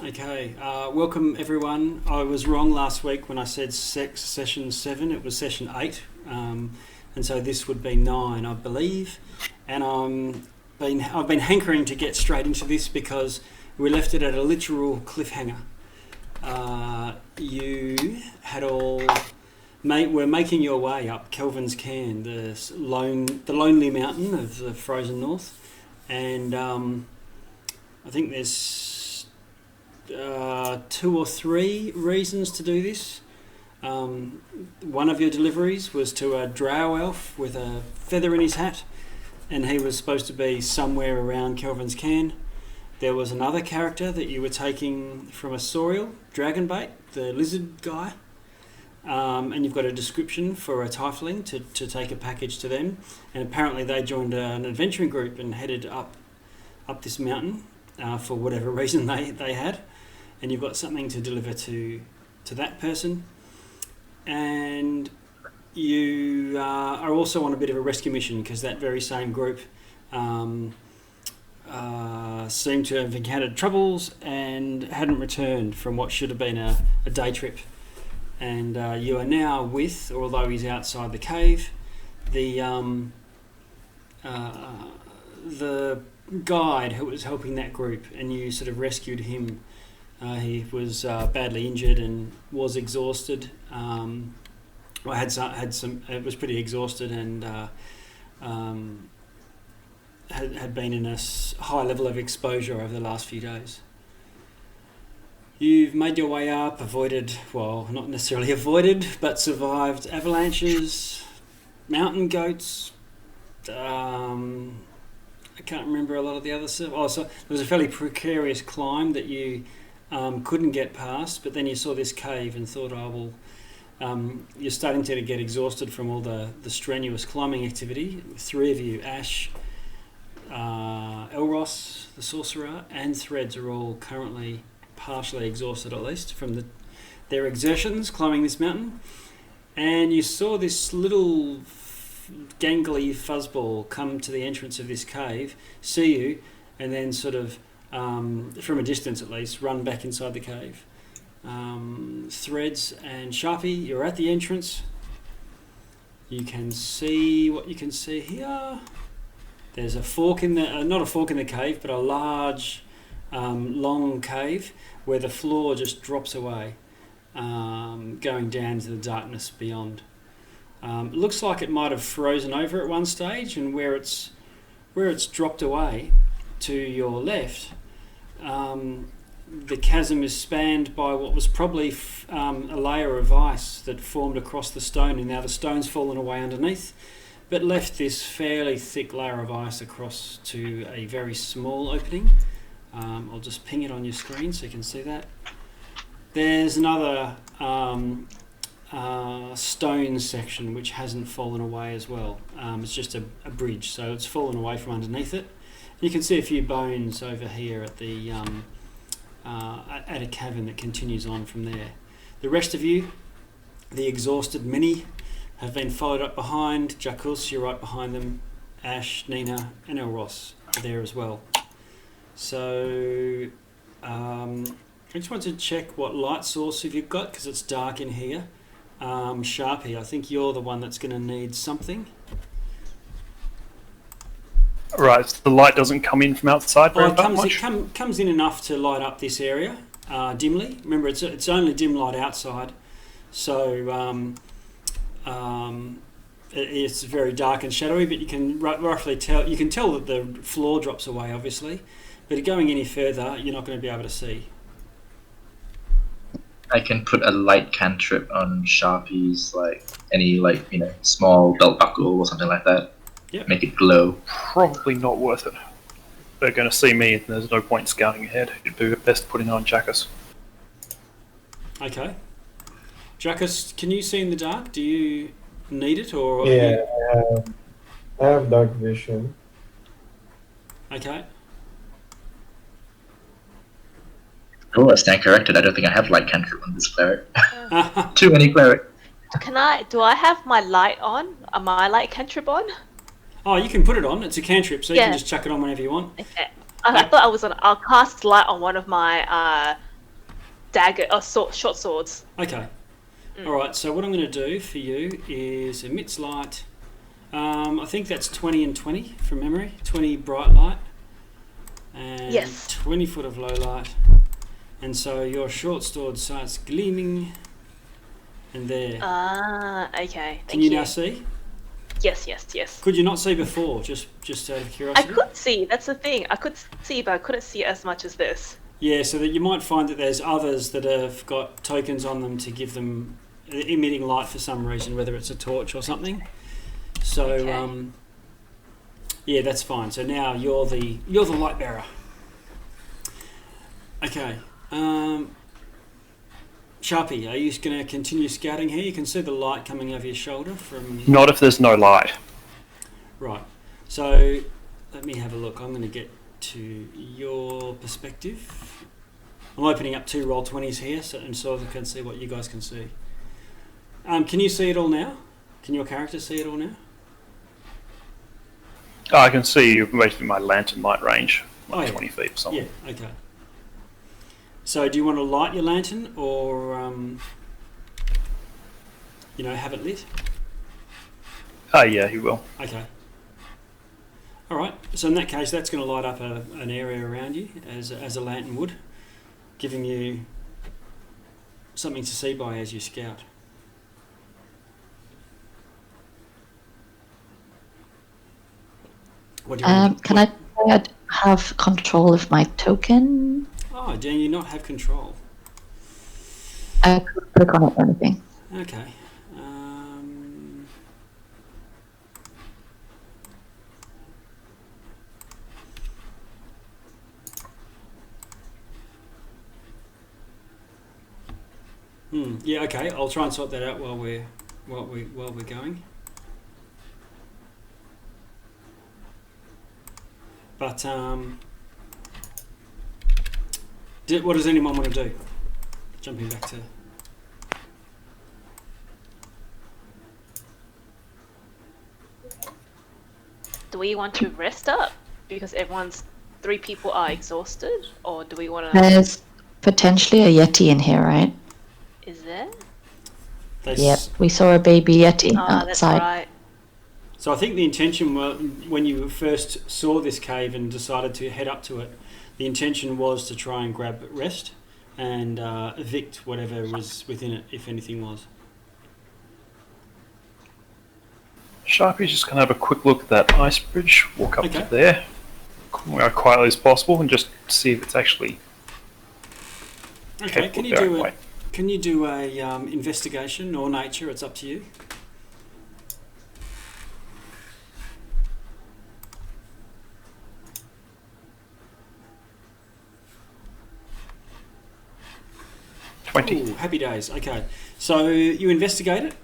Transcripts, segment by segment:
Okay, welcome everyone. I was wrong last week when I said session 7. It was session 8, and so this would be 9, I believe. And I've been hankering to get straight into this because we left it at a literal cliffhanger. You had all were making your way up Kelvin's Cairn, the lonely mountain of the frozen north, and I think there's 2 or 3 reasons to do this. One of your deliveries was to a drow elf with a feather in his hat, and he was supposed to be somewhere around Kelvin's Cairn. There was another character that you were taking from a Sauriel, Dragonbait, the lizard guy, and you've got a description for a tiefling to take a package to them, and apparently they joined an adventuring group and headed up this mountain for whatever reason they had, and you've got something to deliver to that person. And you are also on a bit of a rescue mission because that very same group seemed to have encountered troubles and hadn't returned from what should have been a day trip. And you are now with, although he's outside the cave, the guide who was helping that group, and you sort of rescued him. He was badly injured and was exhausted. It was pretty exhausted and had been in a high level of exposure over the last few days. You've made your way up, not necessarily avoided, but survived avalanches, mountain goats. I can't remember a lot of the other stuff. So there was a fairly precarious climb that you couldn't get past, but then you saw this cave and thought, you're starting to get exhausted from all the strenuous climbing activity. 3 of you, Ash, Elros, the sorcerer, and Threads are all currently partially exhausted, at least, from their exertions climbing this mountain. And you saw this little gangly fuzzball come to the entrance of this cave, see you, and then sort of, from a distance at least, run back inside the cave. Threads and Sharpie, you're at the entrance. You can see what you can see here. There's a fork in the, not a fork in the cave, but a large, long cave where the floor just drops away, going down into the darkness beyond. It looks like it might have frozen over at one stage, and where it's dropped away to your left, the chasm is spanned by what was probably a layer of ice that formed across the stone, and now the stone's fallen away underneath, but left this fairly thick layer of ice across to a very small opening. I'll just ping it on your screen so you can see that. There's another stone section which hasn't fallen away as well. It's just a bridge, so it's fallen away from underneath it. You can see a few bones over here at the at a cavern that continues on from there. The rest of you, the exhausted many, have been followed up behind. Jacuz, you're right behind them. Ash, Nina, and Elros are there as well. So I just want to check what light source have you got, because it's dark in here. Sharpie, I think you're the one that's going to need something. Right, so the light doesn't come in from outside very much? It comes in enough to light up this area dimly. Remember, it's only dim light outside, so it's very dark and shadowy, but you can roughly tell. You can tell that the floor drops away, obviously, but going any further, you're not going to be able to see. I can put a light cantrip on Sharpie's, small belt buckle or something like that. Yep. Make it glow. Probably not worth it. They're going to see me, and there's no point scouting ahead. It'd be best putting on Jackus. Okay. Jackus, can you see in the dark? Do you need it, or? Yeah, I have dark vision. Okay. Oh, I stand corrected. I don't think I have light cantrip on this cleric. Too many cleric. Do I have my light on? My light cantrip on? Oh, you can put it on. It's a cantrip, so you Yeah. can just chuck it on whenever you want. Okay. I thought I was on. I'll cast light on one of my dagger or short swords. Okay. All right. So what I'm going to do for you is emits light. I think that's 20 and 20 from memory. 20 bright light and Yes. 20 foot of low light. And so your short sword starts gleaming. And there. Okay. Can you now see? Yes. Could you not see before? Just out of I curiosity. could see. That's the thing. I could see, but I couldn't see as much as this. Yeah, so that you might find that there's others that have got tokens on them to give them emitting light for some reason, whether it's a torch or something. So, Okay. yeah, that's fine. So now you're the light bearer. Okay. Sharpie, are you going to continue scouting here? You can see the light coming over your shoulder from... Not if there's no light. Right. So let me have a look. I'm going to get to your perspective. I'm opening up 2 Roll20s here so I can see what you guys can see. Can you see it all now? Can your character see it all now? Oh, I can see basically my lantern light range, like Oh, yeah. 20 feet or something. Yeah, okay. So do you want to light your lantern or, have it lit? Oh, yeah, he will. Okay. All right. So in that case, that's going to light up an area around you as a lantern would, giving you something to see by as you scout. What do you want? Can I have control of my token? Oh, do you not have control? I could click on it or anything. Okay. Yeah. Okay. I'll try and sort that out while we're going. But what does anyone want to do? Jumping back to. Do we want to rest up because 3 people are exhausted, or do we want to? There's potentially a Yeti in here, right? Is there? Yep, we saw a baby Yeti Oh, that's outside. right. So I think the intention when you first saw this cave and decided to head up to it, the intention was to try and grab rest and evict whatever was within it, if anything was. Sharpie's just going to have a quick look at that ice bridge, walk up Okay. to there, as quietly as possible, and just see if it's actually Okay, capable of their own weight. can you do a investigation or nature? It's up to you. Ooh, happy days. Okay, so you investigate it.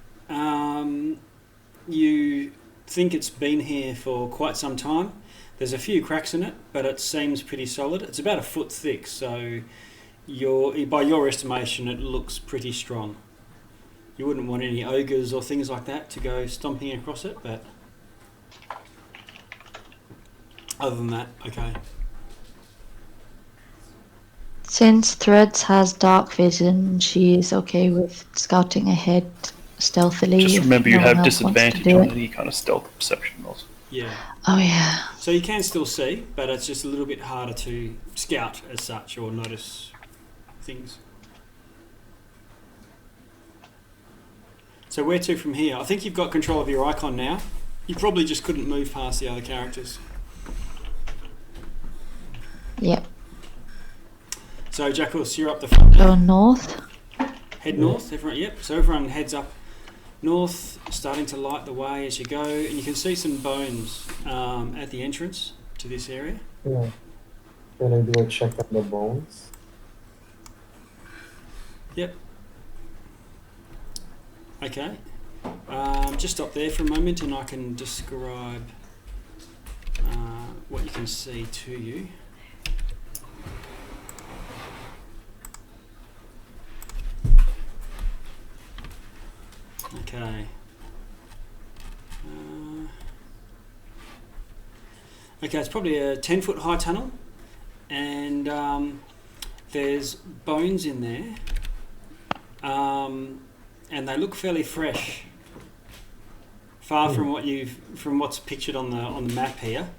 You think it's been here for quite some time. There's a few cracks in it, but it seems pretty solid. It's about a foot thick, so by your estimation, it looks pretty strong. You wouldn't want any ogres or things like that to go stomping across it, but other than that, okay. Since Threads has dark vision, she is okay with scouting ahead stealthily. Just if remember you no one have else wants to disadvantage do on it. any kind of stealth perception rolls. Yeah. Oh yeah. So you can still see, but it's just a little bit harder to scout as such or notice things. So where to from here? I think you've got control of your icon now. You probably just couldn't move past the other characters. Yep. So Jackalus, you're up the front. Go north. Head north. So everyone heads up north, starting to light the way as you go, and you can see some bones at the entrance to this area. Yeah. Can I do a check on the bones? Yep. Okay. Just stop there for a moment, and I can describe what you can see to you. Okay. Okay, it's probably a 10-foot high tunnel, and there's bones in there, and they look fairly fresh. Far from what's pictured on the map here.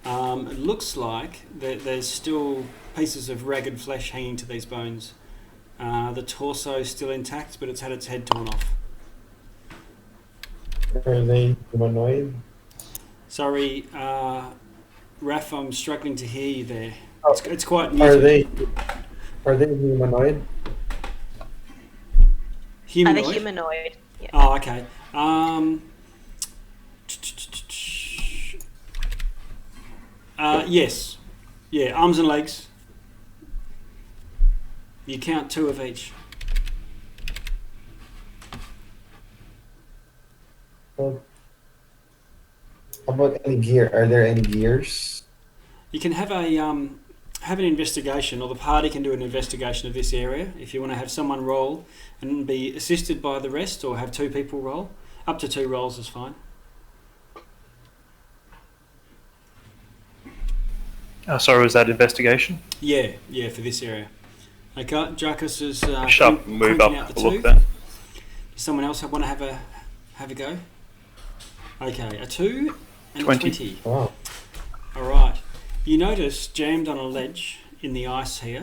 It looks like there's still pieces of ragged flesh hanging to these bones. The torso is still intact, but it's had its head torn off. Are they humanoid? Sorry, Raph, I'm struggling to hear you there. Oh. It's quite Are muted. they humanoid? Humanoid? Are they humanoid? Yeah. Oh, okay. Yes. Yeah, arms and legs. You count 2 of each. Well, how about any gear? Are there any gears? You can have an investigation, or the party can do an investigation of this area. If you want to have someone roll and be assisted by the rest, or have 2 people roll, up to 2 rolls is fine. Sorry, was that investigation? Yeah, for this area. Okay, Dracus is Sharp move up, out the have a 2. look then. Does someone else want to have a go? Okay, a 2 and 20. a 20. Wow. All right. You notice jammed on a ledge in the ice here,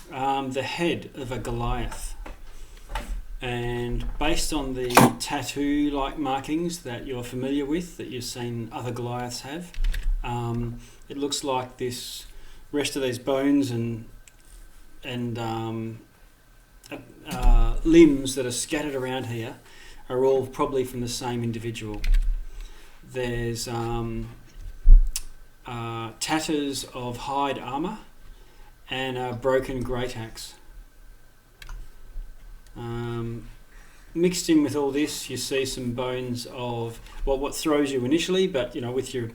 the head of a Goliath. And based on the tattoo-like markings that you're familiar with, that you've seen other Goliaths have, it looks like this rest of these bones and limbs that are scattered around here are all probably from the same individual. There's tatters of hide armour and a broken great axe. Mixed in with all this, you see some bones of what throws you initially, but with your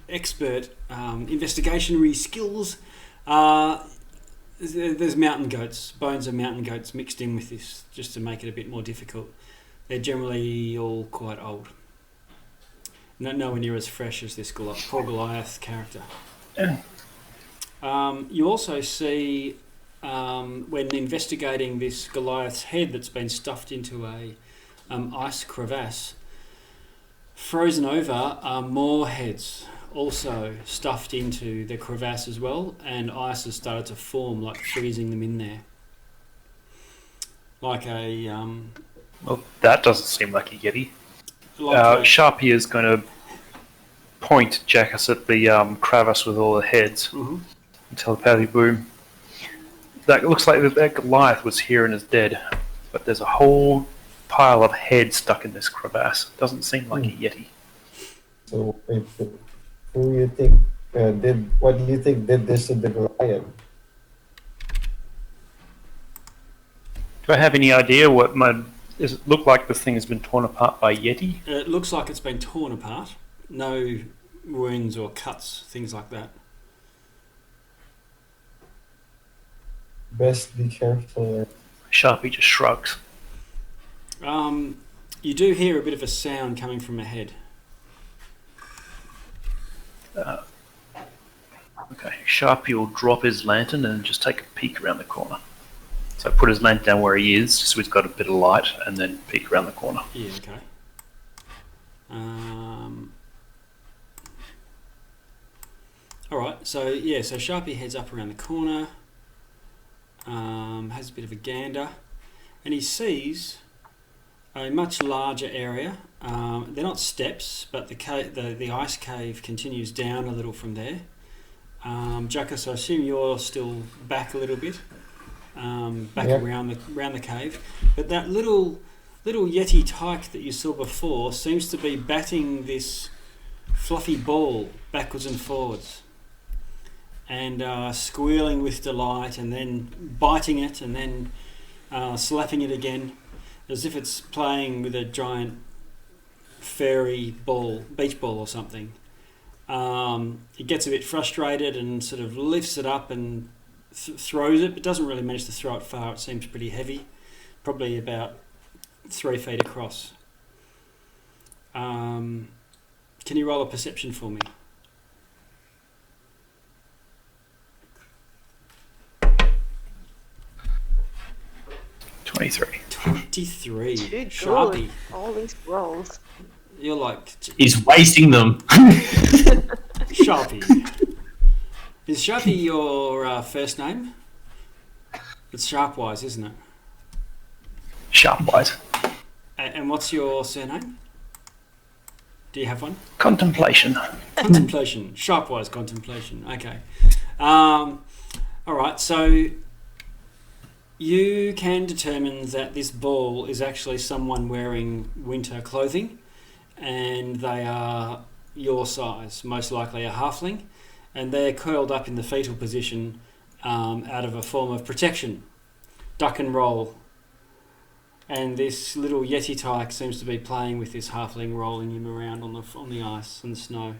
expert investigationary skills, there's mountain goats, bones of mountain goats mixed in with this, just to make it a bit more difficult. They're generally all quite old. Nowhere near as fresh as this poor Goliath character. You also see, when investigating this Goliath's head that's been stuffed into a ice crevasse, frozen over are more heads also stuffed into the crevasse as well, and ice has started to form, like freezing them in there. Like a... Well, that doesn't seem like a Yeti. like a- Sharpie is going to point Jackass at the crevice with all the heads Mhm. and telepathy boom. That looks like that Goliath was here and is dead, but there's a whole pile of heads stuck in this crevasse. Doesn't seem like a Yeti. So, who you think what do you think did this to the Goliath? Do I have any idea does it look like this thing has been torn apart by Yeti? It looks like it's been torn apart. No wounds or cuts, things like that. Best be careful. Sharpie just shrugs. You do hear a bit of a sound coming from ahead. Okay, Sharpie will drop his lantern and just take a peek around the corner. So put his lantern down where he is, so he's got a bit of light, and then peek around the corner. Yeah, okay. Alright, so Sharpie heads up around the corner, has a bit of a gander, and he sees a much larger area. They're not steps, but the ice cave continues down a little from there. Jackass, I assume you're still back a little bit, around the cave. But that little Yeti tyke that you saw before seems to be batting this fluffy ball backwards and forwards, and squealing with delight, and then biting it, and then slapping it again, as if it's playing with a giant fairy ball, beach ball or something. It gets a bit frustrated and sort of lifts it up and throws it, but doesn't really manage to throw it far. It seems pretty heavy, probably about 3 feet across. Can you roll a perception for me? 23. 23. Too good. Sharpie. All these rolls. You're like He's wasting them. Sharpie. Is Sharpie your first name? It's Sharpwise, isn't it? Sharpwise. And what's your surname? Do you have one? Contemplation. Contemplation. Sharpwise Contemplation. Okay. All right. So you can determine that this ball is actually someone wearing winter clothing, and they are your size, most likely a halfling, and they're curled up in the fetal position out of a form of protection. Duck and roll. And this little Yeti tyke seems to be playing with this halfling, rolling him around on the ice and the snow.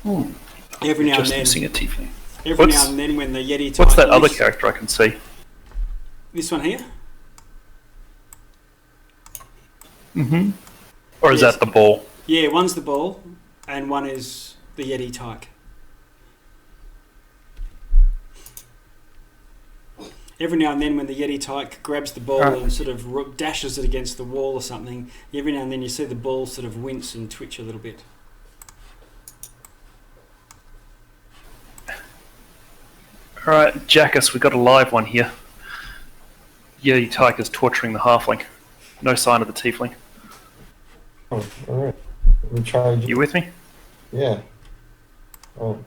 Every now and Just then, missing a tiefling. every now and then, when the Yeti tyke. What's that other character I can see? This one here. Mm-hmm. Or is Yes. that the ball? Yeah, one's the ball, and one is the Yeti tyke. Every now and then, when the Yeti tyke grabs the ball and sort of dashes it against the wall or something, every now and then you see the ball sort of wince and twitch a little bit. Alright, Jackass, we got a live one here. Yeti tyke is torturing the halfling. No sign of the tiefling. Oh, alright. We charge. You with me? Yeah. Oh.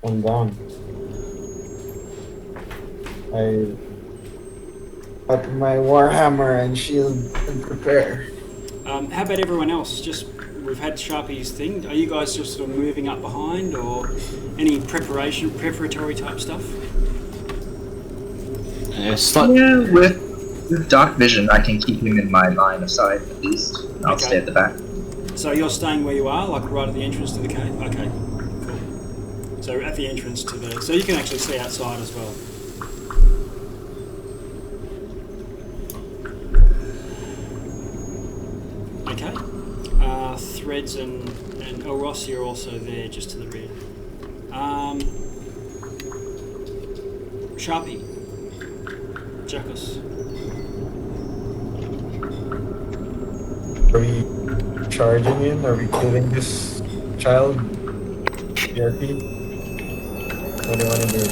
I'm down. I got my warhammer and shield and prepare. How about everyone else? Just we've had Sharpie's thing. Are you guys just sort of moving up behind, or any preparatory type stuff? Yeah, with dark vision, I can keep him in my line of sight at least. I'll Okay. stay at the back. So you're staying where you are, like right at the entrance to the cave. Okay, cool. So at the entrance to the, so you can actually see outside as well. Okay. Threads and Ross, you're also there, just to the rear. Sharpie. Jackus. Are we charging in? Are we killing this child? ERP? What do you want to do?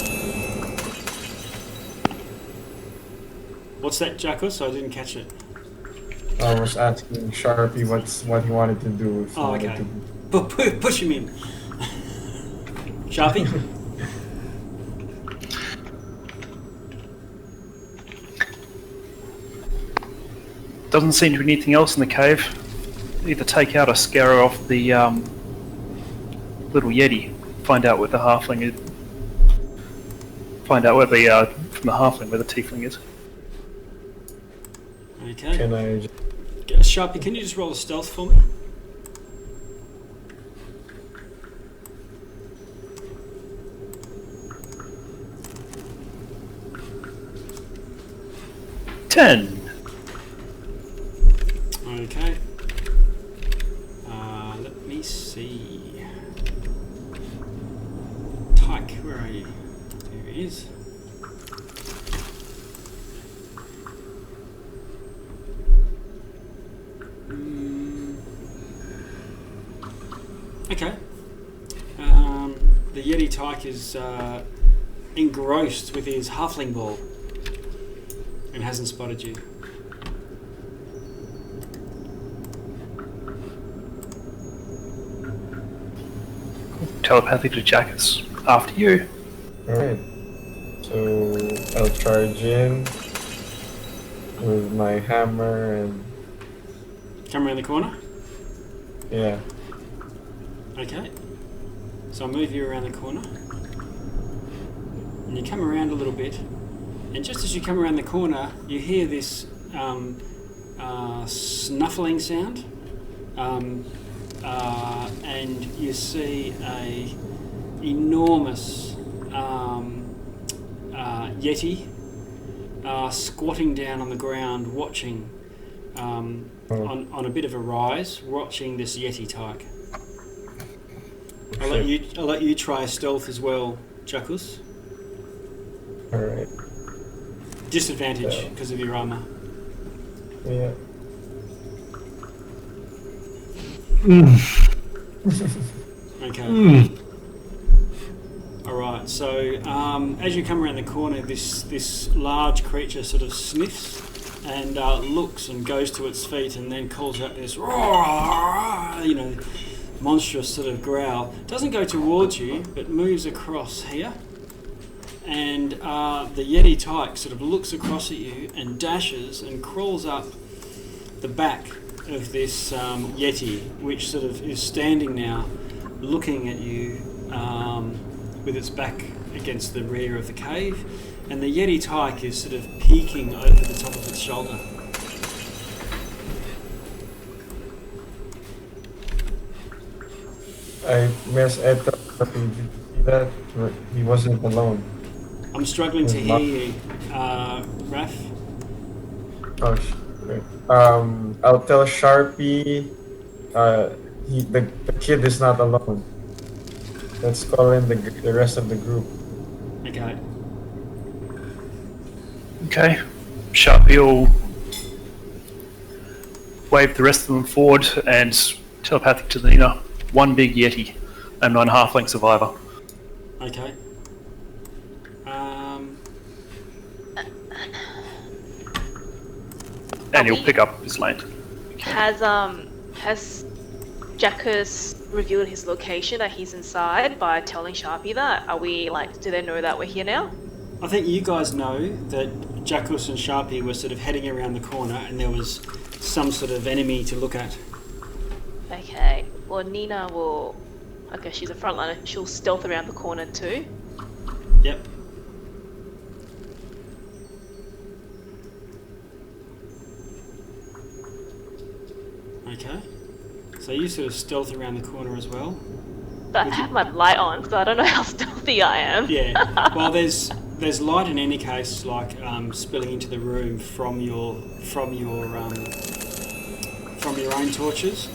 What's that, Jackus? I didn't catch it. I was asking Sharpie what he wanted to do. If he Oh, wanted okay. to- Push him in. Sharpie? Doesn't seem to be anything else in the cave. Either take out or scare off the little Yeti. Find out where the halfling is. Find out where the from the halfling where the tiefling is. Okay. Can I just... Sharpie, can you just roll a stealth for me? Ten. Okay. Let me see. Tyke, where are you? There he is. Okay. The Yeti Tyke is engrossed with his halfling ball and hasn't spotted you. Telepathy to Jackass. After you. Alright. So I'll charge in with my hammer and... Come around the corner. Yeah. Okay. So I'll move you around the corner. And you come around a little bit. And just as you come around the corner, you hear this snuffling sound. And you see a enormous Yeti squatting down on the ground, watching on a bit of a rise, watching this Yeti tyke. I'll let you try stealth as well, Jackus. Alright. Disadvantage Yeah. because of your armor. Yeah. Okay. Alright, so as you come around the corner, this large creature sort of sniffs and looks and goes to its feet and then calls out this monstrous sort of growl. Doesn't go towards you, but moves across here. And the Yeti tyke sort of looks across at you and dashes and crawls up the back of this Yeti, which sort of is standing now looking at you with its back against the rear of the cave, and the Yeti tyke is sort of peeking over the top of its shoulder. I thought, did you see that? He wasn't alone. I'm struggling to hear you, Raph. Oh, shit. I'll tell Sharpie. The kid is not alone. Let's call in the rest of the group. Okay. Okay. Sharpie will wave the rest of them forward and telepathic to Nina. One big Yeti and 9 halfling survivor. Okay. And he'll pick up his lane. Has Jackus revealed his location, that he's inside, by telling Sharpie that? Are we do they know that we're here now? I think you guys know that Jackus and Sharpie were sort of heading around the corner and there was some sort of enemy to look at. Okay. Well, Nina will. Okay, she's a frontliner. She'll stealth around the corner too. Yep. Okay. So you sort of stealth around the corner as well. But I have my light on, so I don't know how stealthy I am. Yeah. Well, there's light in any case, spilling into the room from your own torches.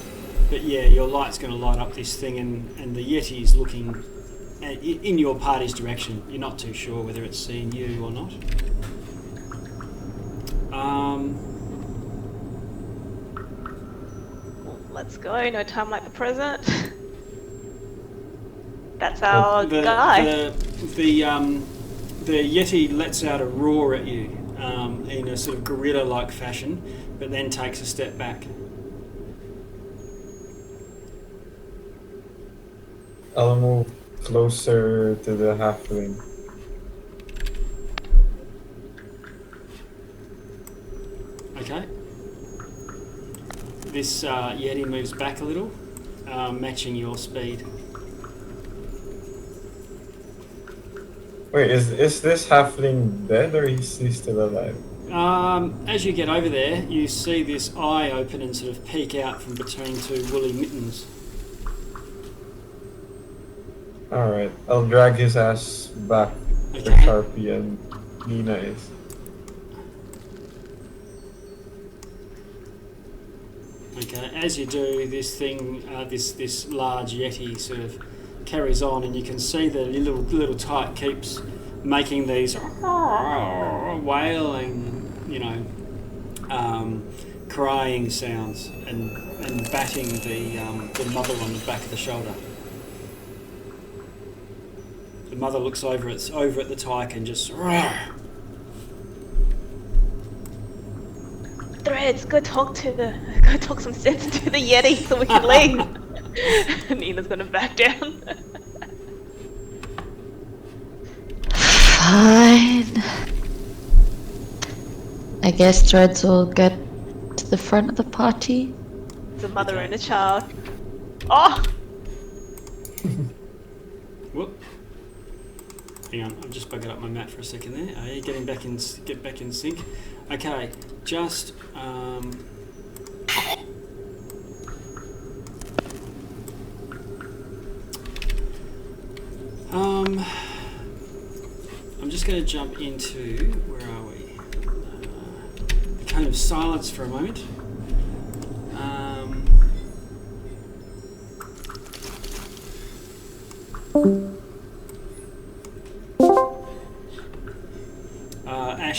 But yeah, your light's going to light up this thing, and the Yeti's looking in your party's direction. You're not too sure whether it's seeing you or not. Let's go. No time like the present. That's our guy. The Yeti lets out a roar at you in a sort of gorilla-like fashion, but then takes a step back. I'll move closer to the halfling. Okay. This Yeti moves back a little, matching your speed. Wait, is this halfling dead or is he still alive? As you get over there, you see this eye open and sort of peek out from between two woolly mittens. Alright, I'll drag his ass back where Okay. Sharpie and Nina is. Okay, as you do, this thing, this large Yeti sort of carries on, and you can see the little tyke keeps making these wailing, crying sounds, and batting the mother on the back of the shoulder. The mother looks over at the tyke and just. Threads, go talk some sense to the Yeti so we can leave. Nina's gonna back down. Fine. I guess Threads will get to the front of the party. It's a mother and a child. Oh! Whoop. Hang on, I've just bugged up my map for a second there. Are you get back in sync? Okay, just I'm just going to jump into, where are we? The cone of silence for a moment.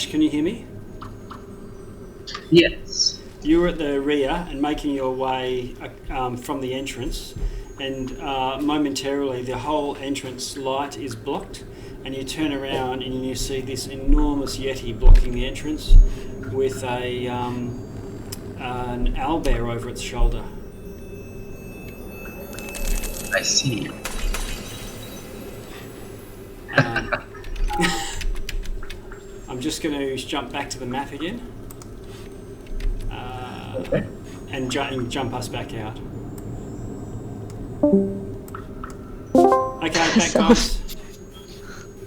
Ash, can you hear me? Yes. You were at the rear and making your way from the entrance, and momentarily the whole entrance light is blocked, and you turn around and you see this enormous yeti blocking the entrance with an owlbear over its shoulder. I see. I'm just going to jump back to the map again. Okay. And jump us back out. Okay, back guys.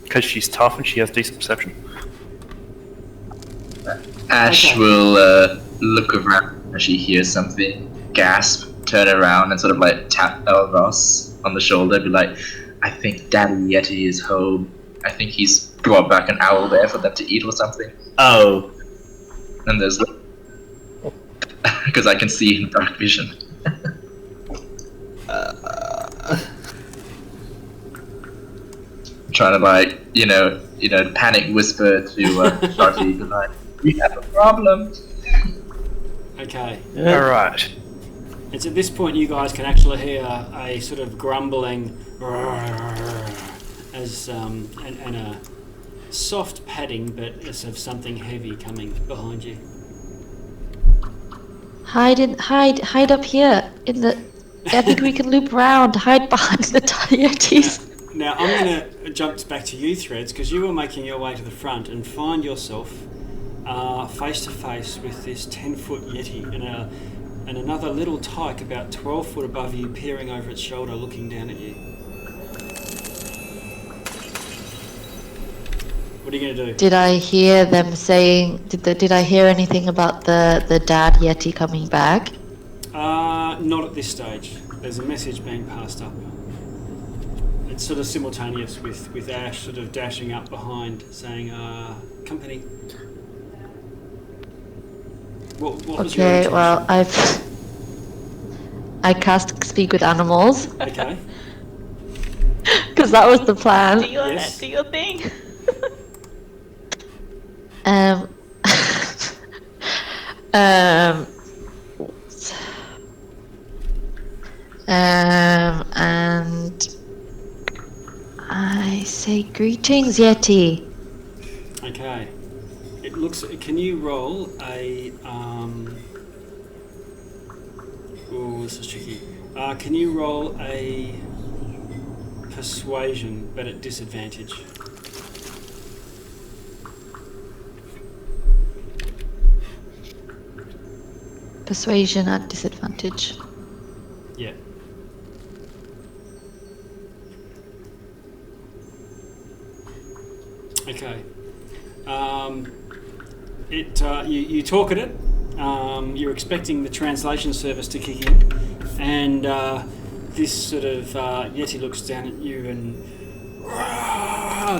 Because she's tough and she has decent perception. Ash Okay. will look around as she hears something, gasp, turn around, and sort of like tap Elros on the shoulder, be like, I think Daddy Yeti is home. I think he's brought back an owl there for them to eat or something. Oh. And there's... Because I can see in dark vision. Trying to like, panic whisper to Sharky, be like, we have a problem. Okay. Alright. It's at this point you guys can actually hear a sort of grumbling as and a soft padding, but it's of something heavy coming behind you. Hide up here in the. I think we can loop around. Hide behind the Yetis. Now I'm going to jump back to you, Threads, because you were making your way to the front and find yourself face to face with this 10-foot yeti and another little tyke about 12 foot above you, peering over its shoulder, looking down at you. What are you going to do? Did I hear them saying? Did I hear anything about the dad Yeti coming back? Not at this stage. There's a message being passed up. It's sort of simultaneous with Ash sort of dashing up behind, saying, company. What was your Okay, intention? well I cast speak with animals Okay. because that was the plan. Do your Yes. do your thing. Um, and I say greetings, Yeti. Okay. It looks. Can you roll a? Oh, this is tricky. Can you roll a persuasion, but at disadvantage? Persuasion at disadvantage. Yeah. Okay. You talk at it. You're expecting the translation service to kick in, and this sort of Yeti looks down at you and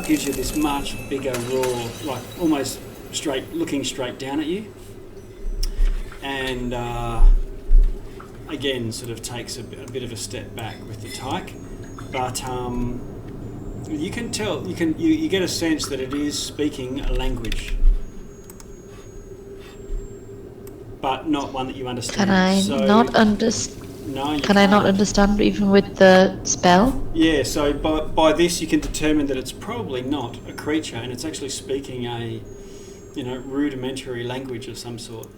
gives you this much bigger roar, like almost looking straight down at you, and again sort of takes a bit of a step back with the tyke, but you can tell, you get a sense that it is speaking a language, but not one that you understand. Can I not understand? No, you Can I not can't. understand even with the spell? Yeah, so by this you can determine that it's probably not a creature, and it's actually speaking a, rudimentary language of some sort.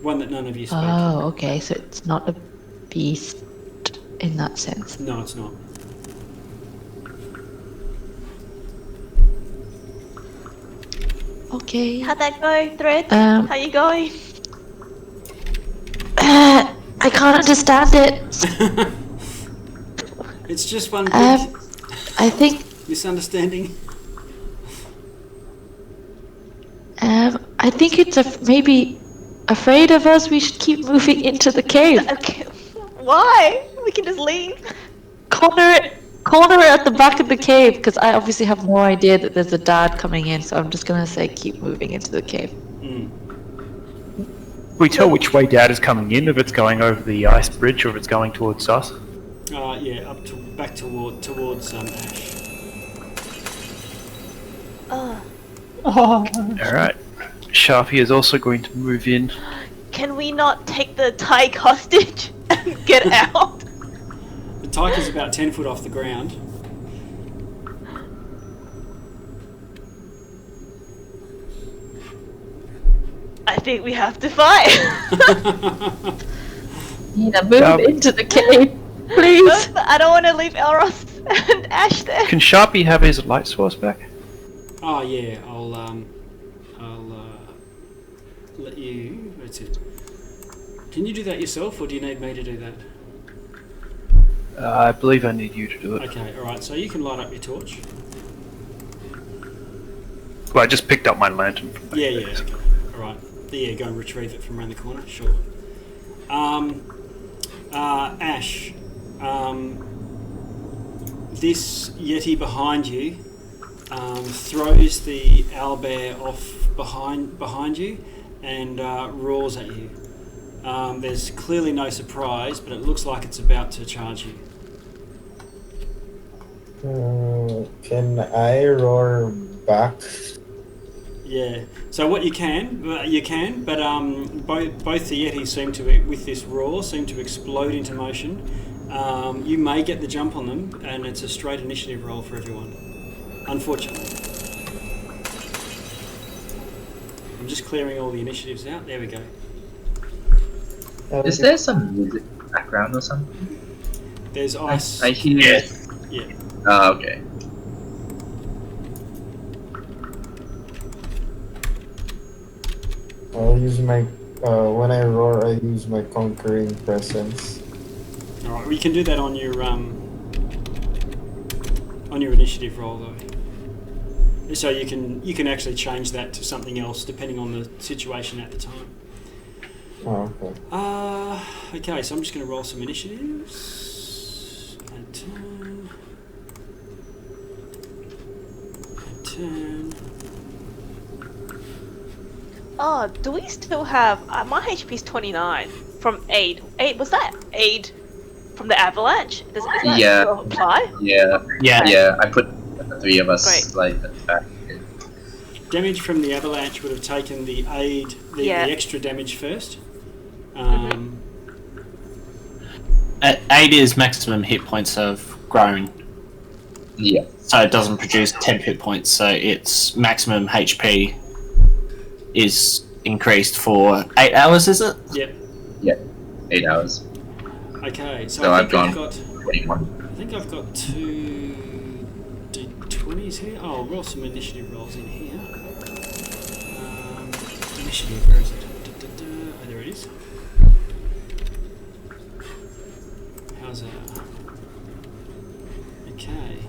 One that none of you speak. Oh, okay. So it's not a beast in that sense. No, it's not. Okay. How'd that go, Thread? Um, How you going? I can't understand it. It's just one big I think misunderstanding. it's maybe afraid of us. We should keep moving into the cave. Okay. Why? We can just leave. Corner it at the back of the cave, because I obviously have no idea that there's a dad coming in. So I'm just gonna say keep moving into the cave. We tell which way Dad is coming in, if it's going over the ice bridge or if it's going towards us. Yeah, back towards Ash. Oh, Alright. Sharpie is also going to move in. can we not take the Tyke hostage and get out? The tyke is about 10 foot off the ground. I think we have to fight. Nina, move into the cave, please. I don't want to leave Elros and Ash there. Can Sharpie have his light source back? Oh yeah, I'll let you. That's it. Can you do that yourself, or do you need me to do that? I believe I need you to do it. Okay, all right. So you can light up your torch. Well, I just picked up my lantern from back Yeah, there, yeah. so- Okay. All right. Yeah, go and retrieve it from around the corner. Sure. Ash. This Yeti behind you throws the owlbear off behind you and roars at you. There's clearly no surprise, but it looks like it's about to charge you. Can I roar back? Yeah. So what you can, but both the Yetis seem to, with this roar, seem to explode into motion. You may get the jump on them, and it's a straight initiative roll for everyone. Unfortunately. I'm just clearing all the initiatives out. There we go. Is there some music in the background or something? There's ice. I hear. Yes. Yeah. Oh, okay. I'll use my when I roar, I use my conquering presence. All right. Well, you can do that on your initiative roll though. So you can actually change that to something else depending on the situation at the time. Oh, okay. Okay, so I'm just going to roll some initiatives. And turn. And turn. Oh, do we still have... my HP's 29 from aid. Aid, was that aid from the avalanche? Does that Yeah. still apply? Yeah. Yeah. I put the three of us Great. like back in. Damage from the avalanche would have taken the aid, the extra damage first. Aid is maximum hit points have grown, Yeah. so it doesn't produce 10 hit points, so its maximum HP is increased for 8 hours, is it? Yep. 8 hours. Okay, so So I I've think I've gone got 21. I think I've got 2 D20s here. Oh, I'll roll some initiative rolls in here. Initiative, where is it? Oh, there it is. How's that? Okay.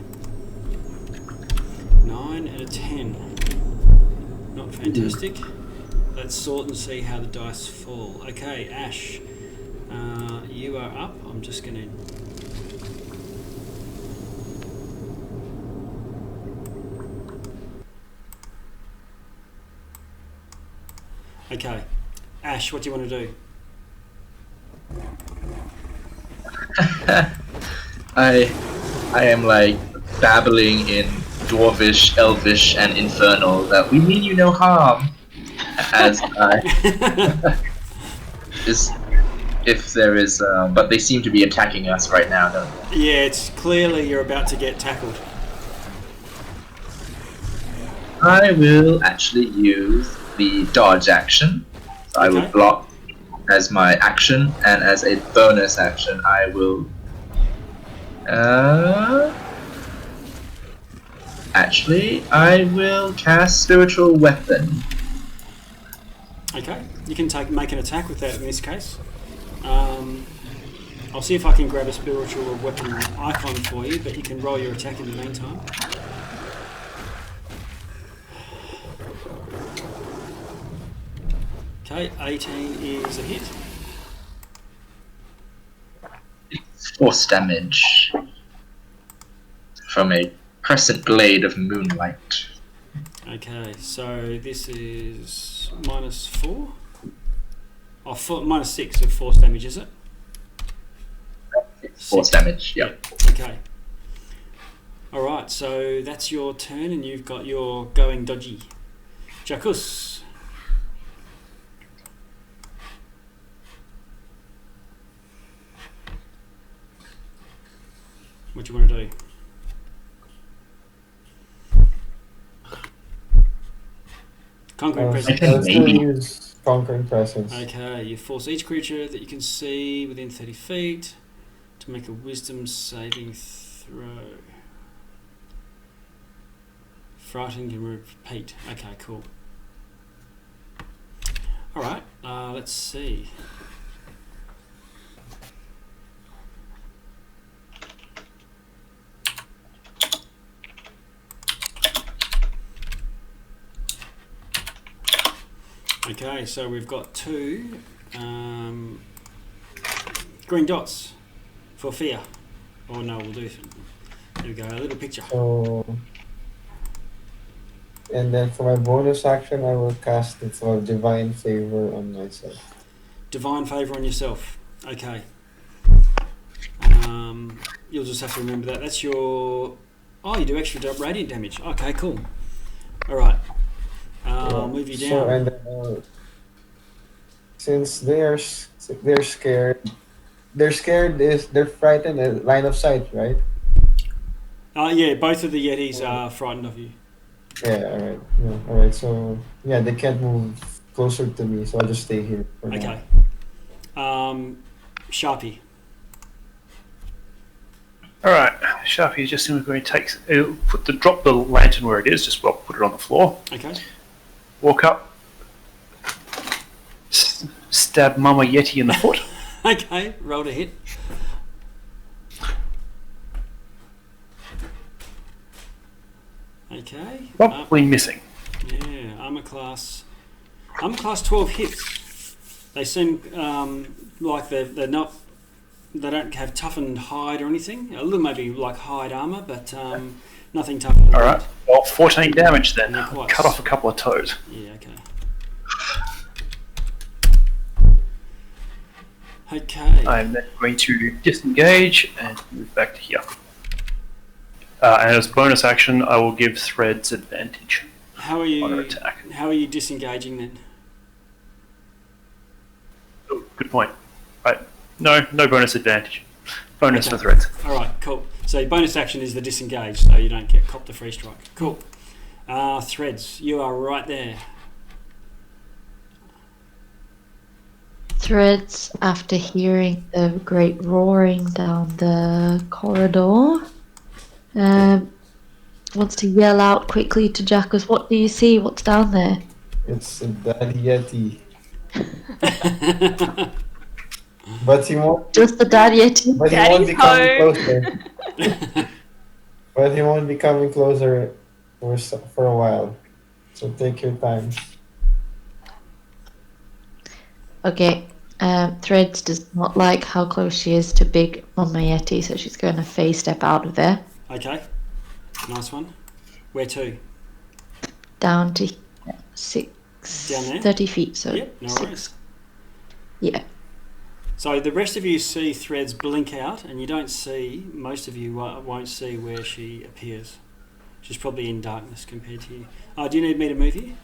9 and a 10. Not fantastic. Let's sort and see how the dice fall. Okay, Ash. You are up. I'm just going to... Okay. Ash, what do you want to do? I am like babbling in Dwarvish, Elvish, and Infernal that we mean you no harm. As I is if there is, but they seem to be attacking us right now, don't they? Yeah, it's clearly you're about to get tackled. I will actually use the dodge action. So I will Okay. block as my action, and as a bonus action, I will. Actually, I will cast Spiritual Weapon. Okay, you can make an attack with that in this case. I'll see if I can grab a spiritual weapon icon for you, but you can roll your attack in the meantime. Okay, 18 is a hit. Force damage from a crescent blade of moonlight. Okay, so this is -4? Oh, -6 of force damage, is it? Force damage, yep. Okay. Alright, so that's your turn and you've got your going dodgy. Jackus. What do you want to do? Conquering presence. Let's still Maybe. use conquering presence. Okay, you force each creature that you can see within 30 feet to make a wisdom saving throw. Frightened and repeat. Okay, cool. Alright, let's see. Okay, so we've got 2 green dots for fear. Oh no, we'll do. There we go, a little picture. So, and then for my bonus action, I will cast it for divine favor on myself. Divine favour on yourself. Okay. You'll just have to remember that. That's your... Oh, you do extra radiant damage. Okay, cool. Alright. I'll move you down. So, and then, since they're scared, they're frightened at line of sight, right? Yeah, both of the Yetis are frightened of you. Yeah, alright. Yeah, alright, so, yeah, they can't move closer to me, so I'll just stay here for Okay. now. Sharpie. Alright, Sharpie is just going to drop the lantern where it is, just put it on the floor, Okay. walk up, stab Mama Yeti in the foot. Okay, roll to hit. Okay. Probably missing. Yeah, armor class 12 hits. They seem like they're not. They don't have toughened hide or anything. A little maybe like hide armor, but nothing toughened. Alright, well, 14 damage then. Yeah, quite. Cut off a couple of toes. Yeah. Okay. Okay. I'm then going to disengage and move back to here. And as bonus action, I will give Threads advantage How are on her you? attack. How are you disengaging then? Oh, good point. Right, no bonus advantage. Bonus Okay. for Threads. All right, cool. So your bonus action is the disengage, so you don't get cop the free strike. Cool. Threads, you are right there. Threads, after hearing the great roaring down the corridor, wants to yell out quickly to Jackus, "What do you see? What's down there?" It's a Daddy Yeti. But he won't. Just the dad yeti. But he won't be Daddy's coming closer. But he won't be coming closer for a while. So take your time. Okay. Threads does not like how close she is to Big Mama Yeti, so she's going to phase step out of there, Okay. Nice one. Where to? down to Down there? 30 feet. So Yep, no 6. worries. Yeah. So the rest of you see Threads blink out, and you don't see, most of you won't see where she appears. She's probably in darkness compared to you. Oh, do you need me to move you?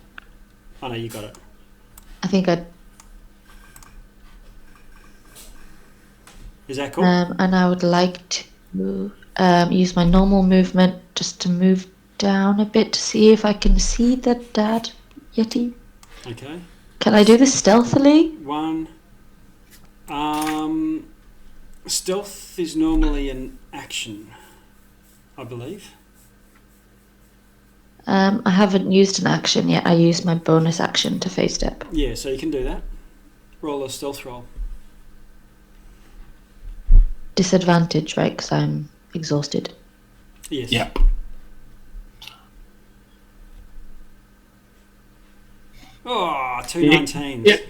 Oh no, you got it. I think I'd. Is that cool? And I would like to use my normal movement just to move down a bit to see if I can see the dad Yeti. Okay. Can I do this stealthily? One. Stealth is normally an action, I believe. I haven't used an action yet. I used my bonus action to phase step. Yeah, so you can do that. Roll a stealth roll. Disadvantage, right? Because I'm exhausted. Yes. Yep. Oh, 219s. Yep.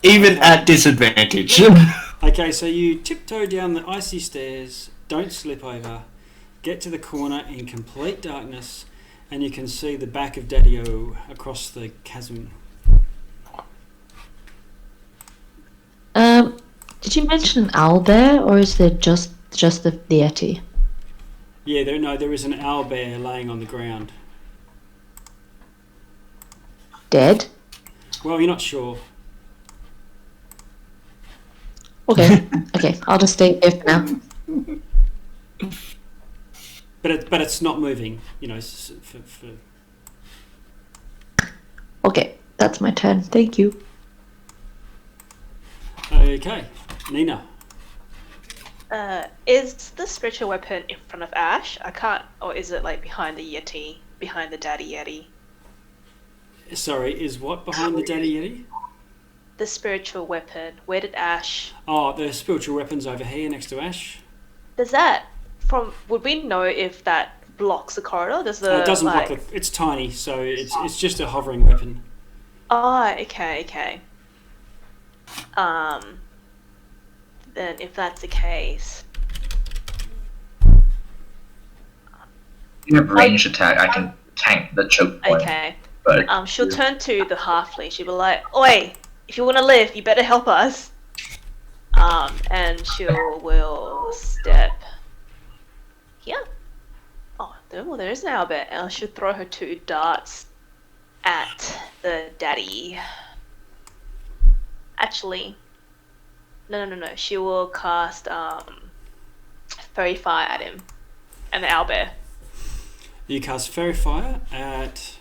Even at disadvantage. Okay, so you tiptoe down the icy stairs, don't slip over, get to the corner in complete darkness, and you can see the back of Daddy-O across the chasm. Did you mention an owl bear, or is there just the Yeti? Yeah, there is an owlbear laying on the ground. Dead? Well, you're not sure. Okay. Okay, I'll just stay here for now. But it's not moving, Okay, that's my turn. Thank you. Okay, Nina. Is the spiritual weapon in front of Ash? I can't, or is it like behind the Yeti, behind the Daddy Yeti? Sorry, is what behind the Daddy Yeti? The spiritual weapon. Where did Ash? Oh, the spiritual weapon's over here next to Ash. Does that would we know if that blocks the corridor? Does It doesn't block it's tiny, so it's just a hovering weapon. Oh, okay. Then if that's the case, You have range attack. I can tank the choke point. okay. But She'll turn to the halfling. She'll be like, "Oi, if you want to live, you better help us." And will step here. Oh, there is an owlbear. And she'll throw her 2 darts at the daddy. Actually, no. She will cast fairy fire at him and the owlbear. You cast Fairy Fire at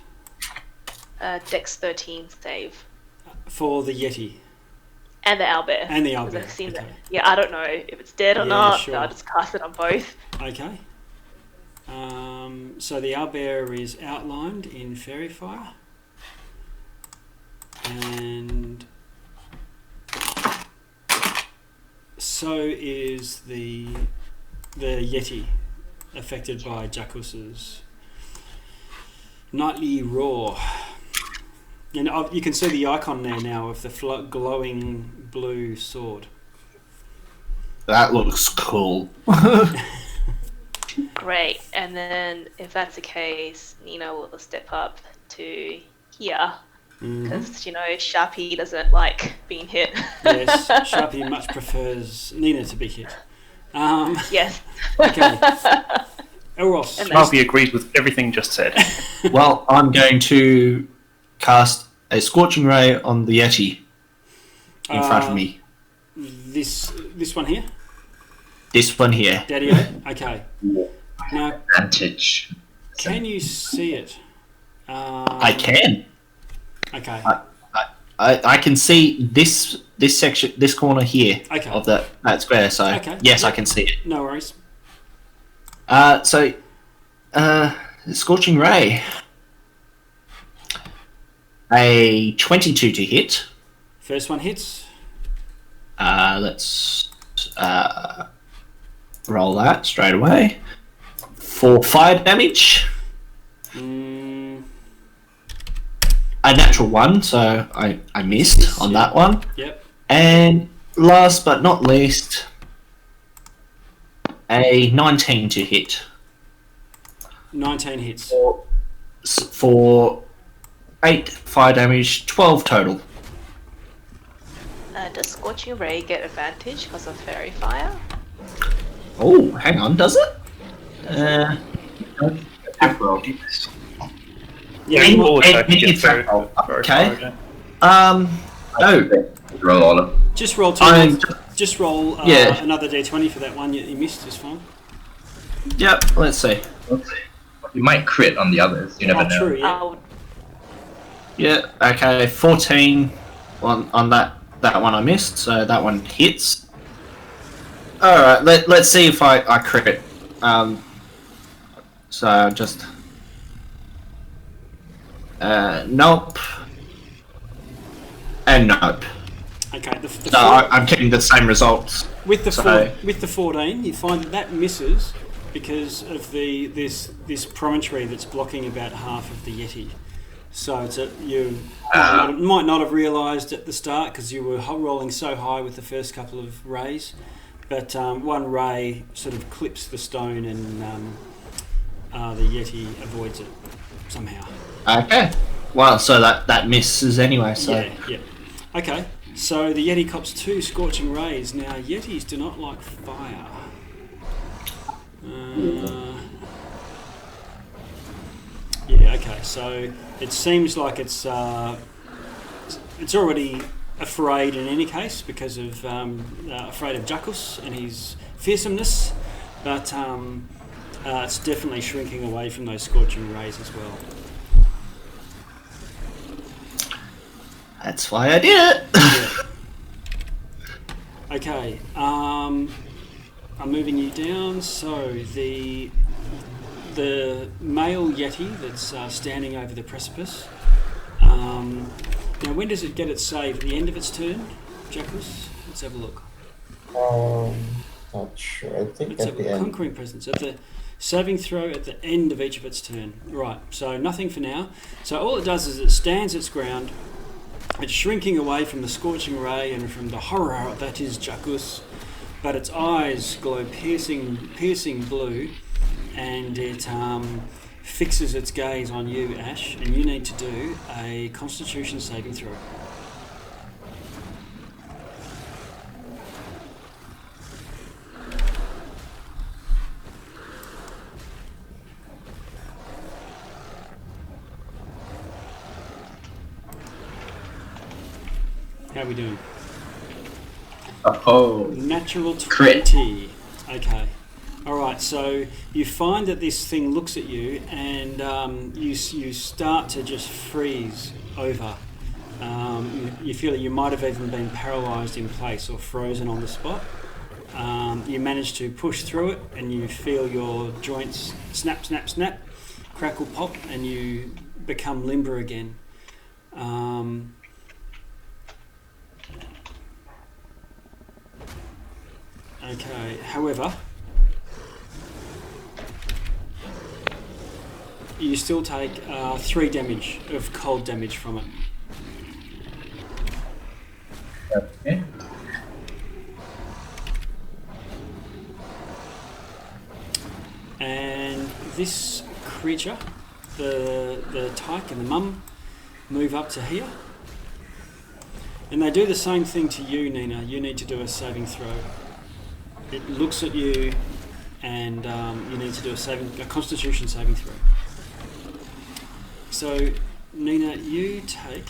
Dex 13 save. for the Yeti. And the owlbear. And the 'Cause owlbear, I've seen okay. that. Yeah, I don't know if it's dead or Yeah, not. sure. So I'll just cast it on both. Okay. So the owlbear is outlined in Fairy Fire. And so is the Yeti, affected by Jackus's nightly roar. And you can see the icon there now of the glowing blue sword. That looks cool. Great. And then if that's the case, Nina will step up to here. Because, Sharpie doesn't like being hit. Yes, Sharpie much prefers Nina to be hit. Yes. Okay. Elros. And Sharpie agrees with everything just said. Well, I'm going to cast a Scorching Ray on the Yeti in front of me. This one here? This one here. Daddy-O? Okay. Now, advantage. can you see it? I can. Okay. I can see this section, this corner here Okay. of that square. So Okay. yes, I Yep. can see it. No worries. Scorching Ray. A 22 to hit. First one hits. Let's roll that straight away. For fire damage. A natural 1, so I missed on that one. Yep. And last but not least, a 19 to hit. 19 hits. For 8 fire damage, 12 total. Does Scorching Ray get advantage because of fairy fire? Oh, hang on, does it? Yeah. Any- Or attack any against attack very- roll. very Okay. far again. No. Roll all of them. Just roll 2. I'm- Just roll Yeah. another d20 for that one you missed. Is fine. Yep, let's see. You might crit on the others. You never know. True. Yeah. Oh, Yeah, okay, 14 on that one I missed, so that one hits. Alright, let's see if I crit. So just... nope. And nope. Okay. So I'm getting the same results. With the So- with the 14, you find that misses because of this promontory that's blocking about half of the Yeti. So it's you might not have realised at the start because you were rolling so high with the first couple of rays, but one ray sort of clips the stone and the Yeti avoids it somehow. Okay. Well, so that misses anyway, so... Yeah. Okay. So the Yeti cops 2 scorching rays. Now Yetis do not like fire. Yeah. Okay. So it seems like it's already afraid in any case because of afraid of Jackus and his fearsomeness, but it's definitely shrinking away from those scorching rays as well. That's why I did it. Yeah. Okay, I'm moving you down. So the male yeti that's standing over the precipice. Now, when does it get its save? At the end of its turn, Jackus? Let's have a look. Not sure. I think It's at a the end. conquering presence at the saving throw at the end of each of its turn. Right. So nothing for now. So all it does is it stands its ground. It's shrinking away from the scorching ray and from the horror that is Jackus, but its eyes glow piercing blue, and it fixes its gaze on you, Ash, and you need to do a Constitution saving throw. How are we doing? Oh, Natural 20. Crit. Okay. Alright, so you find that this thing looks at you and you start to just freeze over. You feel that you might have even been paralysed in place or frozen on the spot. You manage to push through it and you feel your joints snap, snap, snap, crackle, pop, and you become limber again. Okay, however, you still take 3 damage of cold damage from it. okay. And this creature, the tyke and the mum, move up to here. And they do the same thing to you, Nina. You need to do a saving throw. It looks at you, and you need to do a Constitution saving throw. So, Nina, you take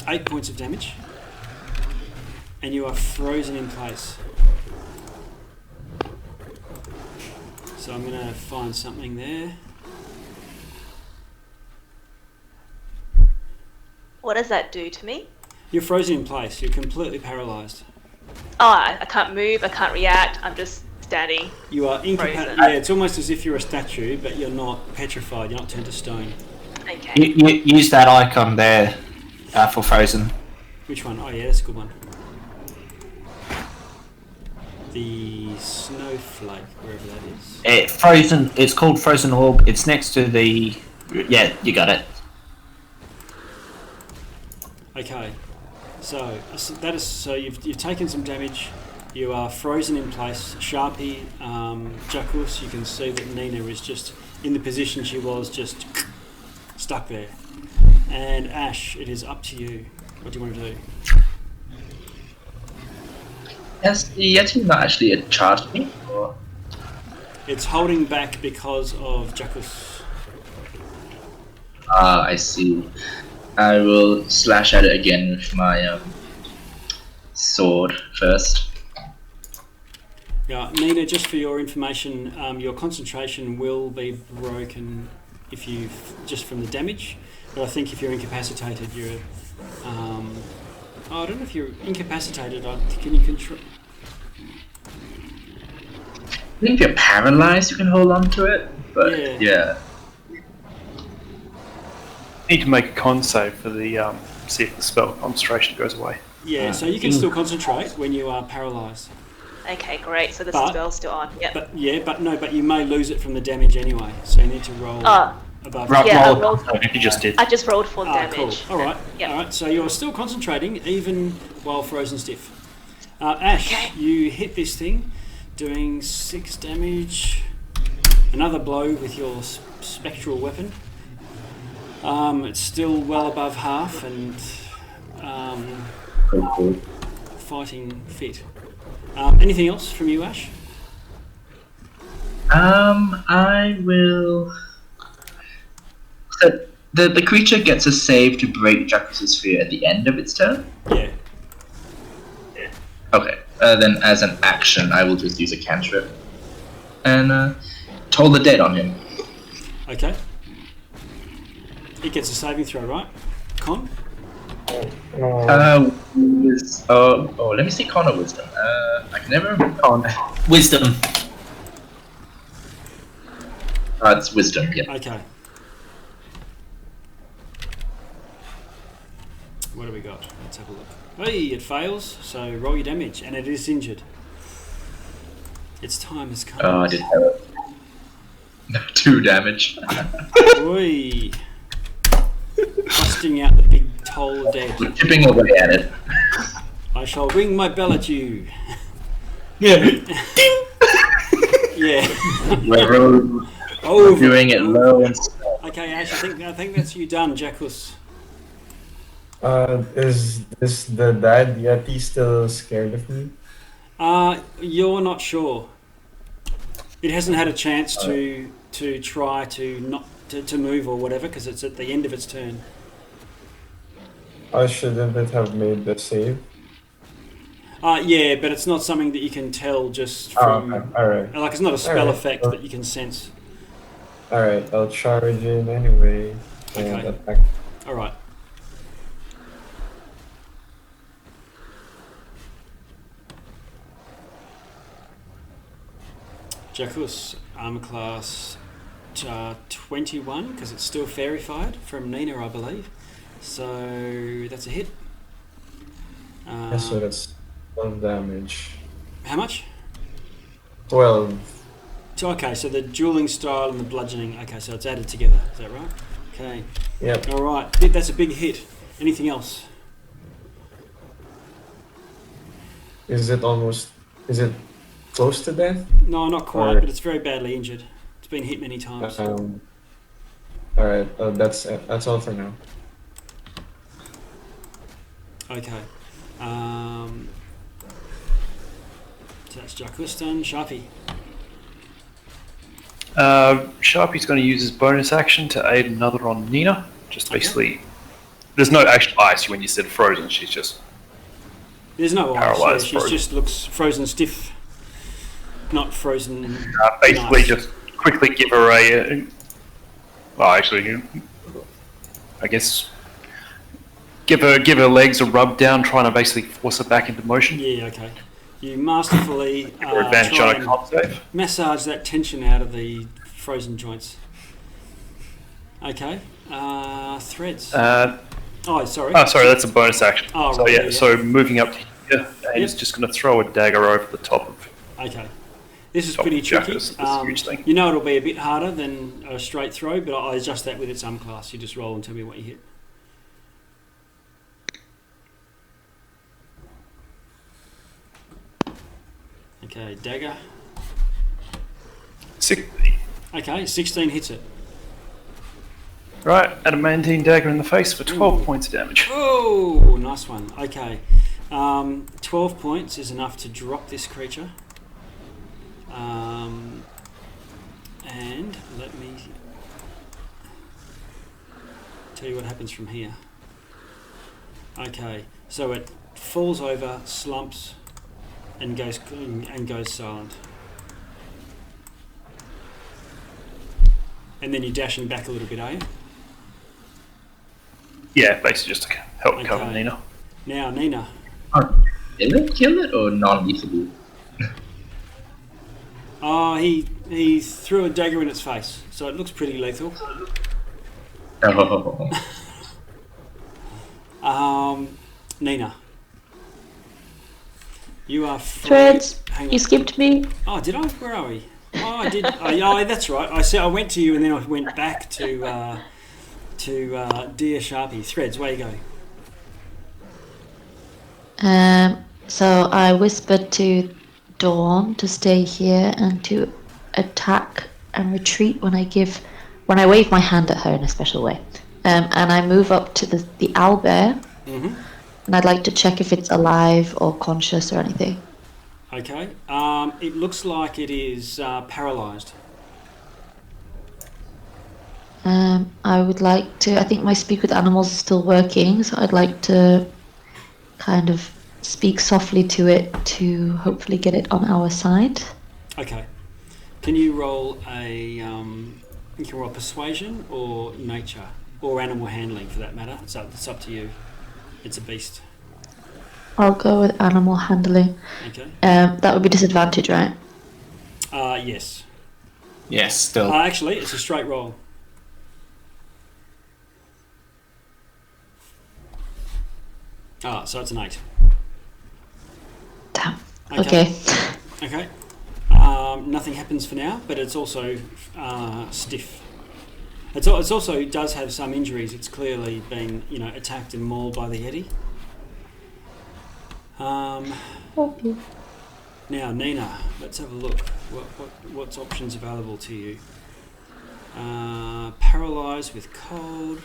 8 points of damage, and you are frozen in place. So I'm going to find something there. What does that do to me? You're frozen in place. You're completely paralysed. Oh, I can't move, I can't react, I'm just standing. You are incapacitated. Frozen. Yeah, it's almost as if you're a statue, but you're not petrified. You're not turned to stone. Okay. You use that icon there for frozen. Which one? Oh yeah, that's a good one. The snowflake, wherever that is. Frozen. It's called Frozen Orb. It's next to the. Yeah, you got it. Okay, so that is so you've taken some damage. You are frozen in place. Sharpie, Jackus, you can see that Nina is just in the position she was, just stuck there. And Ash, it is up to you. What do you want to do? Has the Yeti not actually charged me? Or? It's holding back because of Jackus. Ah, I see. I will slash at it again with my sword first. Yeah, Nina, just for your information, your concentration will be broken if you just from the damage. But I think if you're incapacitated, you're. I don't know if you're incapacitated. Can you control? I think if you're paralyzed, you can hold on to it. But yeah. Need to make a con save for the see if the spell concentration goes away. Yeah, so you can still concentrate when you are paralysed. Okay, great, so the But- spell's still on. Yep. But you may lose it from the damage anyway. So you need to roll above. Yeah, Roll I rolled- you just did. I just rolled full Ah, cool. damage. All right. Yep. All right. So you're still concentrating even while frozen stiff. Ash, Okay. you hit this thing, doing 6 damage. Another blow with your spectral weapon. It's still well above half and fighting fit. Anything else from you, Ash? I will. So the creature gets a save to break Jacuzzi's sphere at the end of its turn. Yeah. Okay. Then, as an action, I will just use a cantrip and toll the dead on him. Okay. It gets a saving throw, right? Con? Let me see con or wisdom. I can never remember. Con. Wisdom. It's wisdom. Yeah. Okay. What do we got? Let's have a look. Hey, it fails, so roll your damage, and it is injured. Its time has come. Oh, I did have it. 2 damage. Oi. Busting out the big toll of dead. We're chipping away at it. I shall ring my bell at you. Yeah. Yeah. We're Over. doing it low and slow. Okay, Ash, I think that's you done, Jackus. Is the dad Yeti still scared of me? You're not sure. It hasn't had a chance to try to not to move or whatever because it's at the end of its turn. Shouldn't it have made the save? Yeah, but it's not something that you can tell just from. Okay. Alright. Like it's not a spell Alright. effect that you can sense. Alright, I'll charge in anyway. And Okay. attack. All right. Jackus, armor class 21 because it's still fairyfied from Nina, I believe. So that's a hit. Yeah, so that's 12 damage. How much? 12. So, okay, so the dueling style and the bludgeoning. Okay, so it's added together. Is that right? Okay. Yep. All right. That's a big hit. Anything else? Is it close to death? No, not quite, but it's very badly injured. It's been hit many times. Alright, that's all for now. Okay. So that's Jackus done. Sharpie. Sharpie's going to use his bonus action to aid another on Nina. Just basically, there's no actual ice when you said frozen. She's just There's no ice. Yeah, paralyzed, she frozen. just looks frozen stiff. Not frozen. basically nice. just quickly give her a. Well, actually, I guess give her legs a rub down, trying to basically force her back into motion. Yeah, okay. You masterfully Give her advantage try on a and con save. massage that tension out of the frozen joints. Okay. Threads. Oh, sorry. Oh, sorry, that's a bonus action. Oh, so right, yeah, yeah. so moving up to here, and he's just going to throw a dagger over the top of. Okay. This is Top pretty of tricky. Jackus, this huge thing. You know it'll be a bit harder than a straight throw, but I adjust that with its arm class. You just roll and tell me what you hit. Okay, dagger. 60. Okay, 16 hits it. Right, adamantine dagger in the face for 12 Ooh. points of damage. Oh, nice one. Okay. 12 points is enough to drop this creature. And let me tell you what happens from here. Okay, so it falls over, slumps, and goes silent. And then you're dashing back a little bit, are you? Yeah, basically just to help cover Okay. Nina. Now, Nina. Kill it or non-lethally? Oh, he threw a dagger in its face, so it looks pretty lethal. Oh. Nina. You are free. Threads, Hang on. you skipped me. Oh, did I? Where are we? Oh, I did. Oh, yeah, that's right. I said I went to you and then I went back to Dear Sharpie. Threads, where you go? So I whispered to Dawn to stay here and to attack and retreat when I wave my hand at her in a special way. And I move up to the owlbear, Mm-hmm. and I'd like to check if it's alive or conscious or anything. Okay. It looks like it is paralysed. I would like to. I think my speak with animals is still working, so I'd like to kind of speak softly to it to hopefully get it on our side. Okay. Can you roll you can roll persuasion or nature or animal handling for that matter. It's up to you. It's a beast. I'll go with animal handling. Okay. That would be disadvantage, right? Yes. Yes, still. Actually, it's a straight roll. So it's an 8. Damn. Okay. Okay. Nothing happens for now, but it's also stiff. It also does have some injuries. It's clearly been, attacked and mauled by the Yeti. Okay. Now, Nina, let's have a look. What's options available to you? Paralysed with cold.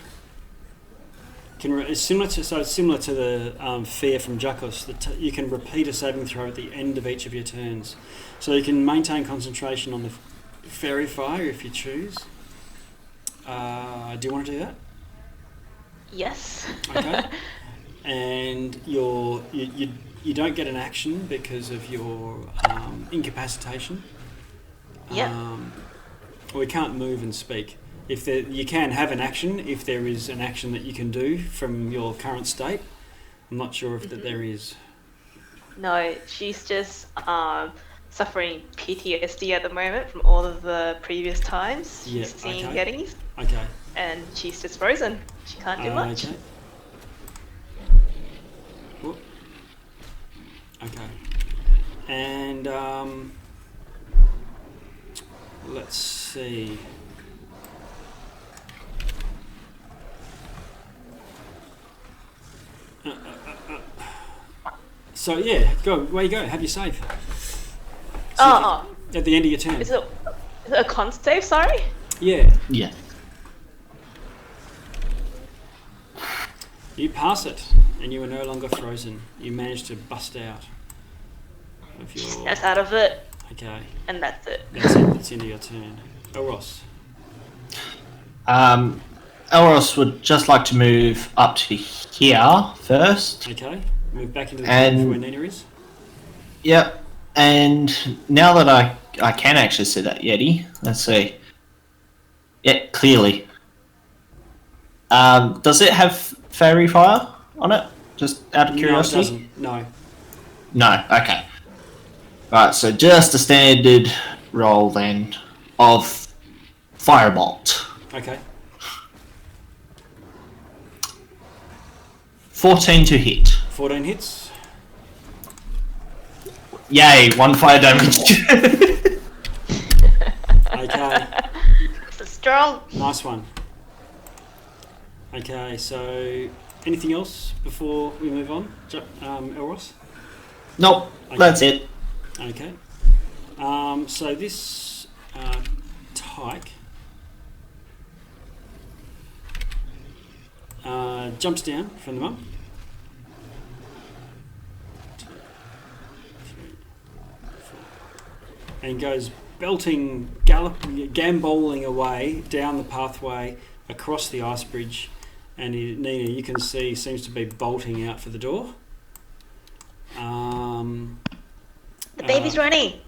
It's similar to the fear from Jacos. You can repeat a saving throw at the end of each of your turns, so you can maintain concentration on the fairy fire if you choose. Do you want to do that? Yes. Okay. And you don't get an action because of your incapacitation. Yeah. We can't move and speak. You can have an action if there is an action that you can do from your current state. I'm not sure if that there is. No, she's just suffering PTSD at the moment from all of the previous times she's seen Yetis. Okay. And she's just frozen. She can't do much. Okay. Whoop. Okay. And let's see. So yeah, go where you go. Have your save. At the end of your turn. Is it a con save? Sorry. Yeah. Yeah. You pass it, and you are no longer frozen. You manage to bust out of your. That's out of it. Okay. And that's it. That's it. That's the end of your turn. Elros. Elros would just like to move up to here first. Okay. Move back into the cave where Nina is. Yep. And now that I can actually see that Yeti, let's see. Yeah, clearly. Does it have fairy fire on it? Just out of curiosity? No, it doesn't. No. No, okay. Right, so just a standard roll then of Firebolt. Okay. 14 to hit. 14 hits. Yay, 1 fire damage. Okay. So strong. Nice one. Okay, so anything else before we move on, Elros? Nope, Okay. that's it. Okay. So this tyke jumps down from the mum. 2, 3, 4, and goes belting, gambolling away down the pathway across the ice bridge. And Nina, you can see, seems to be bolting out for the door. The baby's running.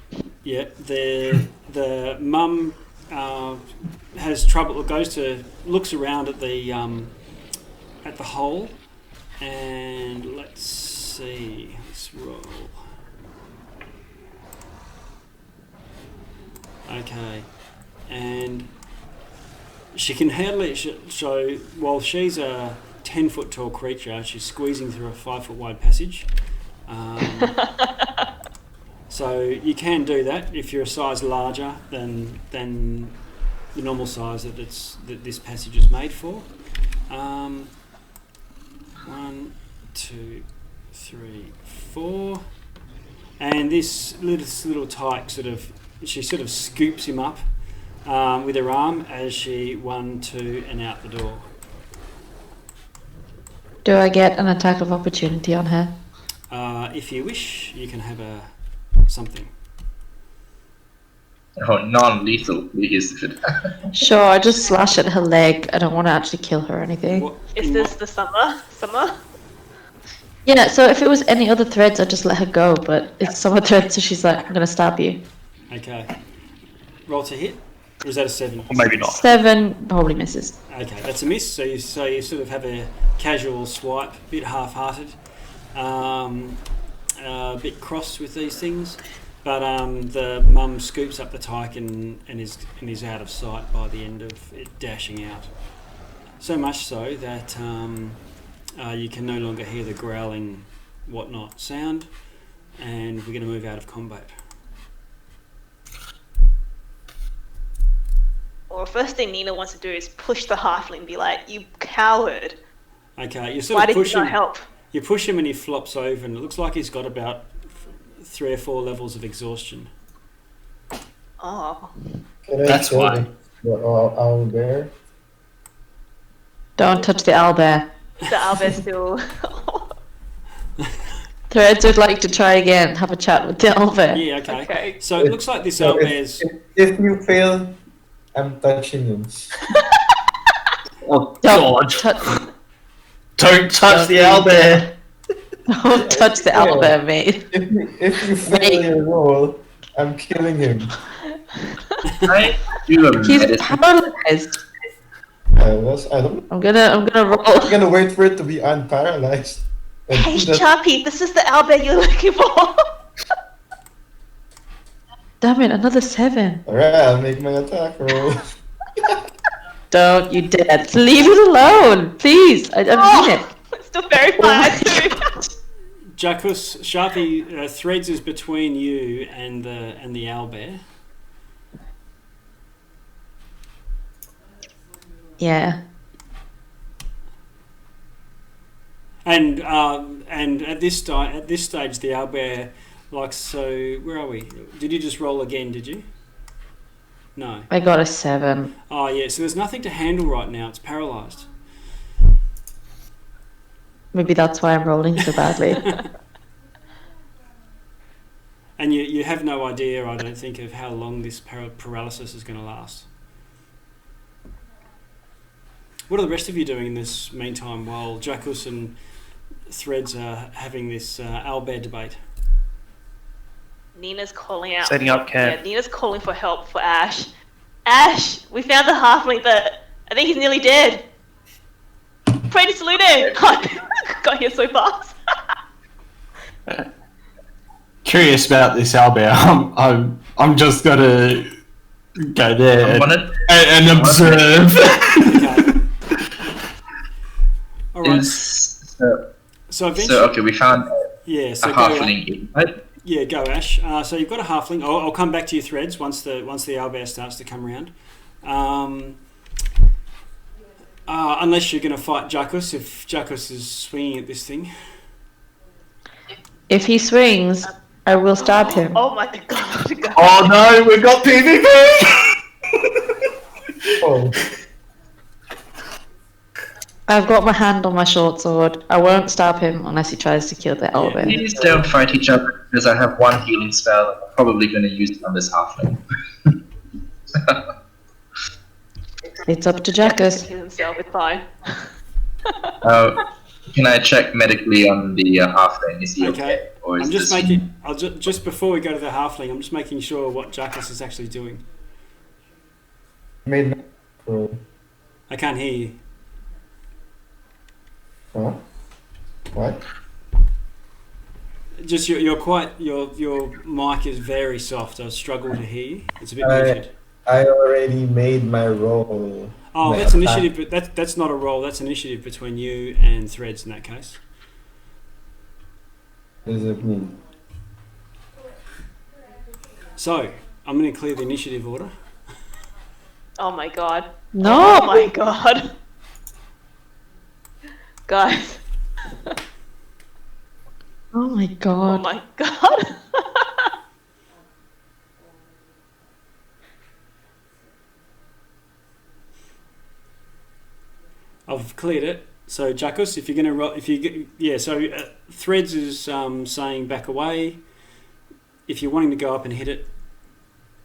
Yeah, the mum has trouble. Looks around at the hole, and let's see. Let's roll. Okay, and she can hardly show. While she's a 10-foot tall creature, she's squeezing through a 5-foot wide passage. So you can do that if you're a size larger than the normal size that this passage is made for. 1, 2, 3, 4, and this little tyke she scoops him up with her arm as she 1, 2, and out the door. Do I get an attack of opportunity on her? If you wish, you can have a something. Oh, non-lethal, please. Sure, I just slash at her leg. I don't want to actually kill her or anything. What, Is this the summer? Summer? Yeah, so if it was any other threads, I'd just let her go, but it's summer thread, so she's like, I'm gonna stab you. Okay. Roll to hit. Or is that a 7? Or maybe not. 7 probably misses. Okay, that's a miss. So you sort of have a casual swipe, a bit half-hearted, a bit cross with these things. But the mum scoops up the tyke and is out of sight by the end of it dashing out. So much so that you can no longer hear the growling whatnot sound, and we're going to move out of combat. Or first thing Nina wants to do is push the halfling and be like, "You coward! Okay, you Why sort of did push you not him. help?" You push him and he flops over, and it looks like he's got about 3 or 4 levels of exhaustion. Oh, Can I That's kill why. the owl bear? Don't touch the owlbear. the owlbear still. Threads would like to try again, have a chat with the owlbear. Yeah, okay. Okay. So it looks like this So owlbear's... if you fail, I'm touching him. Oh, Don't God. touch, Don't touch the owlbear. don't touch the owlbear, mate. If you fail Wait. your roll, I'm killing him. Can I do a He's medicine? paralyzed. I don't. I'm gonna roll. I'm gonna wait for it to be unparalyzed. And Hey, do that- Sharpie, this is the owlbear you're looking for. Damn it, another 7. Alright, I'll make my attack roll. Don't you dare. Leave it alone, please. I mean it. It's still very fine too. Jackus, Sharpie, Threads is between you and the owlbear. Yeah. And at this stage, the owlbear, like, so where are we? Did you just roll again? Did you? No. I got a 7. Oh yeah. So there's nothing to handle right now. It's paralysed. Maybe that's why I'm rolling so badly. And you have no idea, I don't think, of how long this paralysis is going to last. What are the rest of you doing in this meantime while Jackus and Threads are having this owlbear debate? Nina's calling out. Setting up camp. Yeah, Nina's calling for help for Ash. Ash, we found the halfling, but I think he's nearly dead. Pray to salute him. Got here so fast. Curious about this owlbear. I'm just gonna go there and observe. Okay. All right. So eventually, So okay, we found yeah. So a go, halfling. Right? yeah, go Ash. So you've got a halfling. I'll come back to your Threads once the owlbear starts to come around. Unless you're going to fight Jackus, if Jackus is swinging at this thing. If he swings, I will stab him. Oh my god. Oh no, we've got PvP! Oh, I've got my hand on my short sword. I won't stab him unless he tries to kill the owlbear. Please don't fight each other because I have one healing spell. I'm probably going to use it on this halfling. It's up to Jackus. Kill himself, it's fine. Can I check medically on the halfling? Is he okay? Or is I'm just this... making. Just before we go to the halfling, I'm just making sure what Jackus is actually doing. made my roll. I can't hear you. Huh? What? Just your mic is very soft. I struggle to hear you. It's a bit I- muted. I already made my roll. Oh, My that's attack. initiative. But that's not a roll. That's initiative between you and Threads in that case. What does it mean? So I'm going to clear the initiative order. Oh my god. No! Oh my god. Guys. Oh my Oh god. my god. I've cleared it. So Jackus, if you're going to roll, if you get, yeah. So Threads is saying back away. if you're wanting to go up and hit it,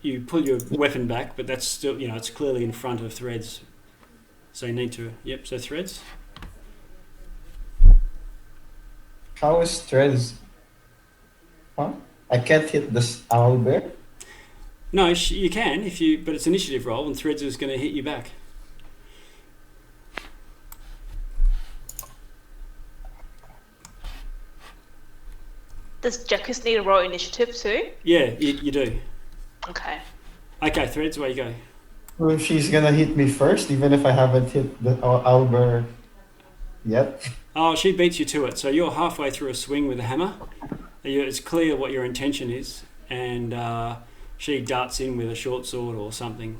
you pull your weapon back, but that's still, it's clearly in front of Threads. So you need to, so Threads. How is Threads? Huh? I can't hit this owlbear. No, you can but it's initiative roll, and Threads is going to hit you back. Does Jackus need to roll initiative too? Yeah, you do. Okay. Okay, Threads, away you go. Well, she's gonna hit me first, even if I haven't hit the owlbear yet. Oh, she beats you to it. So you're halfway through a swing with a hammer. It's clear what your intention is, and she darts in with a short sword or something.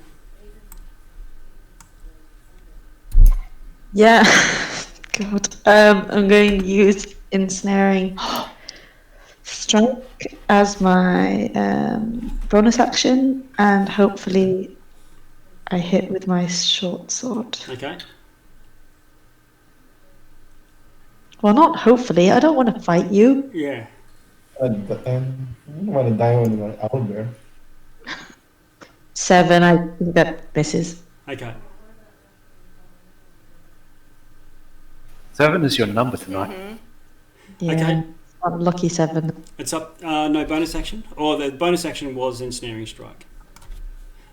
Yeah. God. I'm going to use ensnaring strike as my bonus action, and hopefully I hit with my short sword. Okay. Well, not hopefully. I don't want to fight you. Yeah. I don't want to die with an owlbear. 7. I think that misses. Okay. 7 is your number tonight. Yeah. Okay. Lucky 7. It's up. No bonus action. Or the bonus action was ensnaring strike.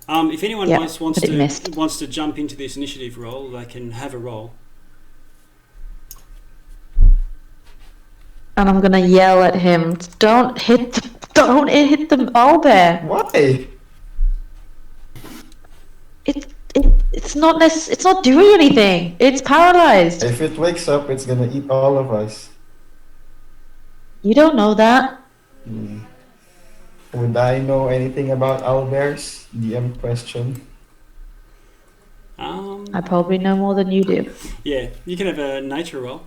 If anyone Yeah, else but it missed. wants to jump into this initiative roll, they can have a roll. And I'm gonna yell at him. Don't hit the owlbear. Why? It's not doing anything. It's paralyzed. If it wakes up, it's gonna eat all of us. You don't know that. Would I know anything about owlbears? DM question. I probably know more than you do. Yeah, you can have a nature roll.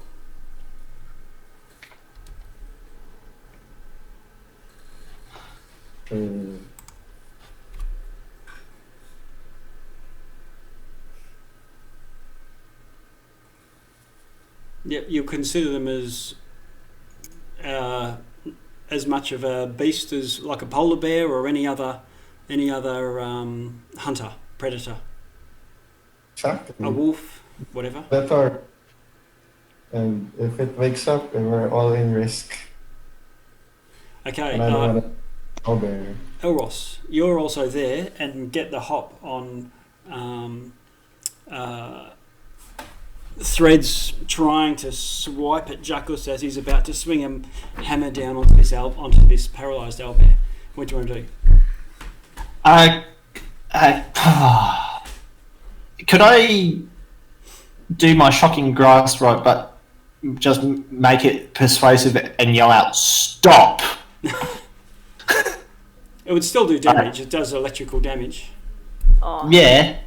Yep, you consider them as much of a beast as like a polar bear or any other hunter, predator, Exactly. a wolf, whatever. Better. And if it wakes up, then we're all in risk. Okay, And I don't want to owlbear. Elros, you're also there and get the hop on Threads trying to swipe at Jackus as he's about to swing a hammer down onto this paralysed owlbear. What do you want to do? Could I do my shocking grasp right, but just make it persuasive and yell out, "Stop!" It would still do damage. It does electrical damage. Oh. Yeah,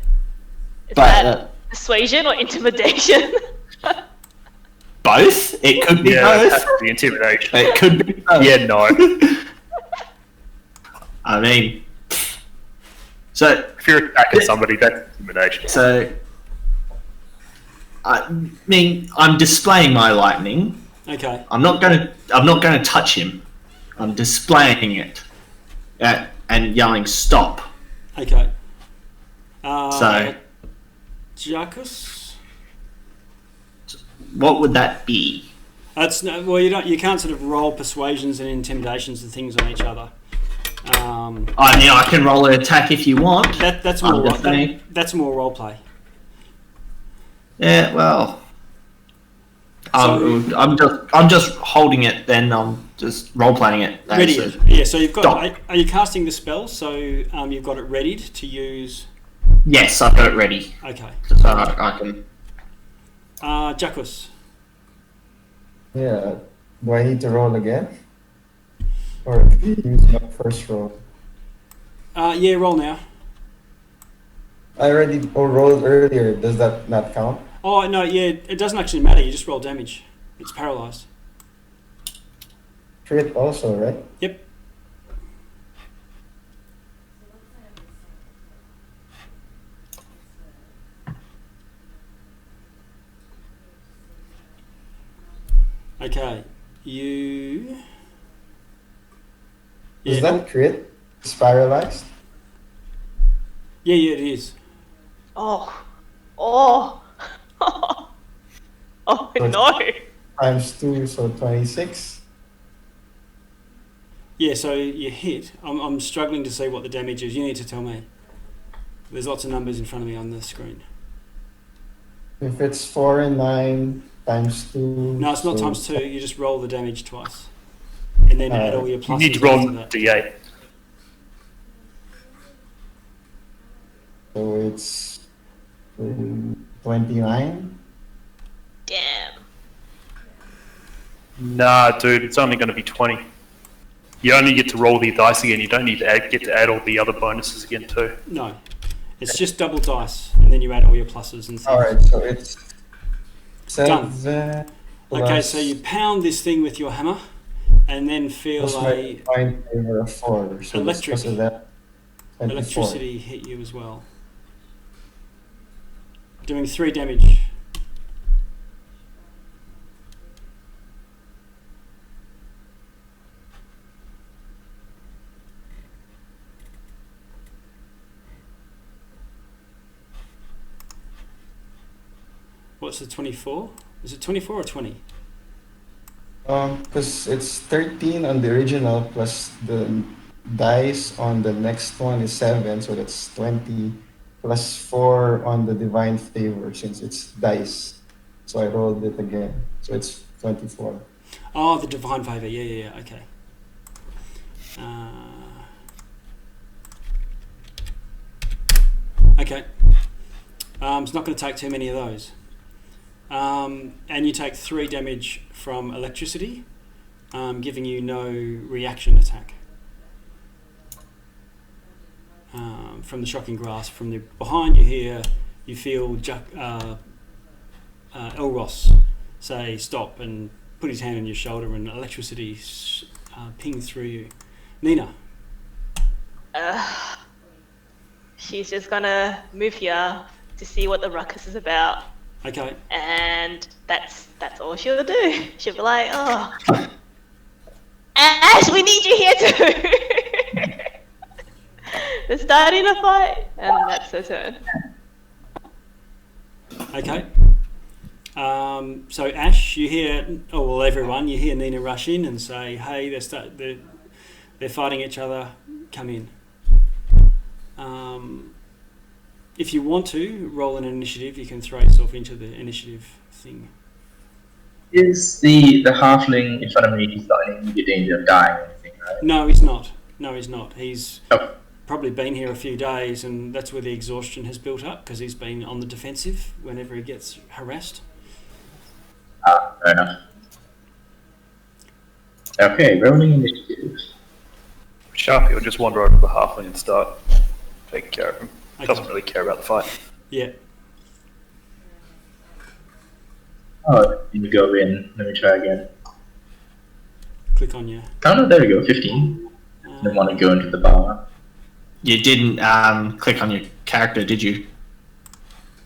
Is but that persuasion or intimidation? both. It could be Yeah, both. the intimidation. It could be both. Yeah, no. I mean, so If you're attacking somebody, that's intimidation. So, I mean, I'm displaying my lightning. Okay. I'm not going to touch him. I'm displaying it, and yelling "Stop!" Okay. So, Jackus? what would that be? That's no. Well, you can't sort of roll persuasions and intimidations and things on each other. I mean, I can roll an attack if you want. That's I'm more. just saying. That's more role play. Yeah, well, So- I'm just holding it. Then I'm just role playing it. Ready. So- Yeah. So you've got. Stop. Are you casting the spell? So you've got it readied to use. Yes, I've got it ready, Okay. so I can. Jackus. Yeah. Do I need to roll again? Or use my first roll? Yeah. Roll now. I already rolled earlier. Does that not count? Oh no. Yeah. It doesn't actually matter. You just roll damage. It's paralyzed. Crit also, right? Yep. Okay, Is Yeah. that crit? It's paralyzed? Yeah, it is. Oh. Oh. Oh So it's no. times 2, so 26. Yeah, so you hit. I'm struggling to see what the damage is. You need to tell me. There's lots of numbers in front of me on the screen. If it's 4 and 9 times 2. No, it's not so times 2. You just roll the damage twice. And then add all your pluses You need to roll after that. D8. So it's 29. Damn. Nah, dude, it's only going to be 20. You only get to roll the dice again. You don't need to get to add all the other bonuses again too. No. It's just double dice, and then you add all your pluses and things. Alright, so it's Done. 7. Okay, so you pound this thing with your hammer, and then feel plus my a divine favor of 4. So Electric. because of that, 24. electricity hit you as well. Doing 3 damage. What's the 24? Is it 24 or 20? Because it's 13 on the original plus the dice on the next one is 7, so that's 20 plus 4 on the divine favor since it's dice. So I rolled it again, so it's 24. Oh, the divine favor. Yeah. Okay. Okay. It's not going to take too many of those. And you take 3 damage from electricity, giving you no reaction attack. From the shocking grasp from the behind you feel Elros say stop and put his hand on your shoulder, and electricity pings through you. Nina. She's just gonna move here to see what the ruckus is about. Okay. And that's all she'll do. She'll be like, oh, Ash, we need you here too. They're starting a fight, and that's her turn. Okay. So Ash, you hear, everyone, you hear Nina rush in and say, "Hey, they're fighting each other. Come in." If you want to roll an initiative, you can throw yourself into the initiative thing. Is the halfling in front of me? He's not in immediate danger of dying or anything, right? No, he's not. He's Oh. probably been here a few days, and that's where the exhaustion has built up because he's been on the defensive whenever he gets harassed. Fair enough. Okay, rolling initiative. Sharpie will just wander over to the halfling and start taking care of him. Okay. Doesn't really care about the fight. Yeah. Oh, let me go in. Let me try again. Click on your. Oh no, there we go. 15. Didn't want to go into the bar. You didn't click on your character, did you?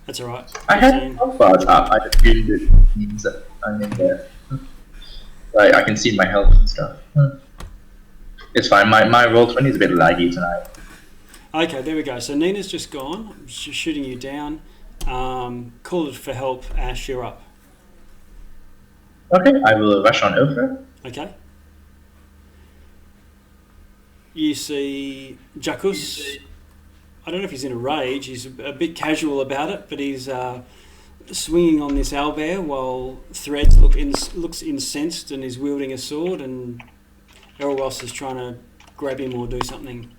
That's all right. I had 15. health bars up. I just assumed it means that I'm in there. Right, I can see my health and stuff. It's fine. My roll 20 is a bit laggy tonight. Okay, there we go. So Nina's just gone, shooting you down. Call it for help. Ash, you're up. Okay, I will rush on over. Okay. You see Jacus. I don't know if he's in a rage. He's a bit casual about it, but he's swinging on this owlbear while Threads looks incensed and is wielding a sword, and Elros is trying to grab him or do something.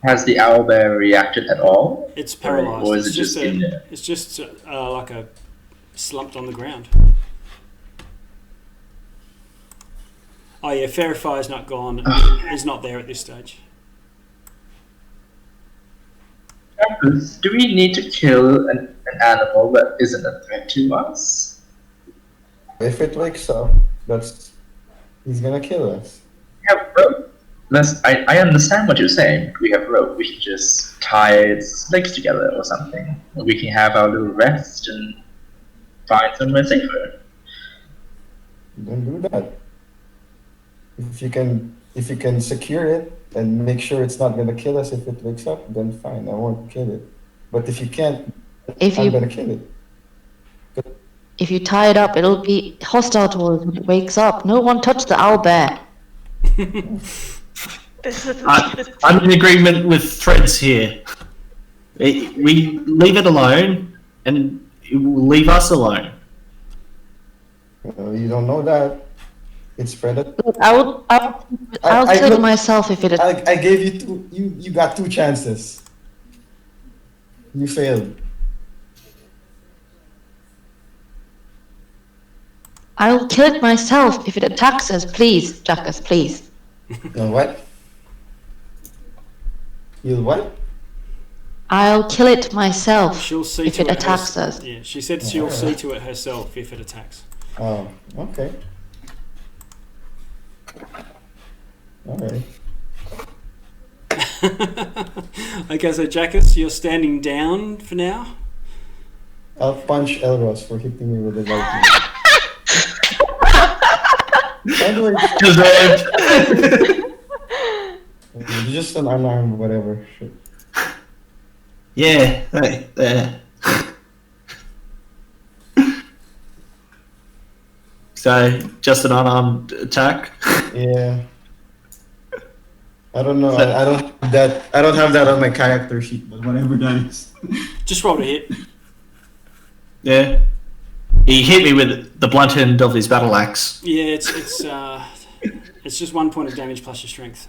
Has the owlbear reacted at all? It's paralysed. Or is it just in there? It's just like a slumped on the ground. Oh yeah, Fairfire's not gone. He's not there at this stage. Do we need to kill an animal that isn't a threat to us? If it wakes up, he's gonna kill us. We have rope. I understand what you're saying. We have rope. We can just tie its legs together or something. We can have our little rest and find somewhere safer. Don't do that. If you can secure it and make sure it's not gonna kill us if it wakes up, then fine, I won't kill it. But if you can't, If I'm you gonna kill it. if you tie it up, it'll be hostile towards when it wakes up. No one touch the owlbear. This is I'm in agreement with Threads here. We leave it alone, and it will leave us alone. You don't know that. It's predator. Look, I'll I kill look- it myself if it. I gave you two. You got two chances. You failed. I'll kill it myself if it attacks us. Please, Jackass, please. What? You'll what? I'll kill it myself She'll see if to it it attacks us. Yeah, she said she'll see to it herself if it attacks. Oh, okay. All right. Okay, so Jackass, you're standing down for now. I'll punch Elros for hitting me with the lightning. Anyway, just an unarmed whatever. Sure. Yeah, there. So, just an unarmed attack. Yeah. I don't know. I don't have that on my character sheet, but whatever that is. Just roll to hit. Yeah. He hit me with the blunt end of his battle axe. Yeah, it's just 1 point of damage plus your strength.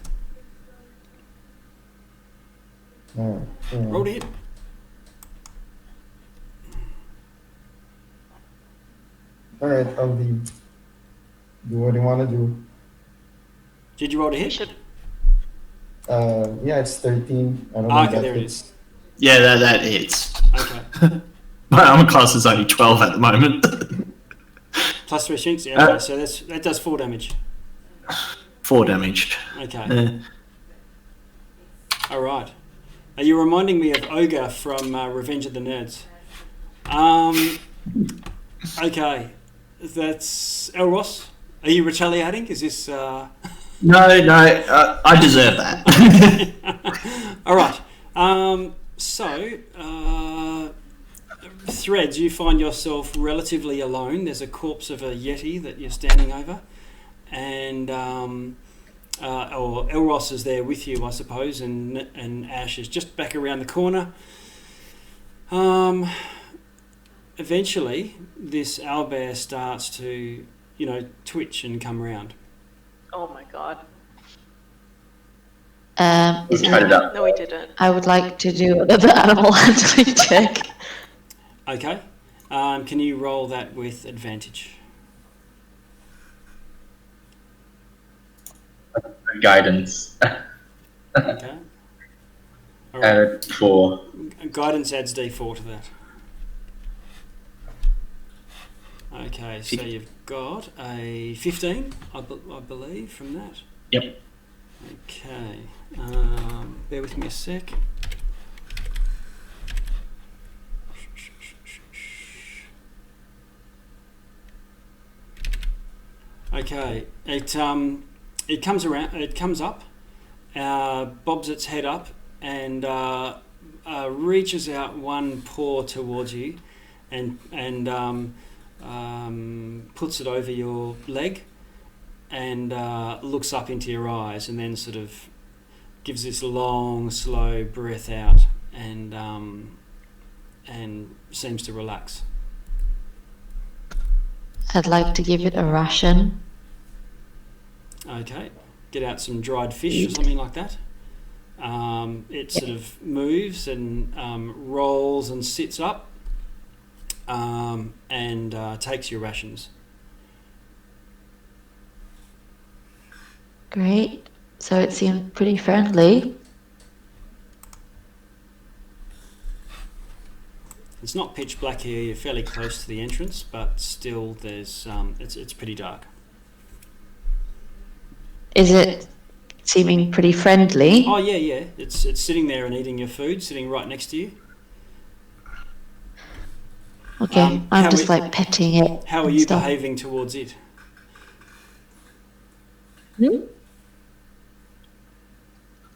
Roll to hit. All right, I'll do what you want to do. Did you roll to You hit? should. Yeah, it's 13. I don't know. Ah, if okay, that there it hits. is. Yeah, that hits. Okay. My armor class is only 12 at the moment. Plus 3 strength. Yeah, okay, so that does 4 damage. 4 damage. Okay. All right. Are you reminding me of Ogre from Revenge of the Nerds? Okay. That's Elros. Are you retaliating? Is this? No, I deserve that. All right. Threads, you find yourself relatively alone. There's a corpse of a yeti that you're standing over, and or Elros is there with you, I suppose, and Ash is just back around the corner. Eventually, this owlbear starts to, twitch and come around. Oh my god. We tried it out. No, we didn't. I would like to do another animal handling check. Okay. Can you roll that with advantage? Guidance. Okay. All right. Added 4. Guidance adds D4 to that. Okay, so you've got a 15, I believe, from that. Yep. Okay. Bear with me a sec. Okay. It comes around. It comes up, bobs its head up, and reaches out one paw towards you, and puts it over your leg, and looks up into your eyes, and then sort of gives this long, slow breath out, and seems to relax. I'd like to give it a ration. Okay, get out some dried fish or something like that. It sort of moves and rolls and sits up, and takes your rations. Great. So it seemed pretty friendly. It's not pitch black here. You're fairly close to the entrance, but still, there's it's pretty dark. Is it seeming pretty friendly? Oh yeah. It's sitting there and eating your food, sitting right next to you. Okay, how I'm just are- like petting it. How are and you stuff. behaving towards it?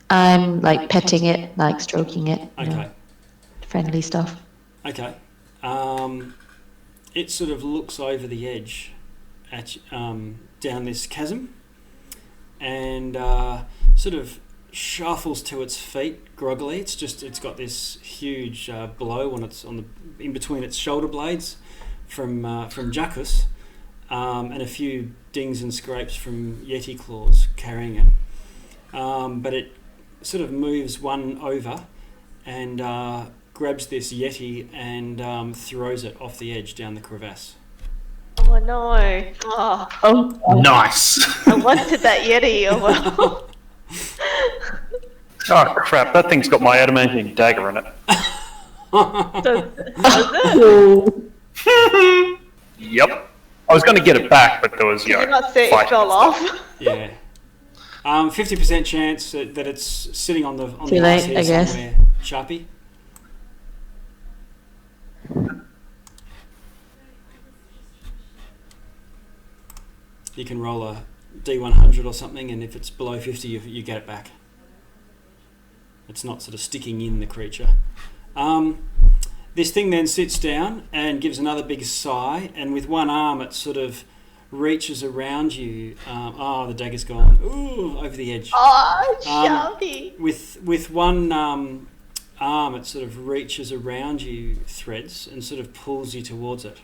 I'm like petting it, like stroking it. Okay. Friendly stuff. Okay. It sort of looks over the edge at down this chasm, and sort of shuffles to its feet groggily. It's got this huge blow in between its shoulder blades from Duchess, and a few dings and scrapes from Yeti claws carrying it. But it sort of moves one over and grabs this Yeti and throws it off the edge down the crevasse. Oh no! Oh, Nice. I wanted that Yeti. Oh well. Oh crap! That thing's got my adamantium dagger in it. Does it? Yep. I was going to get it back, but there was Did you not say it fighting fell and stuff. off? Yeah. 50% chance that it's sitting on the Too ice late, here I guess. somewhere. Sharpie. You can roll a D100 or something, and if it's below 50, you get it back. It's not sort of sticking in the creature. This thing then sits down and gives another big sigh, and with one arm it sort of reaches around you. The dagger's gone. Ooh, over the edge. Oh, Sharpie. With one arm, it sort of reaches around you, Threads, and sort of pulls you towards it.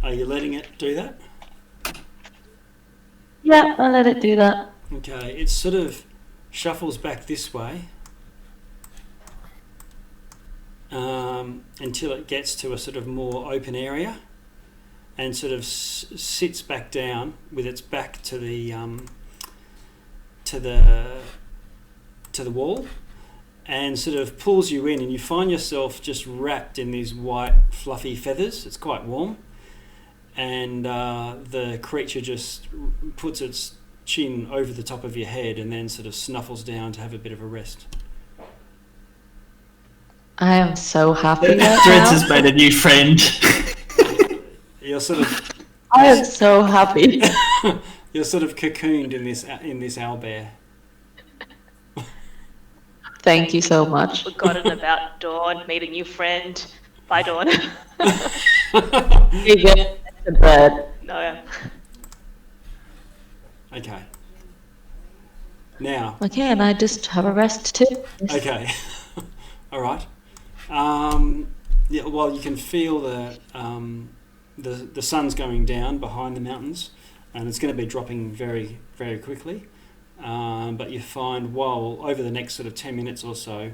Are you letting it do that? Yeah, I'll let it do that. Okay, it sort of shuffles back this way until it gets to a sort of more open area, and sort of sits back down with its back to the wall, and sort of pulls you in, and you find yourself just wrapped in these white fluffy feathers. It's quite warm, and the creature just puts its chin over the top of your head and then sort of snuffles down to have a bit of a rest. I am so happy right Threads now. has made a new friend. You're sort of I am so happy. you're sort of cocooned in this owlbear. Thank you so much. Forgotten about Dawn. Made a new friend. Bye, Dawn. You get the bird. No. Okay. Now. Okay, and I just have a rest too. Okay. All right. Yeah. Well, you can feel the sun's going down behind the mountains, and it's going to be dropping very, very quickly. But you find, while over the next sort of 10 minutes or so,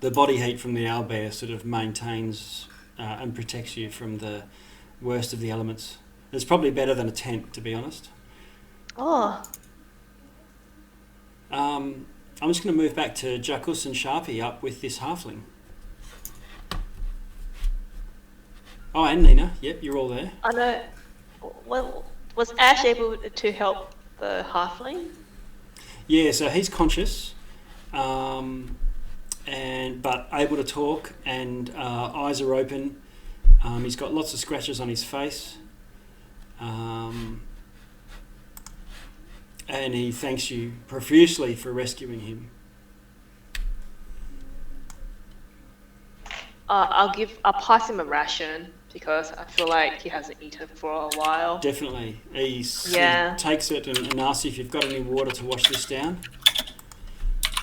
the body heat from the owlbear sort of maintains and protects you from the worst of the elements. It's probably better than a tent, to be honest. Oh. I'm just going to move back to Duchess and Sharpie up with this halfling. Oh, and Nina. Yep, you're all there. I know. Well, was Ash able to help the halfling? Yeah, so he's conscious, but able to talk, and eyes are open. He's got lots of scratches on his face, and he thanks you profusely for rescuing him. I'll pass him a ration because I feel like he hasn't eaten for a while. Definitely. He takes it and asks if you've got any water to wash this down.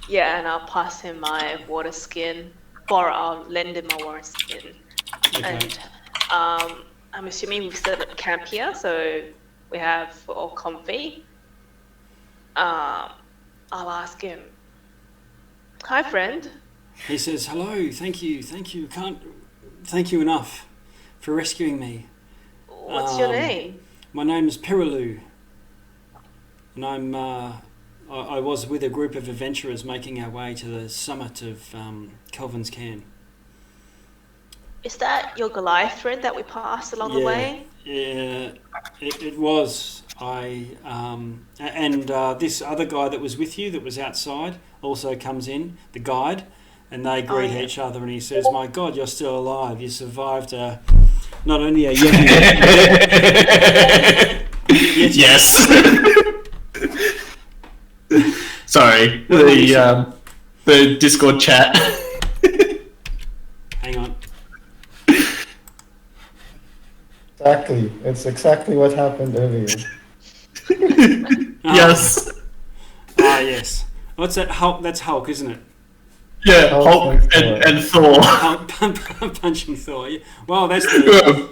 Yeah, and I'll pass him my water skin, or I'll lend him my water skin. Okay. And I'm assuming we've set up camp here, so we have all comfy. I'll ask him, "Hi, friend." He says, "Hello, thank you. Can't thank you enough for rescuing me. What's your name? My name is Perilou, and I was with a group of adventurers making our way to the summit of Kelvin's Cairn." Is that your Goliath friend that we passed along the way? Yeah, it was. This other guy that was with you, that was outside, also comes in, the guide, and they greet each other, and he says, "My God, you're still alive. You survived a Not only a Yeti. Yeti. Yes. Sorry, the Discord chat. Hang on. Exactly. It's exactly what happened earlier. Yes. Yes. What's that? Hulk? That's Hulk, isn't it? Yeah, Hulk Hulk and Thor. Hulk punching Thor. Yeah. Well, that's the.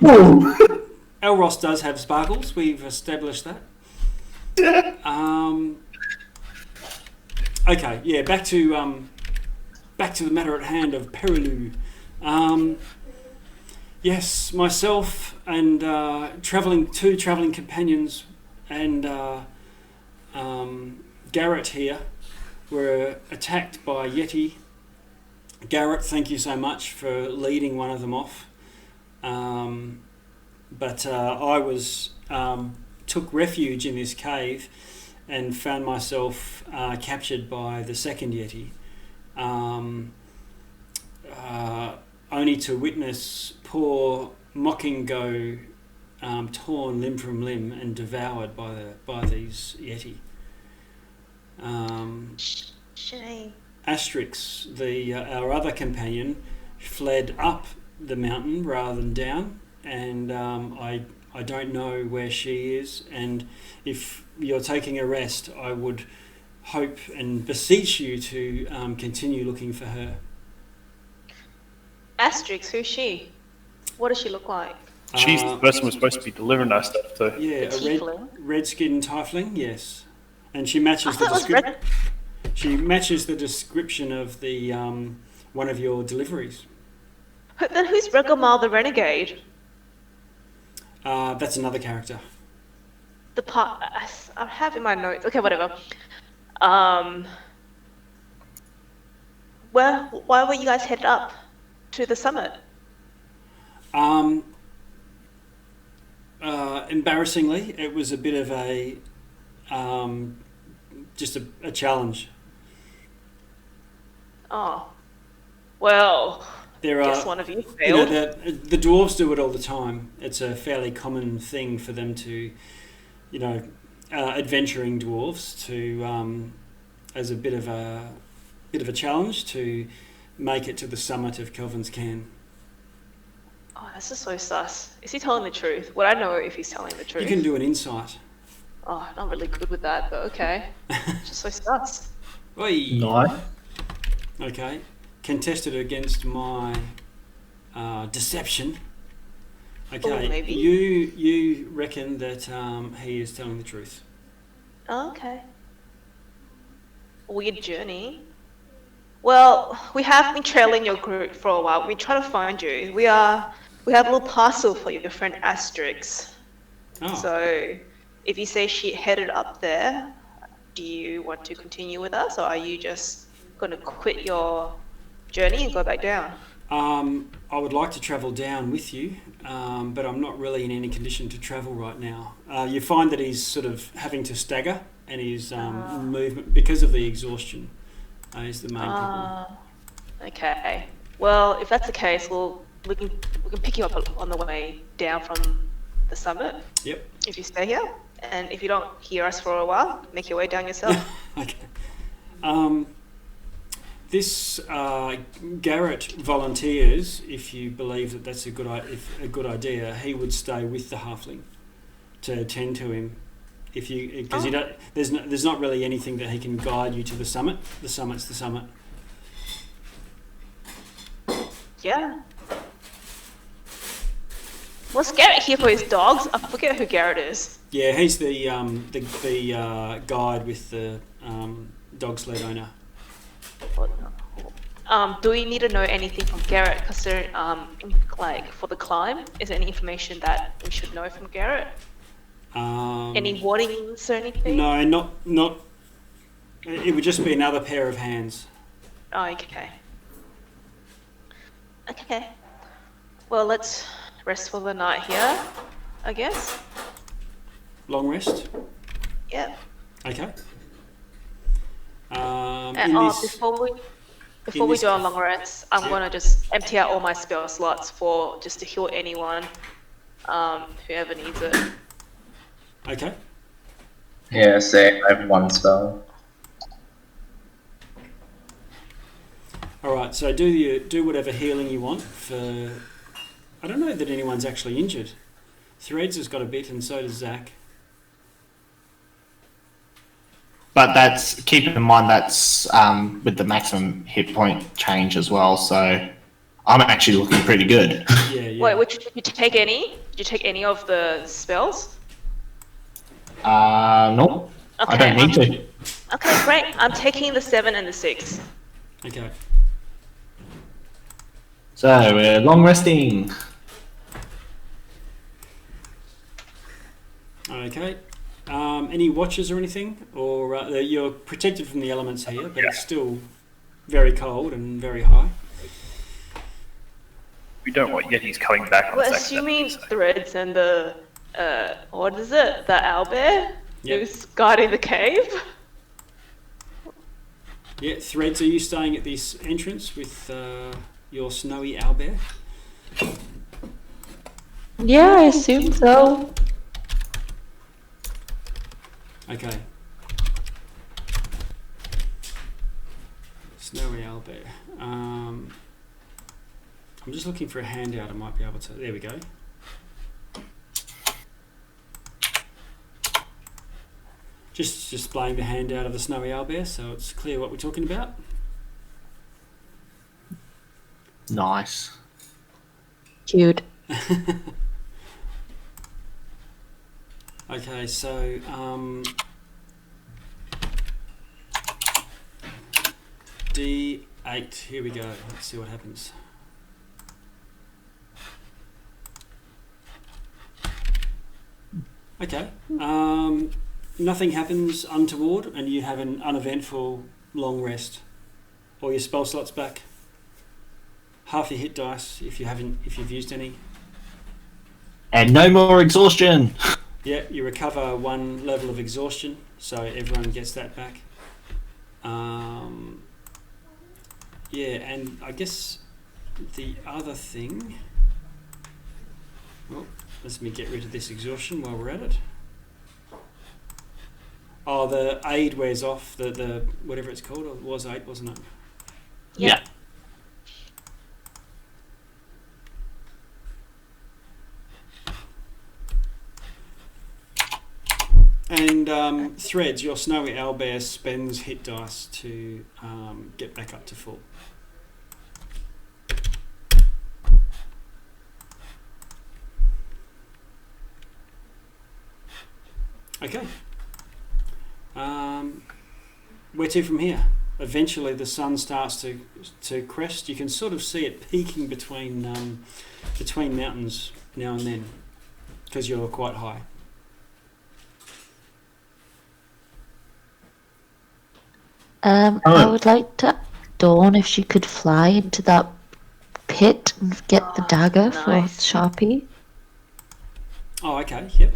Elros does have sparkles. We've established that. Okay. Yeah. Back to the matter at hand of Perilu. Yes, myself and two travelling companions and Garrett here were attacked by Yeti. Garrett, thank you so much for leading one of them off. But I took refuge in this cave and found myself captured by the second Yeti. Only to witness poor Mockingo torn limb from limb and devoured by these Yeti. Shame. Asterix, our other companion, fled up the mountain rather than down, and I don't know where she is. And if you're taking a rest, I would hope and beseech you to continue looking for her. Asterix, who's she? What does she look like? She's the person we're supposed to be delivering our stuff to. Yeah, tiefling? red-skinned tiefling, yes, and she matches I thought it was red. She matches the description of the one of your deliveries. Then who's Regamal the Renegade? That's another character. The part I have in my notes. Okay, whatever. Why were you guys headed up to the summit? Embarrassingly, it was a bit of a just a challenge. Oh, well. There Guess are, one of you you failed. know, the dwarves do it all the time. It's a fairly common thing for them to, adventuring dwarves to as a bit of a challenge to make it to the summit of Kelvin's Cairn. Oh, this is so sus. Is he telling the truth? Would I know if he's telling the truth? You can do an insight. Oh, not really good with that, but okay. Just so sus. Oi. Nice. Okay. Contested against my deception. Okay. Oh, maybe. You reckon that he is telling the truth? Oh, okay. Weird journey. Well, we have been trailing your group for a while. We try to find you. We have a little parcel for your friend Asterix. Oh. So, if you say she headed up there, do you want to continue with us, or are you just going to quit your journey and go back down? I would like to travel down with you, but I'm not really in any condition to travel right now. You find that he's sort of having to stagger, and his movement, because of the exhaustion, is the main problem. Okay. Well, if that's the case, we can pick you up on the way down from the summit. Yep. If you stay here, and if you don't hear us for a while, make your way down yourself. Okay. This Garrett volunteers. If you believe that that's a good idea, he would stay with the halfling to attend to him. Because there's not really anything that he can guide you to the summit. The summit's the summit. Yeah. Was Garrett here for his dogs? I forget who Garrett is. Yeah, he's the guide with the dog sled owner. Do we need to know anything from Garrett concerning, for the climb? Is there any information that we should know from Garrett? Any warnings or anything? No, not. It would just be another pair of hands. Oh, okay. Okay. Well, let's rest for the night here, I guess. Long rest. Yeah. Okay. Before we do our long rest, I'm gonna just empty out all my spell slots to heal anyone Whoever needs it. Okay. Yeah, say I have one spell. All right. So do whatever healing you want for. I don't know that anyone's actually injured. Threads has got a bit, and so does Zach. But that's keeping in mind that's with the maximum hit point change as well. So I'm actually looking pretty good. Yeah. Wait, did you take any? Did you take any of the spells? No, I don't need to. Okay, great. I'm taking the 7 and the 6. Okay. So we're long resting. Okay. Any watches or anything? Or you're protected from the elements here, but it's still very cold and very high. We don't want Yetis coming back on Well, second. assuming Threads and the what is it? The owlbear Yep. who's guarding the cave. Yeah, Threads, are you staying at this entrance with your snowy owlbear? Yeah, I assume so. Okay. Snowy owlbear. I'm just looking for a handout. I might be able to. There we go. Just displaying the handout of the snowy owlbear, so it's clear what we're talking about. Nice. Cute. Okay, so D8. Here we go. Let's see what happens. Okay. Nothing happens untoward, and you have an uneventful long rest. All your spell slots back. Half your hit dice if you've used any. And no more exhaustion. Yeah, you recover 1 level of exhaustion, so everyone gets that back. Yeah, and I guess the other thing. Well, let me get rid of this exhaustion while we're at it. Oh, the aid wears off. The whatever it's called. It was 8, wasn't it? Yeah. And Threads, your snowy owlbear spends hit dice to get back up to full. Okay. Where to from here? Eventually the sun starts to crest. You can sort of see it peaking between mountains now and then because you're quite high. I would like to Dawn if she could fly into that pit and get the dagger nice. for Sharpie. Oh, okay. Yep.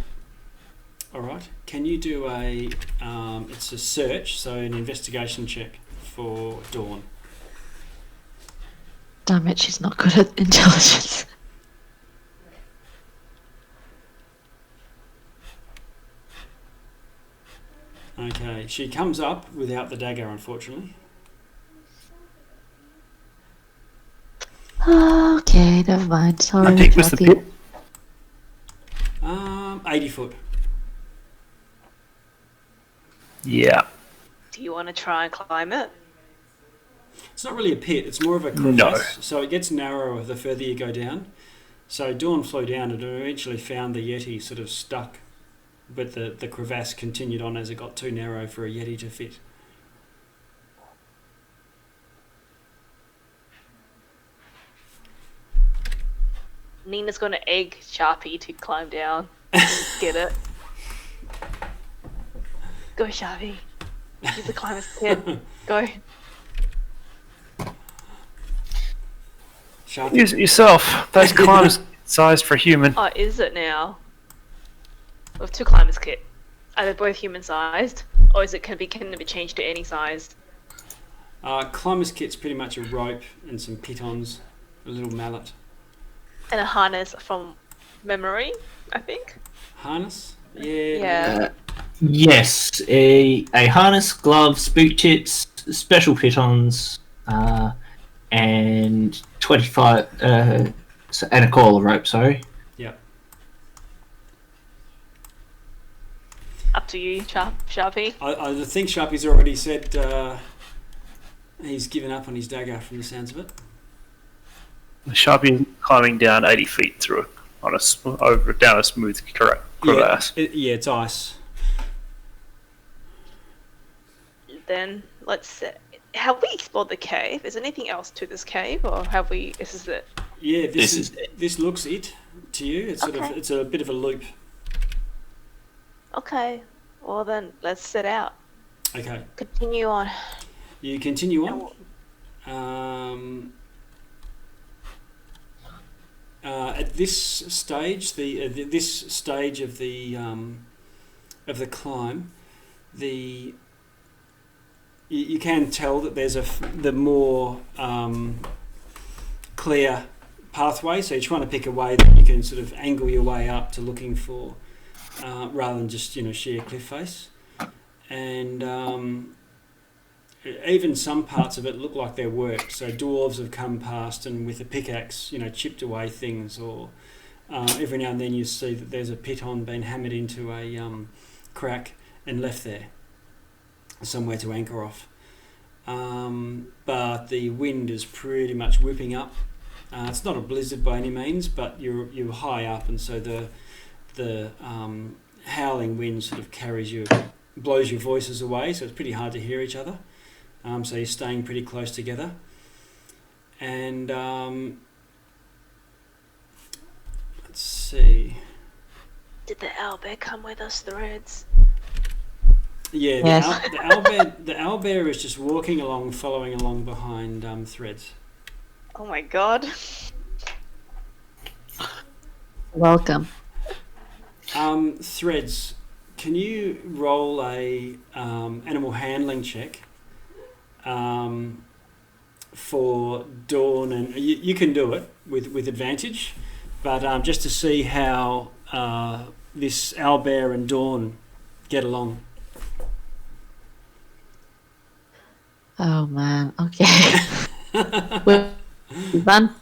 All right. Can you do a? It's a search, so an investigation check for Dawn. Damn it, she's not good at intelligence. Okay. She comes up without the dagger, unfortunately. Okay, never mind. Sorry, How deep was the Sharpie. pit? 80 foot. Yeah. Do you want to try and climb it? It's not really a pit. It's more of a crevasse. So it gets narrower the further you go down. So Dawn flew down and eventually found the Yeti sort of stuck, but the crevasse continued on as it got too narrow for a Yeti to fit. Nina's going to egg Sharpie to climb down. Get it? Go, Sharpie. She's the climber's kid. Go. Sharp. Use it yourself. Those climbers sized for a human. Oh, is it now? We have 2 climbers kit. Are they both human sized? Or can it be changed to any size? Climber's kit's pretty much a rope and some pitons, a little mallet. And a harness from memory, I think. Harness? Yeah. Yes, a harness, gloves, boot tips, special pitons, and 25, and a coil of rope. Sorry. Yeah. Up to you, Sharpie. I think Sharpie's already said he's given up on his dagger from the sounds of it. The Sharpie climbing down 80 feet through down a smooth crevasse. Yeah, it's ice. Then let's. Have we explored the cave? Is anything else to this cave, or have we? This is it. Yeah, this looks it to you. It's it's a bit of a loop. Okay. Well then, let's set out. Okay. Continue on. You continue on. At this stage, this stage of the climb, you can tell that there's the more clear pathway. So you're trying to pick a way that you can sort of angle your way up to looking for, rather than just sheer cliff face, and. Even some parts of it look like they're worked. So dwarves have come past and with a pickaxe, chipped away things, or every now and then you see that there's a piton being hammered into a crack and left there, somewhere to anchor off. But the wind is pretty much whipping up. It's not a blizzard by any means, but you're high up, and so the howling wind sort of blows your voices away. So it's pretty hard to hear each other. So you're staying pretty close together, and let's see. Did the owlbear come with us, Threads? Yeah, Yes. the owlbear is just walking along, following along behind Threads. Oh my god. Welcome. Threads, can you roll a animal handling check? For Dawn, and you can do it with advantage, but just to see how this owlbear and Dawn get along. Oh man. Okay.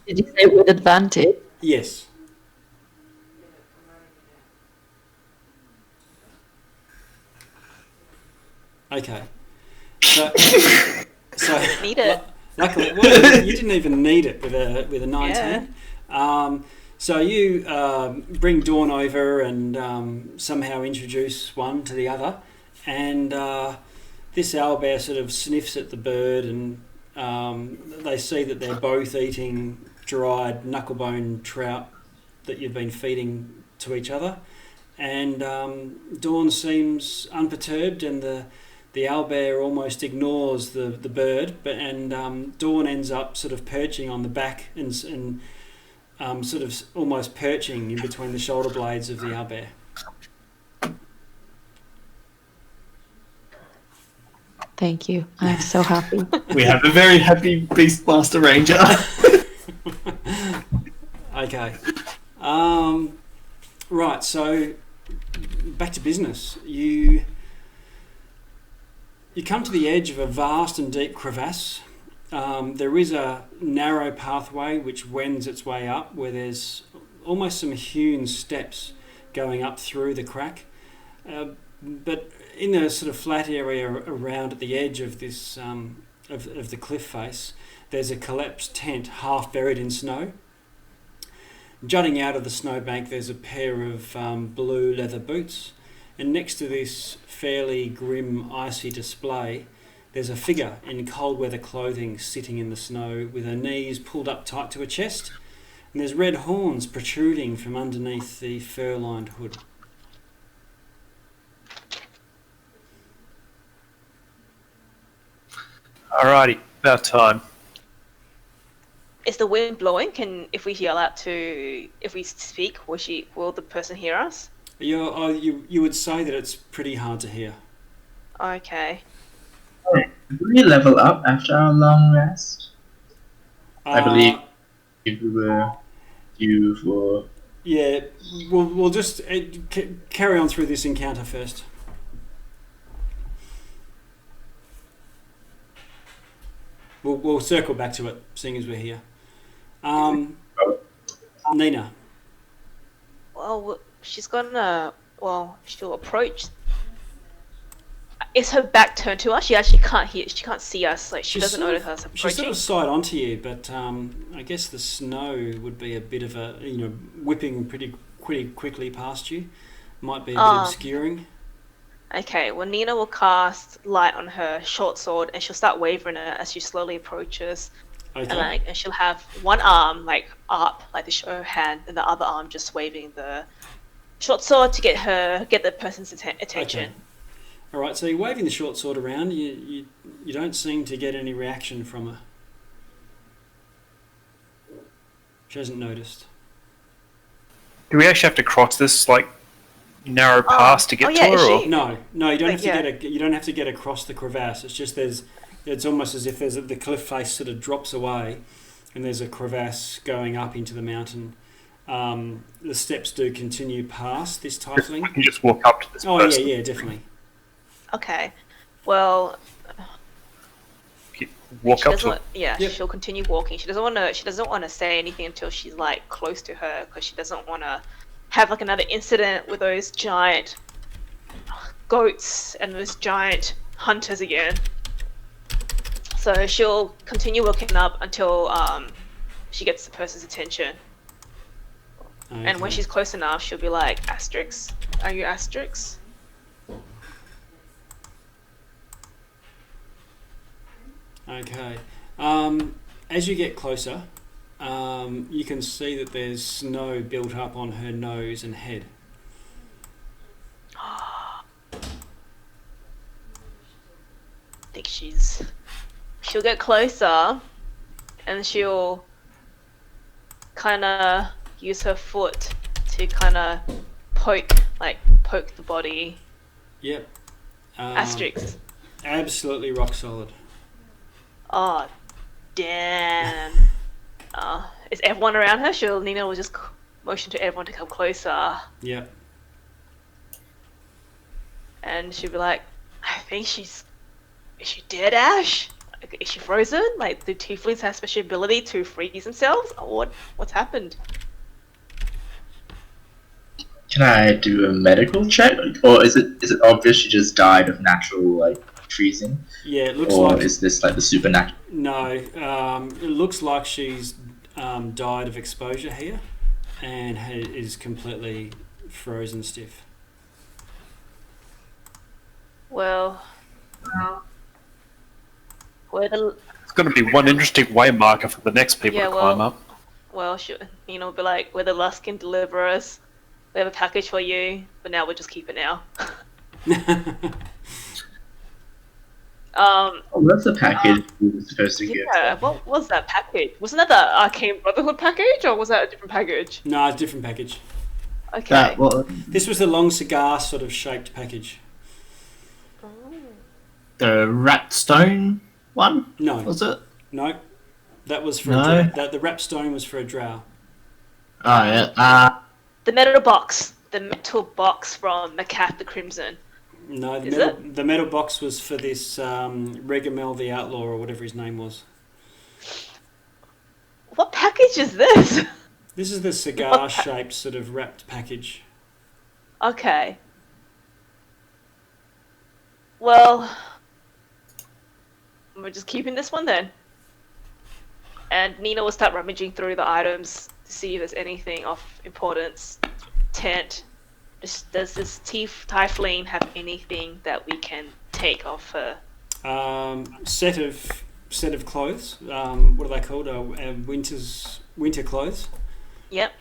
Did you say with advantage? Yes. Okay. So Need it. Luckily, well, you didn't even need it with a 19. Yeah. So you bring Dawn over and somehow introduce one to the other, and this owlbear sort of sniffs at the bird, and they see that they're both eating dried knucklebone trout that you've been feeding to each other, and Dawn seems unperturbed, and the owlbear almost ignores the bird, and Dawn ends up sort of perching on the back and sort of almost perching in between the shoulder blades of the owlbear. Thank you. I'm so happy. We have a very happy Beastmaster Ranger. Okay. Right, so back to business. You come to the edge of a vast and deep crevasse. There is a narrow pathway which wends its way up, where there's almost some hewn steps going up through the crack. But in the sort of flat area around at the edge of this of the cliff face, there's a collapsed tent half buried in snow. Jutting out of the snowbank, there's a pair of blue leather boots, and next to this fairly grim, icy display, there's a figure in cold weather clothing sitting in the snow with her knees pulled up tight to her chest, and there's red horns protruding from underneath the fur-lined hood. Alrighty, about time. Is the wind blowing? If we yell out if we speak, will the person hear us? You would say that it's pretty hard to hear. Okay. Did we level up after our long rest? I believe we were due for Yeah, we'll just carry on through this encounter first. We'll circle back to it, seeing as we're here. Nina. Well, she's gonna. Well, she'll approach. Is her back turned to us? She actually can't hear. She can't see us. Like she doesn't notice us approaching. She's sort of side onto you, but I guess the snow would be a bit of a whipping pretty quickly past you. Might be a bit obscuring. Okay, well Nina will cast light on her short sword and she'll start waving it as she slowly approaches. Okay. And she'll have one arm like up, like to show her hand, and the other arm just waving the short sword to get the person's attention. Okay. All right. So you're waving the short sword around. You don't seem to get any reaction from her. She hasn't noticed. Do we actually have to cross this like narrow pass to get to her? Or? No, you don't have to you don't have to get across the crevasse. It's just it's almost as if the cliff face sort of drops away, and there's a crevasse going up into the mountain. The steps do continue past this tiefling. We can just walk up to this person. Yeah, definitely. Okay, well. Walk up to her. Yeah, she'll continue walking. She doesn't want to say anything until she's like close to her, because she doesn't want to have like another incident with those giant goats and those giant hunters again. So she'll continue walking up until she gets the person's attention. Okay. And when she's close enough, she'll be like, Asterix, are you Asterix? Okay. As you get closer, you can see that there's snow built up on her nose and head. I think she'll get closer and she'll kind of use her foot to kind of poke the body. Yep. Asterix. Absolutely rock solid. Oh, damn. Is everyone around her? Nina will just motion to everyone to come closer. Yep. And she'll be like, I think is she dead, Ash? Like, is she frozen? Like, do tieflings have special ability to freeze themselves? Or what's happened? Can I do a medical check, or is it obvious she just died of natural freezing? Yeah, it looks or like. Or is this like the supernatural? No, it looks like she's died of exposure here, and is completely frozen stiff. Well, It's going to be one interesting waymarker for the next people to climb up. Well, Nina will be like, we're the Luskin deliverers. We have a package for you, but now we'll just keep it now. Oh, that's the package we were supposed to get. Yeah, what was that package? Wasn't that the Arcane Brotherhood package, or was that a different package? No, it's a different package. Okay. This was the long cigar sort of shaped package. The rat stone one? No. Was it? No. That was for No. the wrap stone was for a drow. Oh, yeah. The metal box from Macath the Crimson. No, Is the metal box was for this Regamel the Outlaw, or whatever his name was. What package is this? This is the cigar-shaped sort of wrapped package. Okay. Well, we're just keeping this one then. And Nina will start rummaging through the items to see if there's anything of importance. Tent. Does this tiefling have anything that we can take off her? Set of clothes. What are they called? Winter clothes. Yep.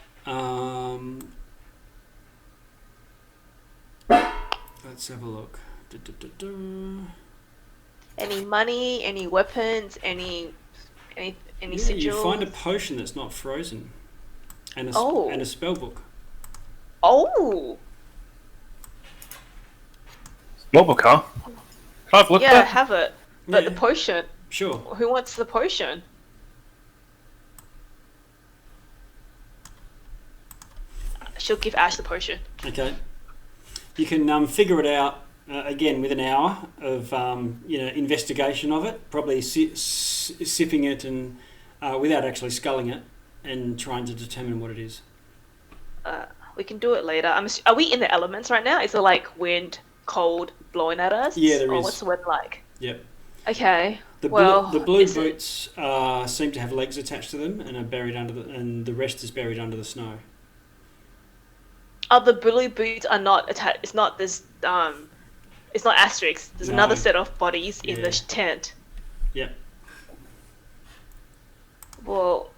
Let's have a look. Any money? Any weapons? Any sigils? You find a potion that's not frozen, and a spell book. Oh. Spellbook, huh? Can I have a look at Yeah, that? have it. But Yeah. the potion. Sure. Who wants the potion? she'll give Ash the potion. Okay. You can figure it out again with an hour of investigation of it. Probably sipping it and without actually sculling it, and trying to determine what it is. We can do it later. Are we in the elements right now? Is it like wind, cold, blowing at us? Yeah, there is. What's the weather like? Yep. Okay. The blue boots seem to have legs attached to them and are buried and the rest is buried under the snow. Oh, the blue boots are not attached. It's not this. It's not Asterix. There's another set of bodies in the tent. Yep. Well,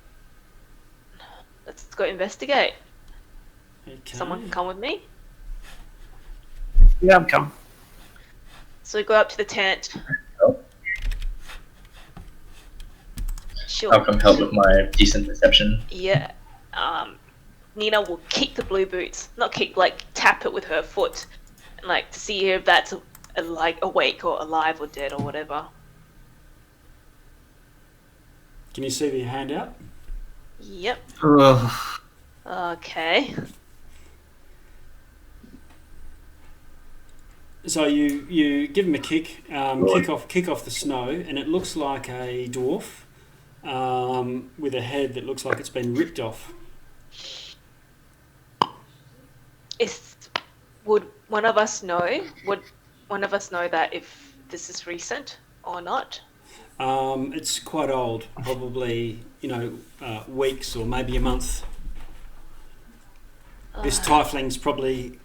let's go investigate. Okay. Someone can come with me. Yeah, I'm coming. So we go up to the tent. I'll come help with my decent perception. Yeah. Nina will kick the blue boots. Not kick, like tap it with her foot, and like to see if that's like awake or alive or dead or whatever. Can you see the hand out? Yep. Ugh. Okay. So you give him a kick, kick off the snow, and it looks like a dwarf with a head that looks like it's been ripped off. Would one of us know? Would one of us know that if this is recent or not? It's quite old, probably weeks or maybe a month. This tiefling's probably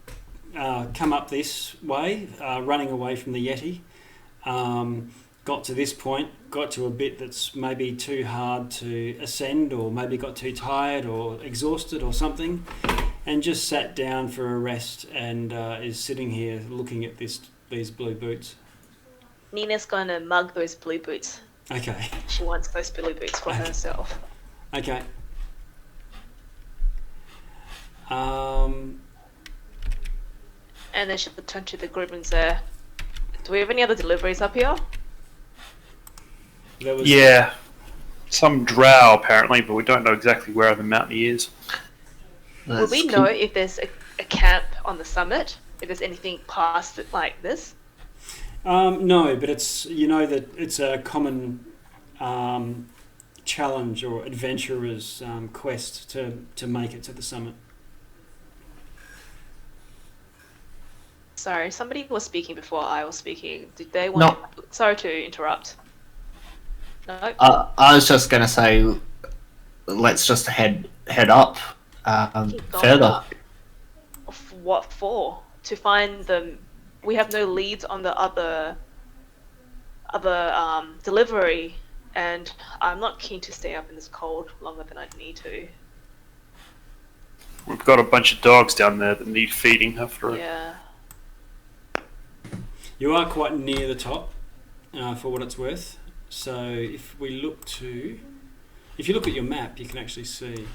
come up this way, running away from the Yeti. Got to this point, got to a bit that's maybe too hard to ascend, or maybe got too tired or exhausted or something, and just sat down for a rest and is sitting here looking at these blue boots. Nina's gonna mug those blue boots. Okay. She wants those blue boots for herself. Okay. And then she'll turn to the group and say, do we have any other deliveries up here? Yeah. Some drow, apparently, but we don't know exactly where on the mountain he is. Will we know if there's a camp on the summit? If there's anything past it like this? No, but it's that it's a common challenge or adventurer's quest to make it to the summit. Sorry, somebody was speaking before I was speaking. Did they want? No. Sorry to interrupt. No. I was just gonna say, let's just head up further. What for? To find them? We have no leads on the other delivery, and I'm not keen to stay up in this cold longer than I need to. We've got a bunch of dogs down there that need feeding after. Yeah. You are quite near the top, for what it's worth. So if you look at your map, you can actually see.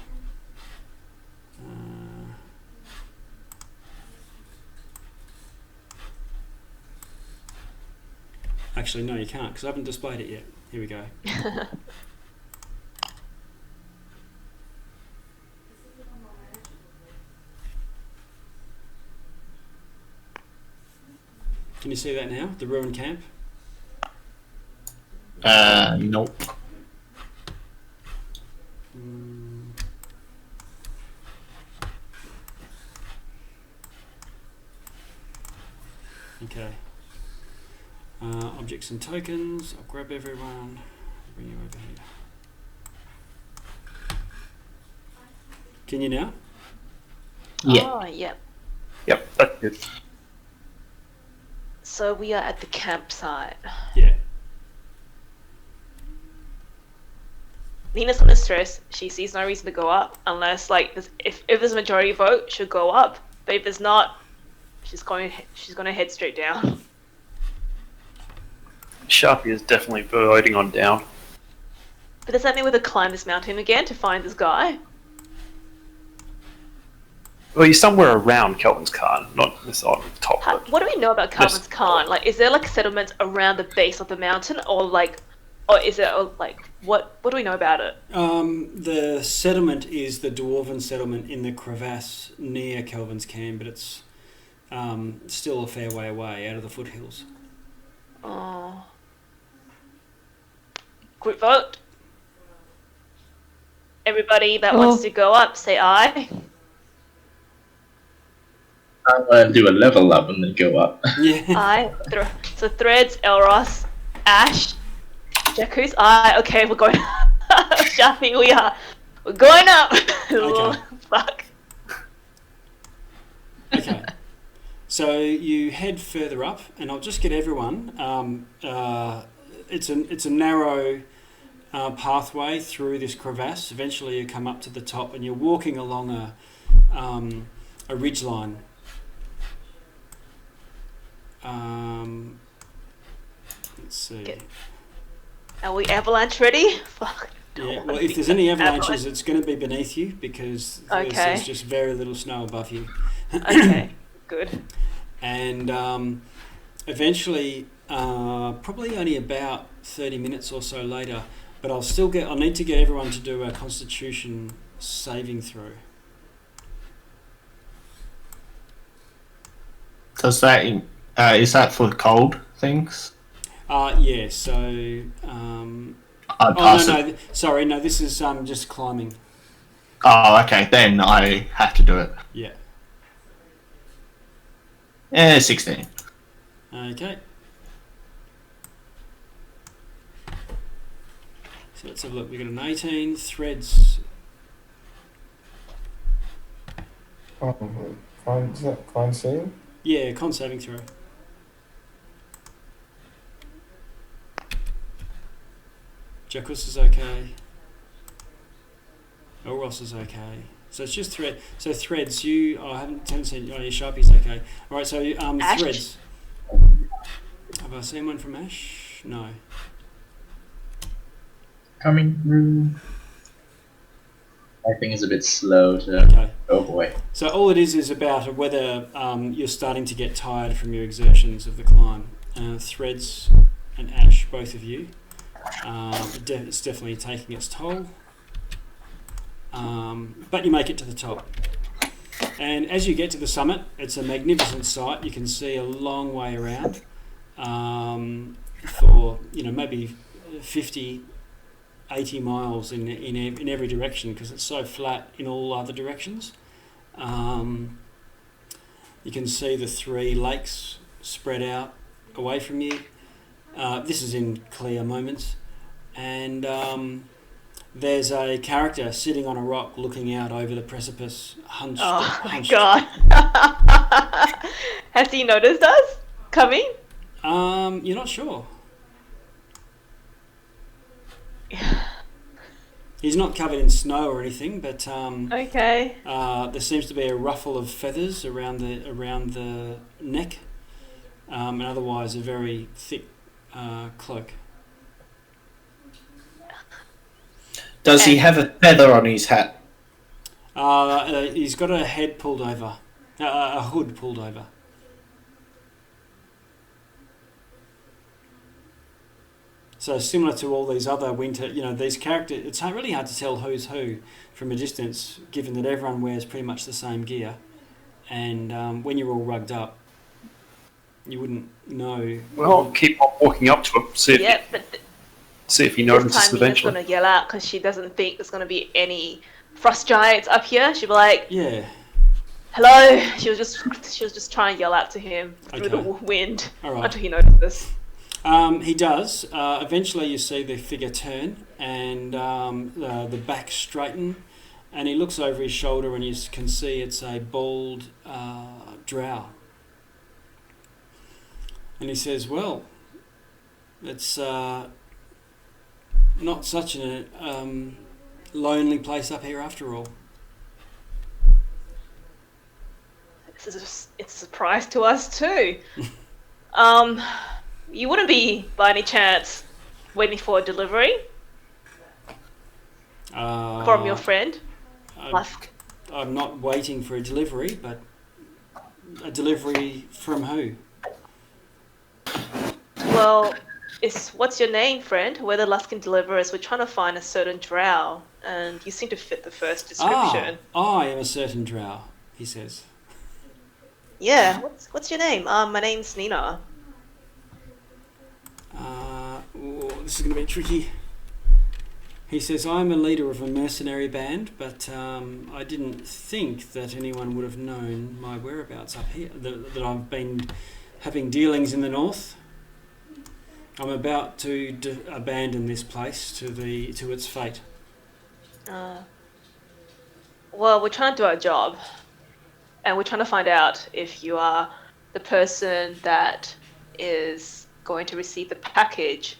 Actually, no, you can't, because I haven't displayed it yet. Here we go. Can you see that now? The ruined camp? Nope. Okay. Objects and tokens. I'll grab everyone. Bring you over here. Can you now? Yeah. Oh, yep. Yep, that's good. So we are at the campsite. Yeah. Nina's not stressed. She sees no reason to go up unless, like, if there's a majority vote, she'll go up. But if there's not, she's gonna head straight down. Sharpie is definitely voting on down. But does that mean we have to climb this mountain again to find this guy? Well, you're somewhere around Kelvin's Khan, not this on the top. What do we know about Calvin's Khan? Like, is there like settlements around the base of the mountain, or like Or is it like what do we know about it? The settlement is the dwarven settlement in the crevasse near Kelvin's Camp, but it's still a fair way away out of the foothills. Oh. Quick vote. Everybody that wants to go up, say aye. I'm gonna do a level up and then go up. Yeah. Aye. So Threads, Elros, Ash, Jakkus, aye. Okay, we're going up. Shafi, we're going up. Okay. Fuck. Okay. So you head further up, and I'll just get everyone. It's a narrow pathway through this crevasse. Eventually, you come up to the top, and you're walking along a ridge line. Let's see. Are we avalanche ready? Fuck. Yeah. Well, if there's any avalanches, it's going to be beneath you because there's just very little snow above you. Okay. Good. And eventually, probably only about 30 minutes or so later, but I'll need to get everyone to do a Constitution saving throw. Does that is that for cold things? Yeah. So. I'd pass it. No. Sorry, no. This is just climbing. Oh, okay. Then I have to do it. Yeah. 16. Okay. So let's have a look. We got an 18. Threads. Con save? Yeah, con saving throw. Jakkus is okay. Elros is okay. So it's just thread. So Threads, I haven't seen. Oh, your Sharpie's okay. All right. So Ash? Threads. Have I seen one from Ash? No. Coming through. My thing is a bit slow to. Okay. Oh boy. So all it is about whether you're starting to get tired from your exertions of the climb. Threads and Ash, both of you. It's definitely taking its toll. But you make it to the top. And as you get to the summit, it's a magnificent sight. You can see a long way around for maybe 50, 80 miles in every direction because it's so flat in all other directions. You can see the 3 lakes spread out away from you. This is in clear moments. And there's a character sitting on a rock looking out over the precipice, hunched. Oh my hunched. god. Has he noticed us coming? You're not sure. He's not covered in snow or anything, but Okay. there seems to be a ruffle of feathers around the neck, and otherwise a very thick cloak. Does he have a feather on his hat? He's got a head pulled over, a hood pulled over. So similar to all these other winter, these characters, it's really hard to tell who's who from a distance, given that everyone wears pretty much the same gear, and when you're all rugged up, you wouldn't know. Well, I'll keep on walking up to him, see if he this notices time Nina's eventually. gonna yell out because she doesn't think there's gonna be any frost giants up here. She'll be like, Yeah. "Hello." She was just trying to yell out to him through the Okay. wind All right. until he notices. He does. Eventually, you see the figure turn and the back straighten, and he looks over his shoulder, and you can see it's a bald drow. And he says, "Well, it's not such a lonely place up here after all." It's a surprise to us too. You wouldn't be, by any chance, waiting for a delivery from your friend? I'm not waiting for a delivery, but a delivery from who? Well, What's your name, friend? We're the Luskan Deliverers. We're trying to find a certain drow, and you seem to fit the first description. I am a certain drow, he says. Yeah, what's your name? My name's Nina. This is going to be tricky. He says, I'm a leader of a mercenary band, but I didn't think that anyone would have known my whereabouts up here, that I've been having dealings in the north. I'm about to abandon this place to its fate. Well, we're trying to do our job, and we're trying to find out if you are the person that is going to receive the package.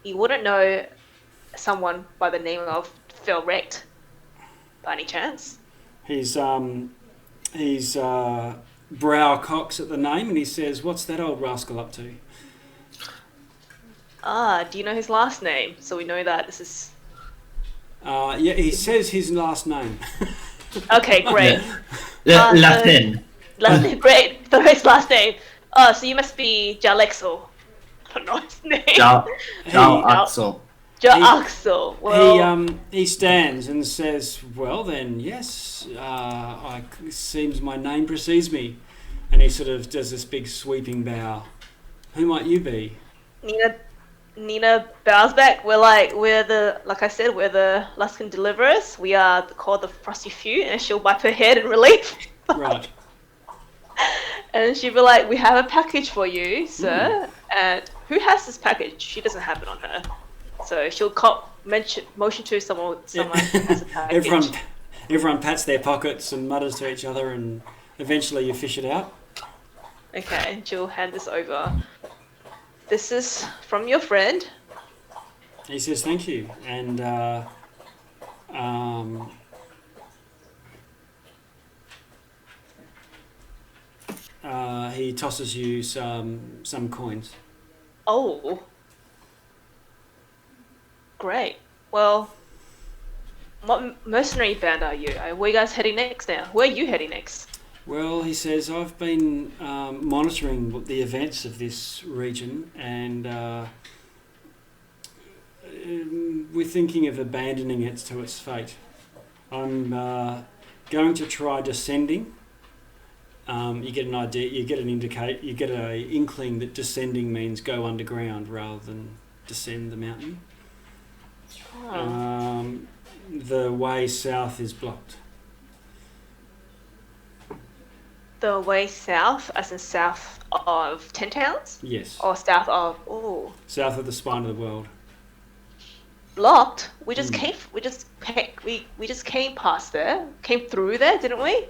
You wouldn't know someone by the name of Phil Recht, by any chance? His brow cocks at the name, and he says, "What's that old rascal up to?" Do you know his last name? So we know that this is... Yeah, he says his last name. Okay, great. Latin. Great. So his last name. Oh, so you must be Jalexel. I don't know his name. Axel. Axel. Well, He stands and says, "Well then, yes. It seems my name precedes me," and he sort of does this big sweeping bow. Who might you be? Nina bows back. We're the Luskan Deliverers. We are called the Frosty Few, and she'll wipe her head in relief. Right. And she'll be like, "We have a package for you, sir." And who has this package? She doesn't have it on her. So she'll motion to someone who has a package. Everyone pats their pockets and mutters to each other, and eventually you fish it out. Okay, she'll hand this over. This is from your friend. He says, "Thank you," and he tosses you some coins. Oh. Great. Well, what mercenary band are you? Where are you guys heading next now? Where are you heading next? Well, he says, I've been monitoring the events of this region, and we're thinking of abandoning it to its fate. I'm going to try descending. You get an idea, you get an inkling that descending means go underground rather than descend the mountain. Oh. The way south is blocked. The way south, as in south of 10 Towns? Yes. Or south of... Oh. South of the spine of the world. Blocked? We just came past there. Came through there, didn't we?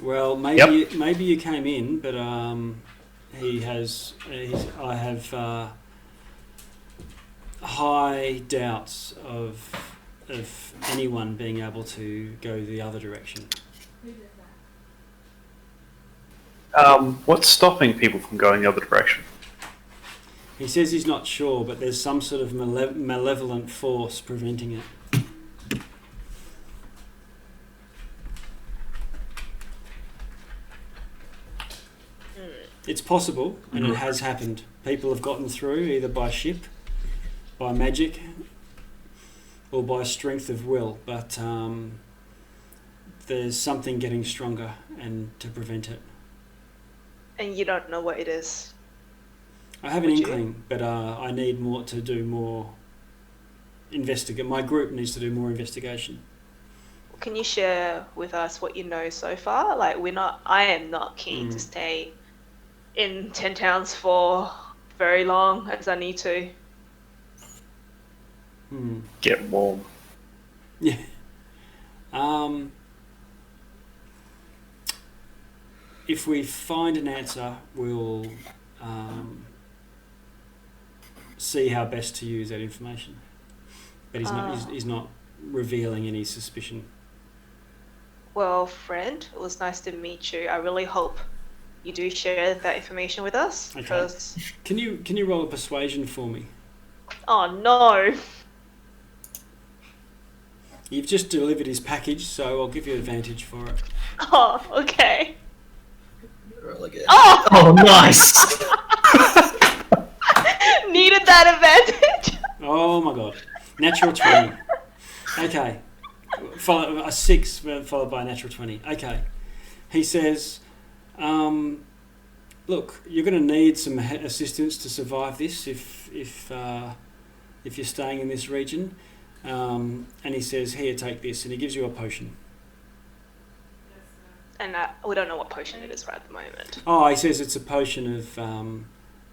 Well, maybe you came in, but I have high doubts of anyone being able to go the other direction. What's stopping people from going the other direction? He says he's not sure, but there's some sort of malevolent force preventing it. It's possible, and it has happened. People have gotten through either by ship, by magic, or by strength of will, but there's something getting stronger and to prevent it. And you don't know what it is? I have an inkling, but I need to do more investigation. My group needs to do more investigation. Can you share with us what you know so far? I am not keen to stay in 10 Towns for very long as I need to. Get warm. Yeah. If we find an answer, we'll see how best to use that information. But he's not revealing any suspicion. Well, friend, it was nice to meet you. I really hope you do share that information with us. Okay. Because... Can you roll a persuasion for me? Oh no. You've just delivered his package, so I'll give you advantage for it. Oh, okay. Roll again. Oh, Oh, nice! Nina that advantage. Oh my god. Natural 20. Okay. Follow a 6 followed by a natural 20. Okay. He says, look, you're going to need some assistance to survive this if you're staying in this region. And he says, here, take this, and he gives you a potion. And we don't know what potion it is right at the moment. Oh, he says it's a potion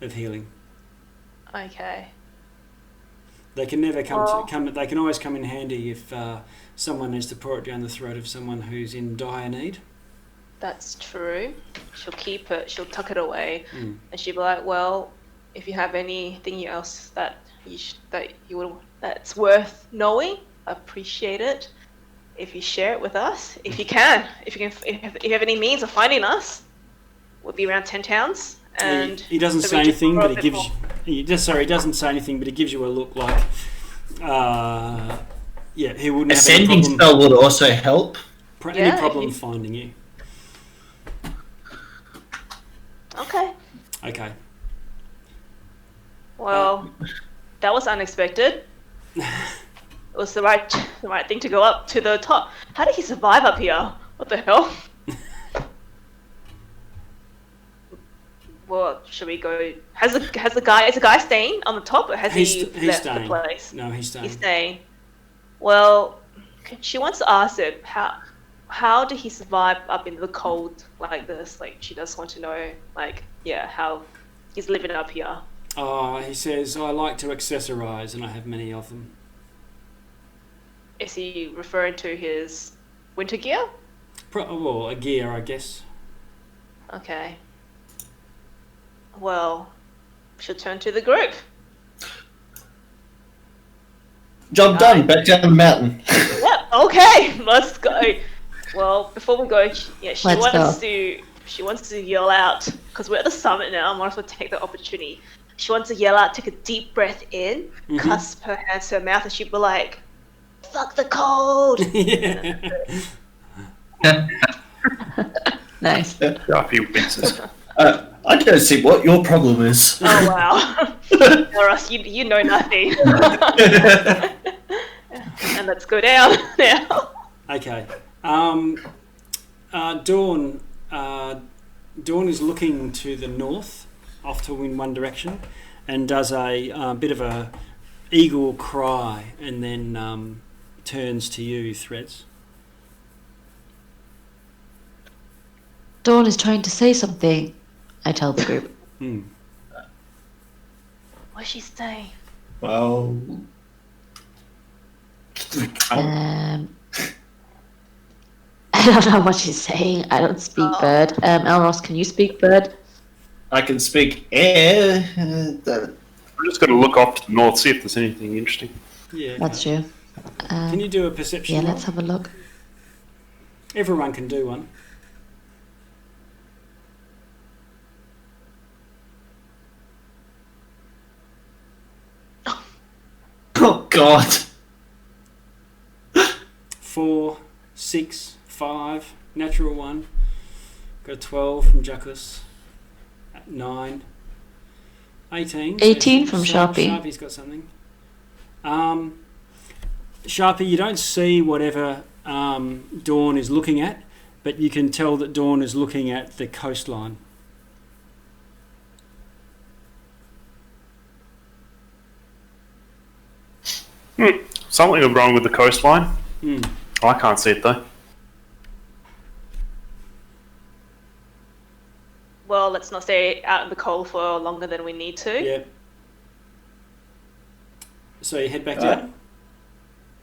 of healing. Okay. They can never they can always come in handy if someone needs to pour it down the throat of someone who's in dire need. That's true. She'll keep it. She'll tuck it away, and she'll be like, "Well, if you have anything else that's worth knowing, I appreciate it. If you share it with us, if you have any means of finding us, we'll be around 10 towns." And he doesn't say anything, but he doesn't say anything, but he gives you a look like, he wouldn't have any Ascending problem. spell would also help. Any problem finding you? Okay. Okay. Well, that was unexpected. It was the right thing to go up to the top. How did he survive up here? What the hell? Well, should we go? Is the guy staying on the top, or has he left the place? No, he's staying. He's staying. Well, she wants to ask him how did he survive up in the cold like this? Like, she does want to know, how he's living up here. He says, I like to accessorize, and I have many of them. Is he referring to his winter gear? A gear, I guess. Okay. Well, she'll turn to the group. Job done. Back down the mountain. Yep. Okay. Let's go. Well, before we go, she wants to yell out, because we're at the summit now. I might as well take the opportunity. She wants to yell out, take a deep breath in, cusp her hands to her mouth, and she'd be like, "Fuck the cold." Nice. Sharpie winces. I don't see what your problem is. Oh wow. Ross, you know nothing. And let's go down now. Okay. Dawn is looking to the north, off to in one direction, and does a bit of a eagle cry, and then turns to you, Threads. Dawn is trying to say something, I tell the group. What's she saying? Well, I don't know what she's saying. I don't speak bird. Elros, can you speak bird? I can speak air. We're just going to look off to the north, see if there's anything interesting. Yeah. That's true. Can you do a perception? Yeah, roll? let's have a look. Everyone can do one. Oh God. 4, 6, 5, natural 1. Got a 12 from Jackus. 9. 18. 18 from Sharpie. Sharpie's got something. Sharpie, you don't see whatever Dawn is looking at, but you can tell that Dawn is looking at the coastline. Something wrong with the coastline. I can't see it though. Well, let's not stay out in the cold for longer than we need to. Yeah. So you head back down?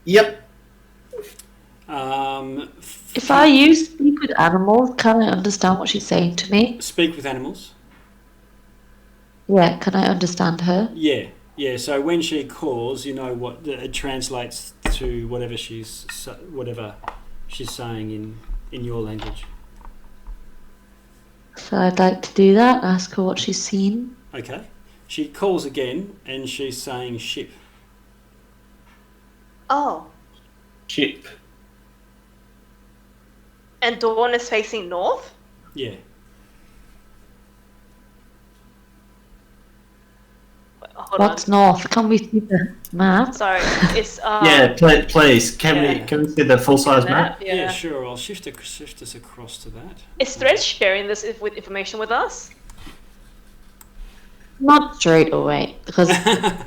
Yep. If I use speak with animals, can I understand what she's saying to me? Speak with animals? Yeah, can I understand her? Yeah. So when she calls, you know what it translates to whatever she's saying in your language. So I'd like to do that, ask her what she's seen. Okay. She calls again, and she's saying ship. Oh. Ship. And Dawn is facing north? Yeah. Hold Hold on. What's north? Can we see the map? Sorry, it's Yeah, please. Can we see the full size map? Yeah, sure. I'll shift us across to that. Is Thread sharing this with information with us? Not straight away because I'm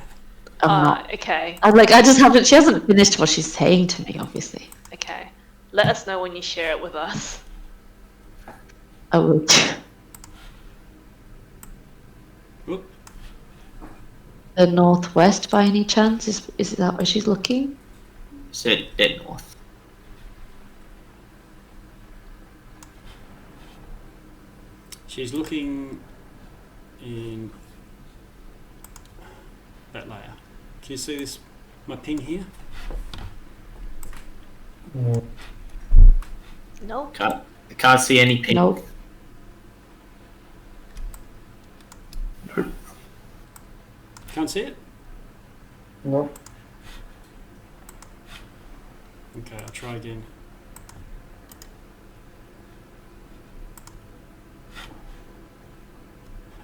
not. Okay. I just haven't. She hasn't finished what she's saying to me. Obviously, Okay. Let us know when you share it with us. I would. Whoop. The northwest, by any chance, is that where she's looking? Said dead north. She's looking in that layer. Can you see this? My ping here. No. No. Can't see any ping. Nope. Can't see it. No. Okay, I'll try again.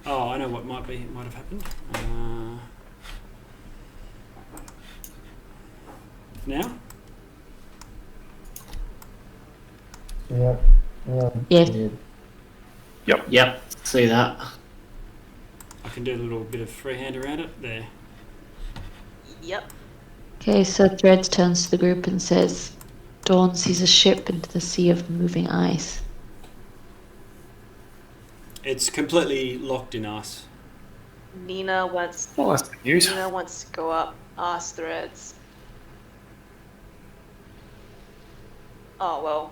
Oh, I know what might have happened. Now? Yeah. Yes. Yep. See that. I can do a little bit of freehand around it. There. Yep. Okay, so Threads turns to the group and says, "Dawn sees a ship into the sea of moving ice." It's completely locked in ice. Nina wants. Well, that's good news. Nina wants to go up. Ask Threads. Oh well.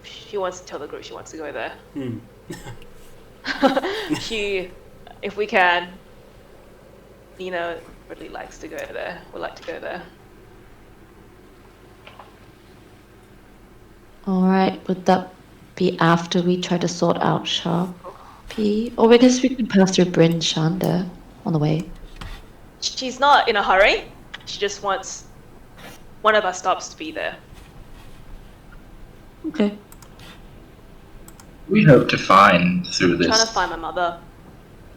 She wants to tell the group she wants to go there. If we can. Nina really likes to go there. Would like to go there. All right, would that be after we try to sort out Sharpie? Or I guess we could pass through Bryn Shanda on the way. She's not in a hurry. She just wants one of our stops to be there. Okay. We hope to find through I'm this. trying to find my mother.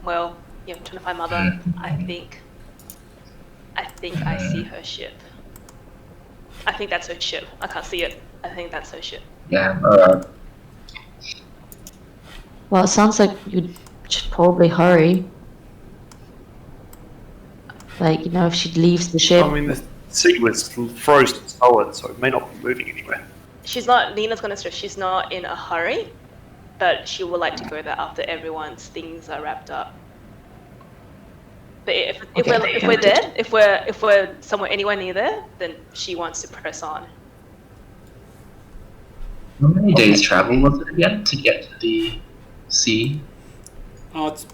Well, yeah, I'm trying to find mother. I think I see her ship. I think that's her ship. I can't see it. I think that's her ship. Yeah. Well, it sounds like you should probably hurry. Like, if she leaves the ship. I mean, the sea was frozen solid, so it may not be moving anywhere. She's not. Nina's gonna stress. She's not in a hurry, but she would like to go there after everyone's things are wrapped up. But if we're there, if we're somewhere anywhere near there, then she wants to press on. How many days travel was it again to get to the sea? Oh, it's...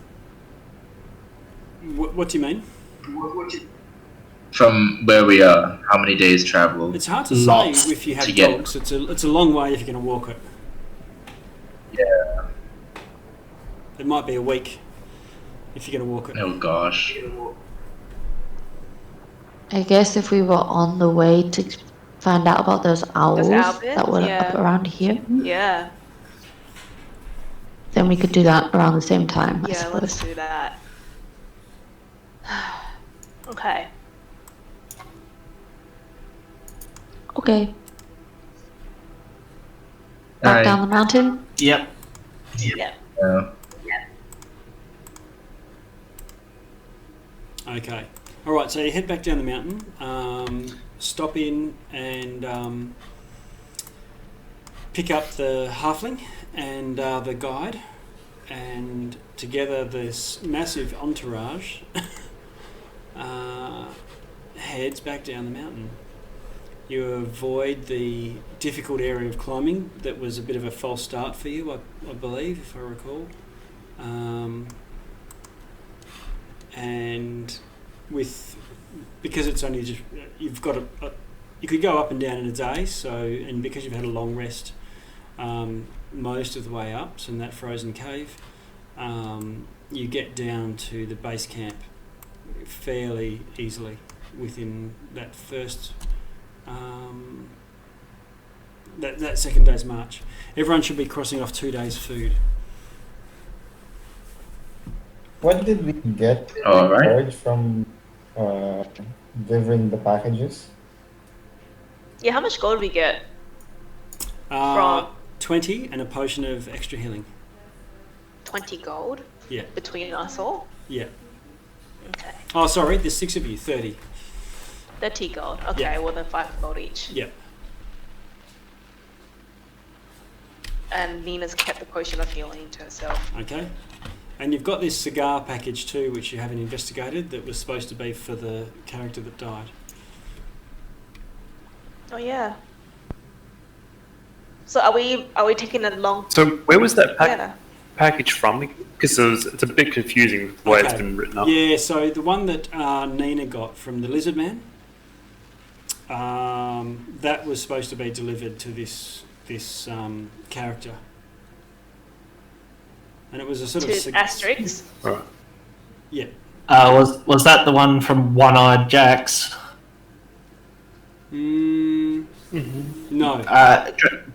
What do you mean? From where we are, how many days travel? It's hard to Lots say if you have to get- dogs. It's a long way if you're going to walk it. Yeah. It might be a week if you're going to walk it. Oh gosh. I guess if we were on the way to find out about those owls owls, that were yeah. up around here, Yeah. then we could do that around the same time, I Yeah. Let's suppose. do that. Okay. Okay. Back Alright. down the mountain? Yep. Yeah. Okay. All right. So you head back down the mountain, stop in, and pick up the halfling and the guide, and together this massive entourage heads back down the mountain. You avoid the difficult area of climbing that was a bit of a false start for you, I believe, if I recall. And because it's only just, you've got you could go up and down in a day, and because you've had a long rest most of the way up, so in that frozen cave, you get down to the base camp fairly easily within that first that second day's march. Everyone should be crossing off 2 days' food. What did we get All right. charged from delivering the packages? Yeah, how much gold we get? Uh, From- 20 and a potion of extra healing. 20 gold Yeah, between us all? yeah. Okay. Oh, sorry, there's 6 of you, 30. 30 gold. Okay, Yeah. well then 5 gold each. Yeah. And Nina's kept the potion of healing to herself. Okay. And you've got this cigar package too, which you haven't investigated, that was supposed to be for the character that died. Oh yeah. So are we taking a long? So where was that Yeah. package from? Because it's a bit confusing with the way it's Okay. been written up. Yeah, so the one that Nina got from the Lizard Man, that was supposed to be delivered to this character. And it was a sort of... To Asterix. Right. Yeah. Was that the one from One-Eyed Jax? No.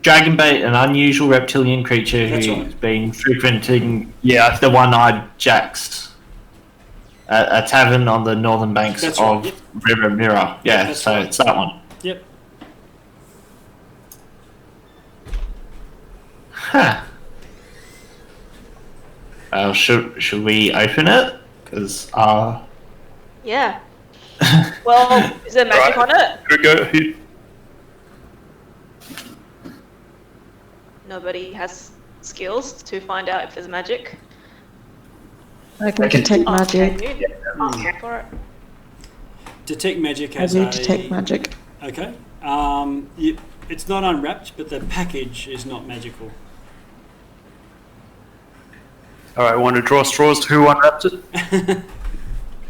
Dragonbait, an unusual reptilian creature That's who's right. been frequenting the One-Eyed Jax, a tavern on the northern banks That's of right, yep. River Mirror. Yeah, That's so right. it's that one. Yep. Huh. Should we open it? Because Yeah. Well, is there magic Right. on it? Who go? Nobody has skills to find out if there's magic. I can detect magic. Can you? Go for it. Detect magic I as do a... detect magic. Okay. It's not unwrapped, but the package is not magical. All right, want to draw straws? Who unwrapped it?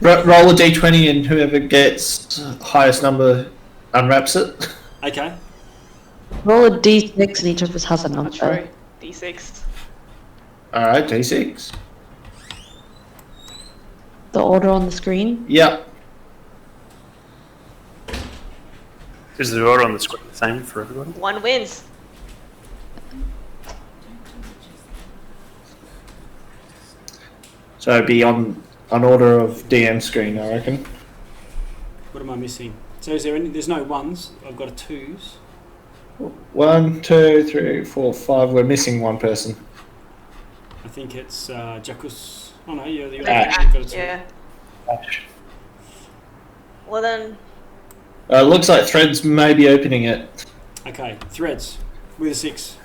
roll a d20 and whoever gets highest number unwraps it. Okay. Roll a d6 and each of us has a number. True. D6. All right, d6. The order on the screen. Yep. Is the order on the screen the same for everybody? One wins. So it'd be on order of DM screen, I reckon. What am I missing? So is there any... There's no ones. I've got a twos. 1, 2, 3, 4, 5. We're missing one person. I think it's Jacus. Oh no, you've got Yeah. a two. Yeah. Well then, Looks like Threads may be opening it. Okay, threads with a 6.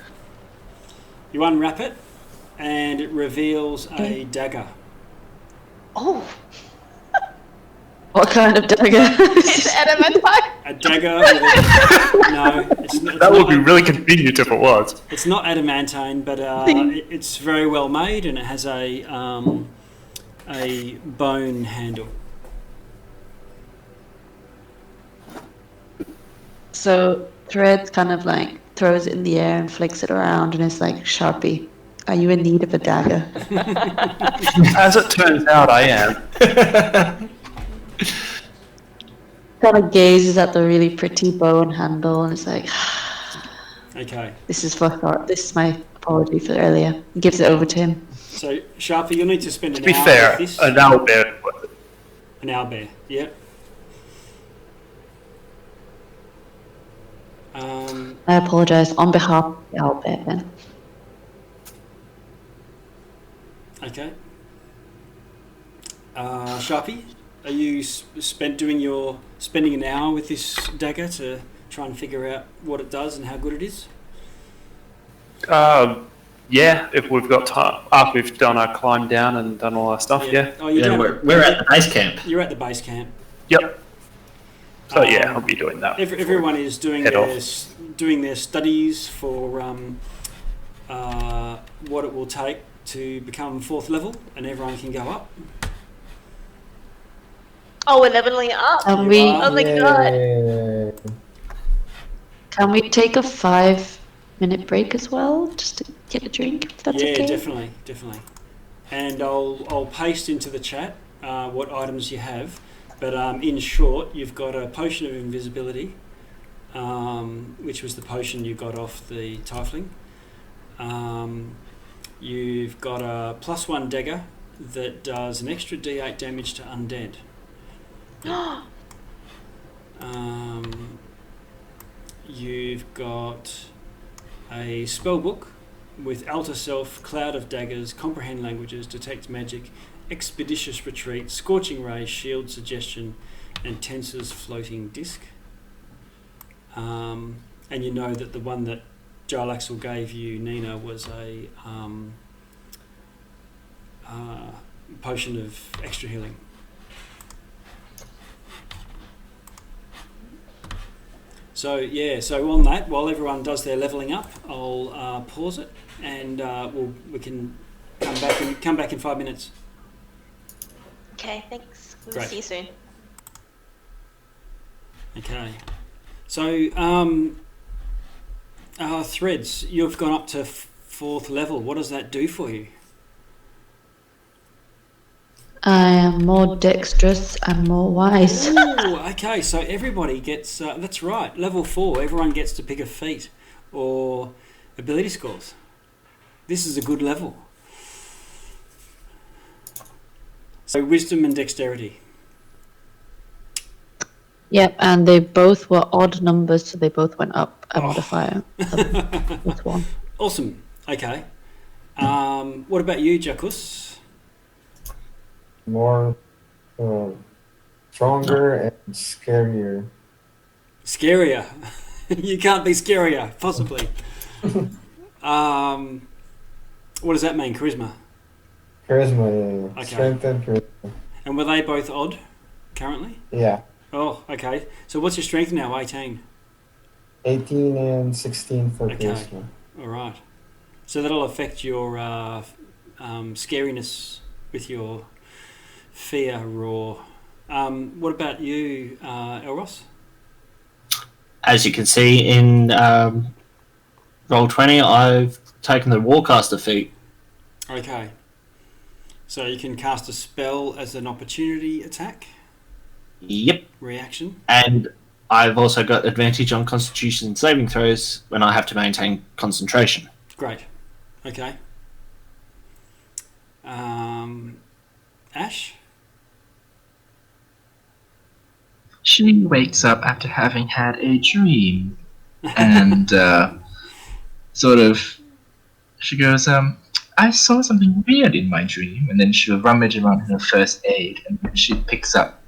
You unwrap it, and it reveals a dagger. oh, What kind of dagger? it's adamantine. A dagger with a... No, it's That would not, be really convenient if it was. it's not adamantine, but it's very well made, and it has a bone handle. So Threads kind of like throws it in the air and flicks it around and is like, Sharpie, are you in need of a dagger? As it turns out, I am. Kind of gazes at the really pretty bow and handle and is like, Okay, this is my apology for earlier. He gives it over to him. so Sharpie, you'll need to spend To an be hour fair, with this. an owlbear. An owlbear, yep. I apologize on behalf of the owlbear then. Okay. Sharpie, are you spending an hour with this dagger to try and figure out what it does and how good it is? Yeah, if we've got time after we've done our climb down and done all our stuff. Yeah. Oh, you're Yeah, down we're at the base camp. You're at the base camp. Yep. So yeah, Um, I'll be doing that. Everyone is doing Head their studies for what it will take to become 4th level, and everyone can go up. Oh, we're leveling up. Can we Oh my god. Yay. can we take a 5-minute break as well, just to get a drink? If that's Yeah, okay. definitely. And I'll paste into the chat what items you have. But in short, you've got a potion of invisibility, which was the potion you got off the tiefling. You've got a +1 dagger that does an extra D8 damage to undead. You've got a spellbook with Alter Self, Cloud of Daggers, Comprehend Languages, Detect Magic, Expeditious Retreat, Scorching Ray, Shield Suggestion, and Tensor's Floating Disc. And you know that the one that Jarlaxle gave you, Nina, was a potion of extra healing. So on that, while everyone does their levelling up, I'll pause it, and we can come back in 5 minutes. Okay, thanks. We'll Great. see you soon. Okay. So Threads, you've gone up to 4th level. What does that do for you? I am more dexterous and more wise. Ooh, okay, so everybody gets... that's right, level 4. Everyone gets to pick a feat or ability scores. This is a good level. So wisdom and dexterity. Yep, and they both were odd numbers, so they both went up a modifier with one. Awesome. Okay. What about you, Jacus? More stronger and scarier. Scarier. You can't be scarier, possibly. What does that mean? Charisma. Charisma, yeah. Okay. Strength and charisma. And were they both odd currently? Yeah. Oh, okay. So what's your strength now? 18. 18 and 16 for Okay. charisma. All right. So that'll affect your scariness with your fear roar. What about you, Elros? As you can see in Roll20, I've taken the Warcaster feat. Okay. So you can cast a spell as an opportunity attack Yep. reaction. And I've also got advantage on Constitution saving throws when I have to maintain concentration. Great. Okay. Ash? She wakes up after having had a dream, and she goes, I saw something weird in my dream, and then she'll rummage around in her first aid, and then she picks up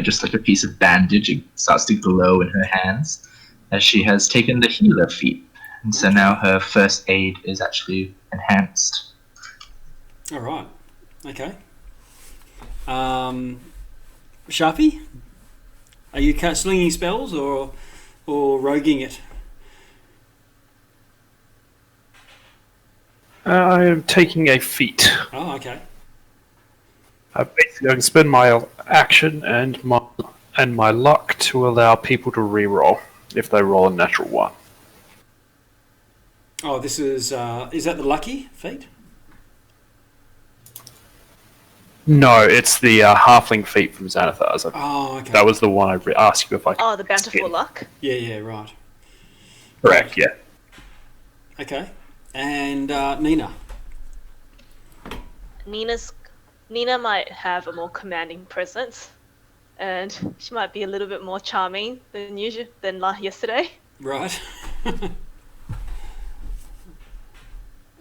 just like a piece of bandage. It starts to glow in her hands, as she has taken the healer feat, and so now her first aid is actually enhanced. All right. Okay. Sharpie? Are you slinging spells or roguing it? I am taking a feat. Oh, okay. Basically, I can spend my action and my luck to allow people to re-roll if they roll a natural one. Oh, this is that the lucky feat? No, it's the halfling feat from Xanathars. Oh, okay. That was the one I asked you if I could. Oh, the bountiful luck. Yeah, right. Correct, yeah. Okay. And Nina. Nina might have a more commanding presence, and she might be a little bit more charming than yesterday. Right.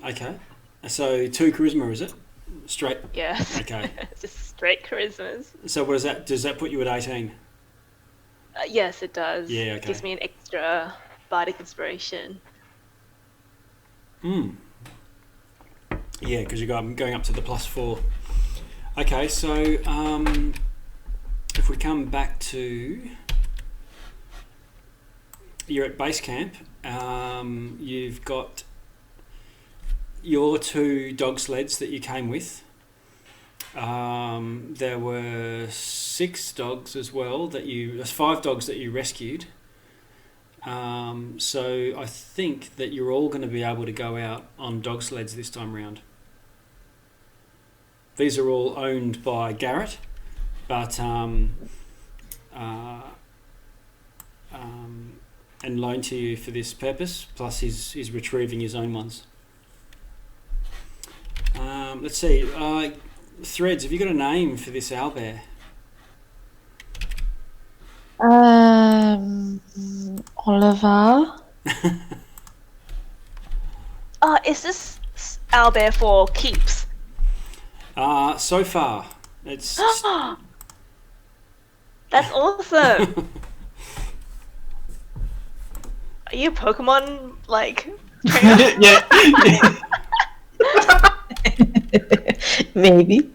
Okay. So 2 charisma, is it? Straight. Yes. Okay. Just straight charismas. So what does that put you at 18? Yes, it does. Yeah, okay. Gives me an extra bardic inspiration. Yeah, because you're going up to the +4. Okay, so if we come back to... You're at base camp. You've got your 2 dog sleds that you came with. There were 6 dogs as well there's 5 dogs that you rescued. So I think that you're all going to be able to go out on dog sleds this time round. These are all owned by Garrett, but and loaned to you for this purpose. Plus, he's retrieving his own ones. Let's see. Threads, have you got a name for this owlbear? Oliver. Is this owlbear for keeps? So far, it's That's awesome. Are you a Pokemon trainer? Yeah. Maybe.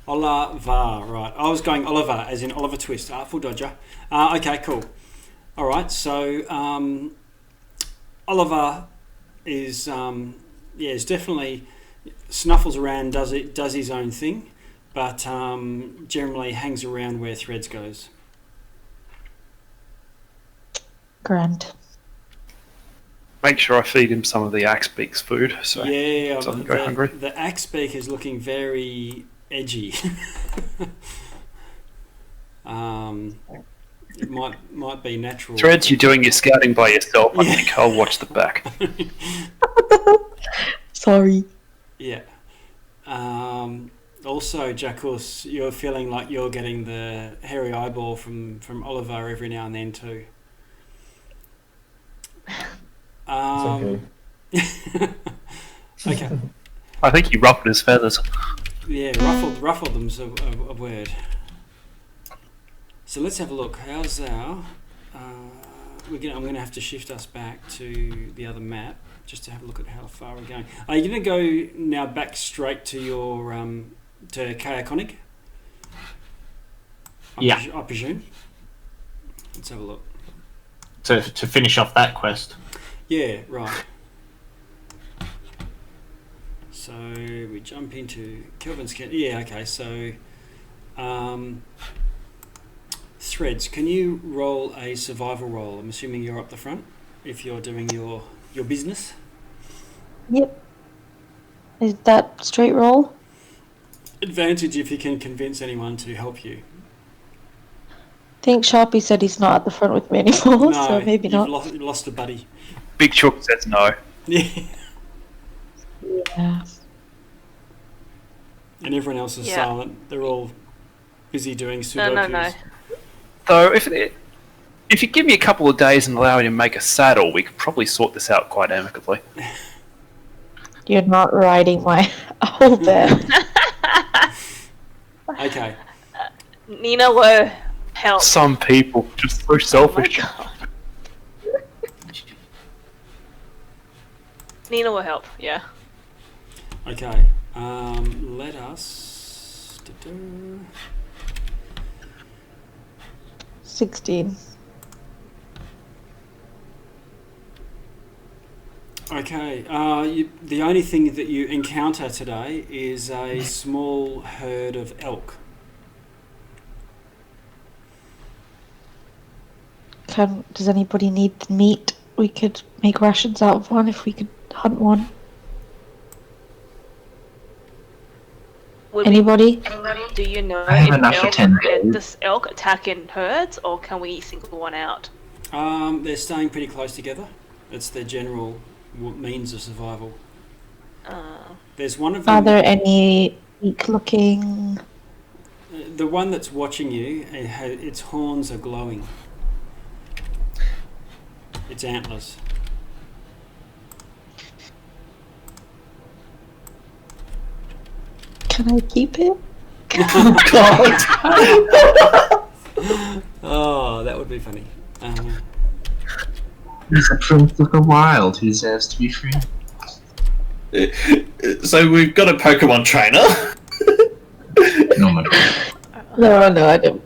Oliver, right. I was going Oliver, as in Oliver Twist, Artful Dodger. Okay, cool. All right, so Oliver is is definitely snuffles around, does his own thing, but generally hangs around where Threads goes. Grand. Make sure I feed him some of the Axebeak's food, so Yeah, doesn't go hungry. The Axebeak is looking very edgy. It might be natural. Threads, you're doing your scouting by yourself. I think I'll watch the back. Sorry. Yeah. Also, Jackus, you're feeling like you're getting the hairy eyeball from Oliver every now and then too. It's okay. Okay. I think he ruffled his feathers. Yeah, ruffled them's a word. So let's have a look. How's our? I'm going to have to shift us back to the other map just to have a look at how far we're going. Are you going to go now back straight to your to Kayakonik? I presume. Let's have a look. To finish off that quest. Yeah, right. So we jump into Kelvin's Cat. Yeah, okay. So, Threads, can you roll a survival roll? I'm assuming you're up the front if you're doing your business. Yep. Is that straight roll? Advantage if you can convince anyone to help you. I think Sharpie said he's not at the front with me anymore, No, so maybe not. You've lost a buddy. Big Chook says no. Yeah. Yeah. And everyone else is Yeah. silent. They're all busy doing Sudokus. No. Though, if you give me a couple of days and allow me to make a saddle, we could probably sort this out quite amicably. You're not riding my owl bear. Okay. Nina will help. Some people just so selfish. Oh my God. Nina will help, yeah. Okay. Let us. 16. Okay. The only thing that you encounter today is a small herd of elk. Does anybody need meat? We could make rations out of one if we could hunt one. Anybody? Do you know I have if enough for elk, 10 days. does elk attack in herds, or can we single one out? They're staying pretty close together. It's their general means of survival. There's one of them. Are there any weak-looking? The one that's watching you, its horns are glowing. Its antlers. Can I keep it? Oh, that would be funny. He's a prince of the wild who deserves to be free. So we've got a Pokemon trainer. No, my God. No, I don't.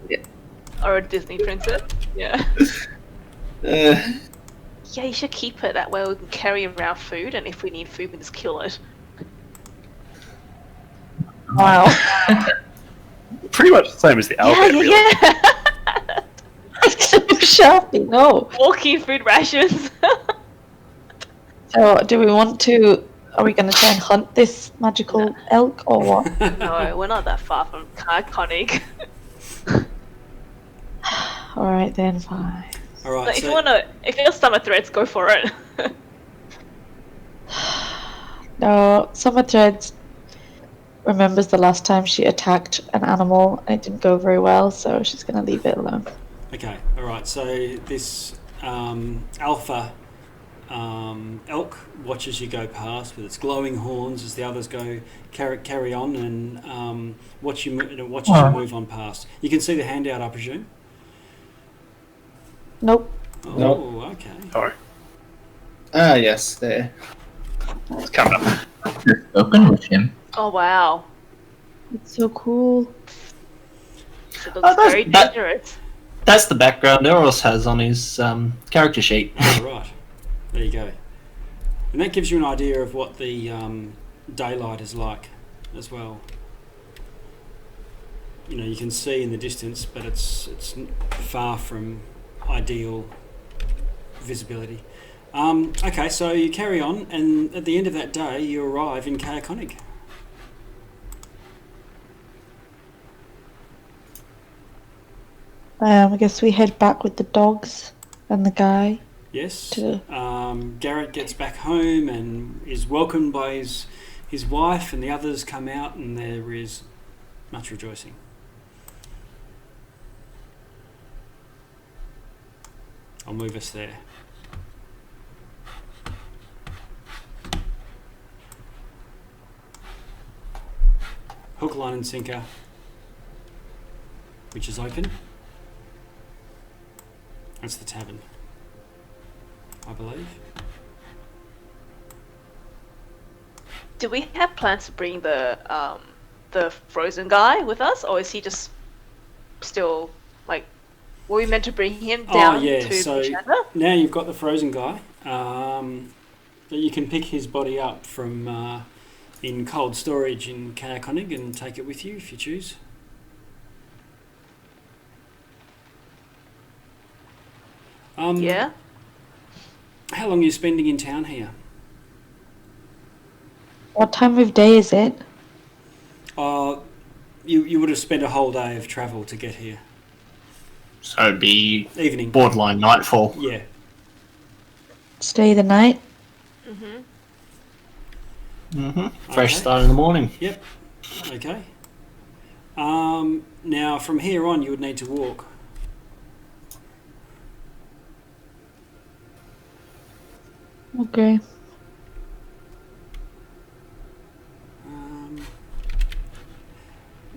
Or a Disney princess? Yeah. Uh, Yeah, you should keep it. That way we can carry around food, and if we need food, we just kill it. Wow. Pretty much the same as the owlbear, really. Yeah. Sharpie, no. Walking food rations. So, do we want to? Are we going to try and hunt this magical elk or what? No, we're not that far from iconic. All right then, fine. All right. But if you're summer threads, go for it. No, summer threads. remembers the last time she attacked an animal and it didn't go very well, so she's going to leave it alone. Okay, all right. So this alpha elk watches you go past with its glowing horns as the others go carry on and watches you move on past. You can see the handout, I presume. Nope. Oh, Nope. okay. Sorry. Ah, yes, there. It's coming up. Just open with him. Oh wow. It's so cool. It looks very dangerous. That's the background Eros has on his character sheet. Oh, right. There you go. And that gives you an idea of what the daylight is like as well. You know, you can see in the distance, but it's far from ideal visibility. Okay, so you carry on, and at the end of that day, you arrive in Caer-Konig. I guess we head back with the dogs and the guy. Yes. To- Garrett gets back home and is welcomed by his wife, and the others come out, and there is much rejoicing. I'll move us there. Hook, line and sinker, which is open. That's the tavern, I believe. Do we have plans to bring the frozen guy with us, or is he just still like? Were we meant to bring him down to so Chandler? now you've got the frozen guy. That you can pick his body up from in cold storage in Caer-Konig and take it with you if you choose. Yeah. How long are you spending in town here? What time of day is it? You would have spent a whole day of travel to get here. So it'd be Evening. borderline nightfall. Yeah. Stay the night? Fresh Okay. start in the morning. Yep. Okay. Now from here on, you would need to walk. Okay.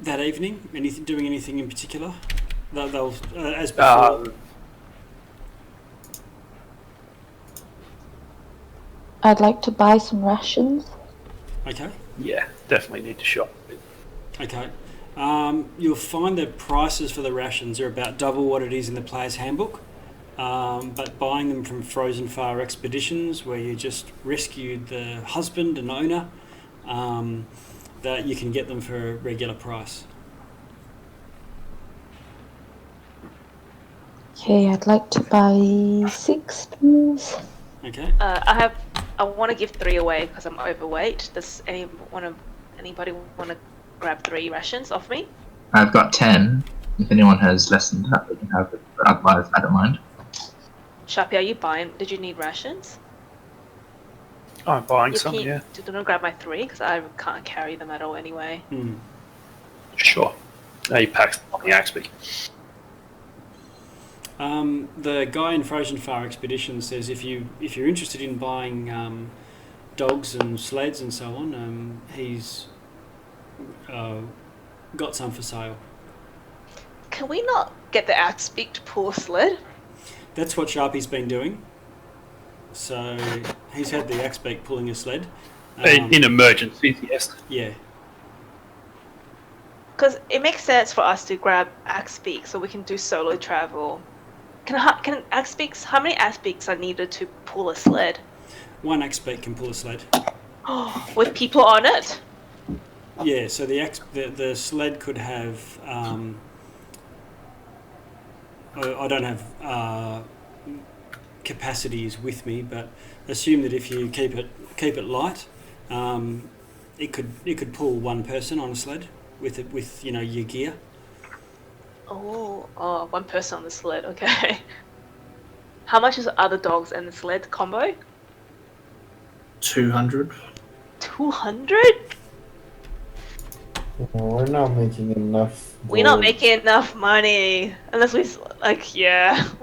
That evening, doing anything in particular? They'll as before. I'd like to buy some rations. Okay. Yeah, definitely need to shop. Okay. You'll find the prices for the rations are about double what it is in the player's handbook. But buying them from Frozen Far Expeditions, where you just rescued the husband and owner, that you can get them for a regular price. Okay, I'd like to buy 6, please. Okay. I want to give 3 away because I'm overweight. Does anybody want to grab 3 rations off me? I've got 10. If anyone has less than that, they can have it. But otherwise, I don't mind. Sharpie, are you buying? Did you need rations? I'm buying You some, can't- yeah. Do not grab my 3 because I can't carry them at all anyway. Sure. Now you pack on the Axby. The guy in Frozen Far Expedition says if you're interested in buying dogs and sleds and so on, he's got some for sale. Can we not get the axe speak to pull a sled? That's what Sharpie's been doing. So he's had the Axbeak pulling a sled. In emergencies, yes. Yeah. Because it makes sense for us to grab axe speak so we can do solo travel. Can axe speaks? How many axe speaks are needed to pull a sled? One Axbeak can pull a sled. With people on it? Yeah, so the sled could have. I don't have capacities with me, but assume that if you keep it light, it could pull one person on a sled with your gear. Oh, one person on the sled. Okay. How much is the other dogs and the sled combo? 200. 200? We're not making enough. We're not gold. making enough money. Unless we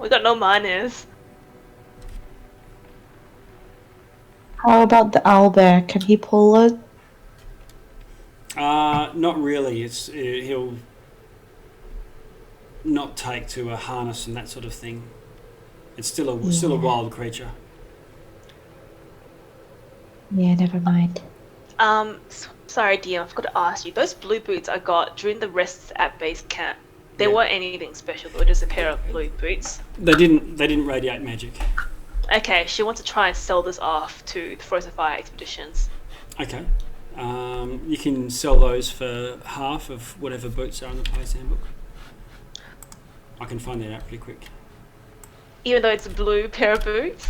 got no miners. How about the owlbear? Can he pull it? Not really. He'll not take to a harness and that sort of thing. It's still a wild creature. Yeah, never mind. Sorry, DM, I forgot to ask you. Those blue boots I got during the rests at base camp. They weren't anything special. They were just a pair of blue boots. They didn't radiate magic. Okay, she wants to try and sell this off to the Frozen Fire expeditions. Okay. You can sell those for half of whatever boots are in the player's handbook. I can find that out pretty quick. Even though it's a blue pair of boots?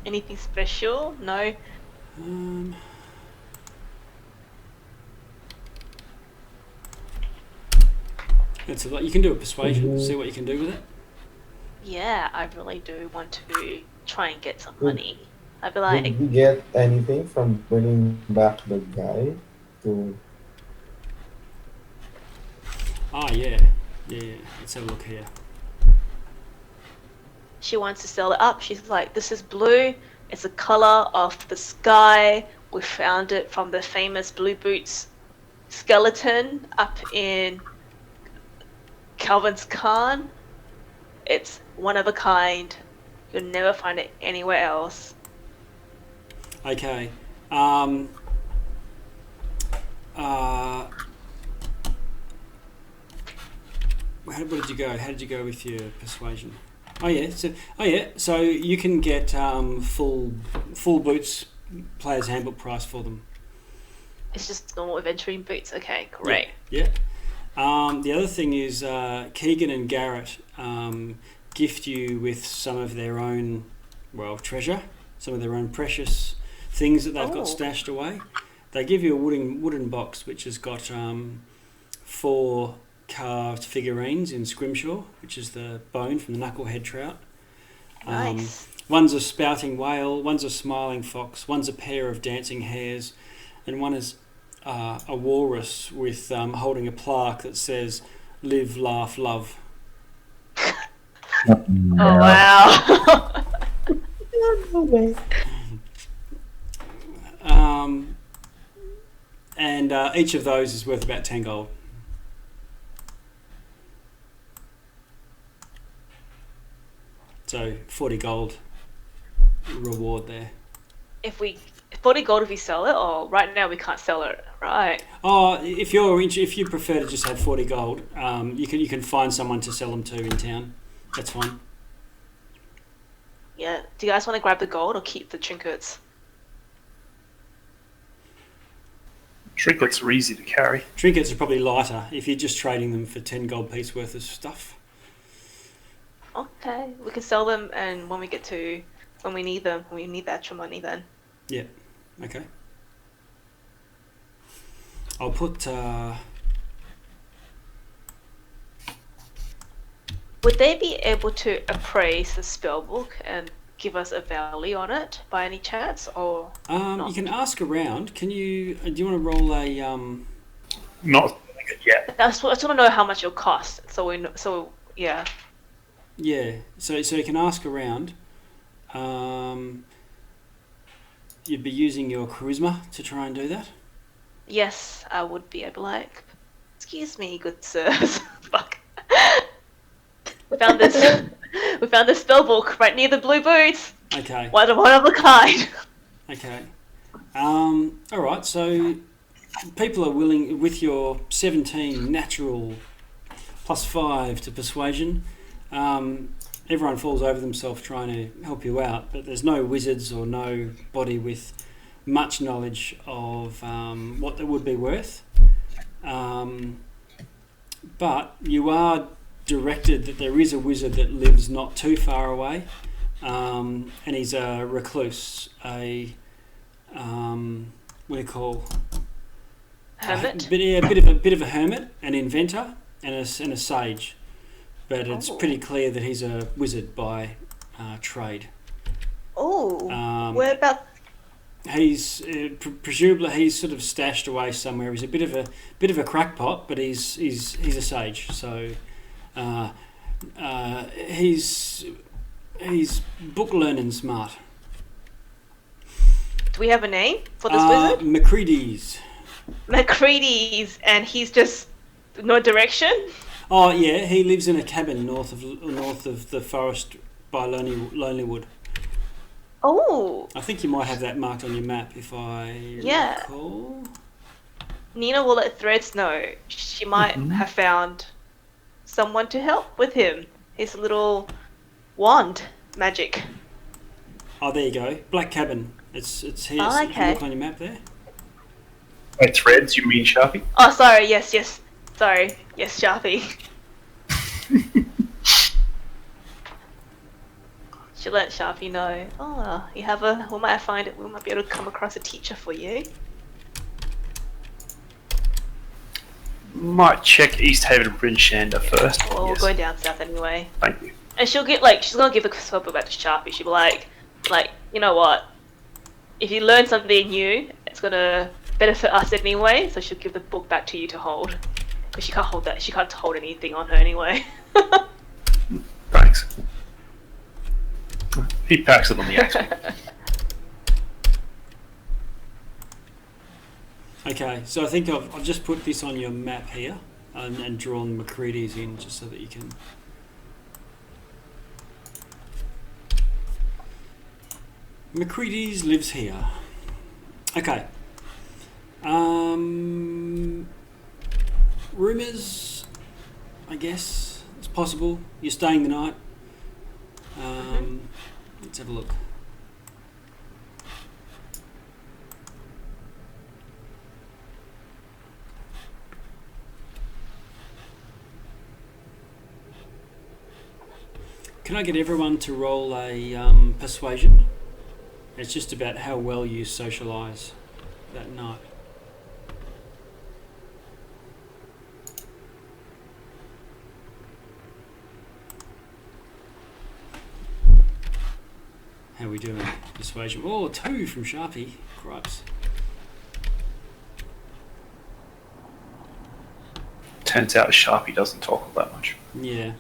Anything special? No? It's a lot. You can do a persuasion, see what you can do with it. Yeah, I really do want to try and get some Good. money. I'd be like, Did we get anything from bringing back the guy to? Yeah. Let's have a look here. she wants to sell it up. She's like, this is blue. It's the color of the sky. We found it from the famous Blue Boots skeleton up in Calvin's Khan. It's one of a kind. You'll never find it anywhere else. Okay. What did you go? How did you go with your persuasion? So you can get full boots player's handbook price for them. It's just normal adventuring boots. Okay, great. Yeah. The other thing is Keegan and Garrett gift you with some of their own, treasure, some of their own precious things that they've got stashed away. They give you a wooden box which has got 4 carved figurines in scrimshaw, which is the bone from the knucklehead trout. Nice. One's a spouting whale, one's a smiling fox, one's a pair of dancing hares, and one is a walrus with holding a plaque that says "Live, laugh, love." Oh wow. No way. And each of those is worth about 10 gold. So 40 gold reward there. If we 40 gold if we sell it, or right now we can't sell it, right? Oh, if you prefer to just have 40 gold, you can find someone to sell them to in town. That's fine. Yeah. Do you guys want to grab the gold or keep the trinkets? Trinkets are easy to carry. Trinkets are probably lighter if you're just trading them for 10 gold piece worth of stuff. Okay, we can sell them, and when we need them, when we need the extra money, then. Yeah. Okay. I'll put. Would they be able to appraise the spellbook and give us a value on it by any chance, or? You can ask around. Can you? Do you want to roll a? Not yet. I just want to know how much it'll cost, so we know. So yeah. Yeah. So you can ask around. You'd be using your charisma to try and do that. Yes, I would be. I'd be like, excuse me, good sirs. Fuck. We found this. We found this spellbook right near the blue boots. Okay. One of a kind. Okay. All right. So people are willing with your 17 natural +5 to persuasion. Everyone falls over themselves trying to help you out, but there's no wizards or nobody with much knowledge of what they would be worth. But you are directed that there is a wizard that lives not too far away, and he's a recluse, a what do you call? Hermit. A bit of a hermit, an inventor, and a sage. But it's pretty clear that he's a wizard by trade. Oh, he's presumably he's sort of stashed away somewhere. He's a bit of a crackpot, but he's a sage. So he's book learning smart. Do we have a name for this wizard? Macready's. Macready's, and he's just no direction. Oh yeah, he lives in a cabin north of the forest by Lonelywood. Oh. I think you might have that marked on your map if I recall. Nina will let Threads know. She might have found someone to help with him. His little wand magic. Oh, there you go. Black cabin. It's here. Oh, So if you okay. look on your map there. By Threads, you mean Sharpie? Oh, sorry. Yes. Sorry. Yes, Sharpie. She'll let Sharpie know. Oh, you have a. We might find it. We might be able to come across a teacher for you. Might check East Haven and Bryn Shander first. Well, Yes. we're going down south anyway. Thank you. And she'll get she's gonna give a swap back to Sharpie. She'll be like, you know what? If you learn something new, it's gonna benefit us anyway. So she'll give the book back to you to hold, because she can't hold that. She can't hold anything on her anyway. Thanks. He packs it on the Icewind. Okay, so I think I've just put this on your map here and drawn Macready's in just so that you can. Macready's lives here. Okay. Rumours, I guess it's possible you're staying the night. Let's have a look. Can I get everyone to roll a persuasion? It's just about how well you socialise that night. How are we doing? Persuasion. Oh, 2 from Sharpie. Cripes. Turns out Sharpie doesn't talk all that much. Yeah.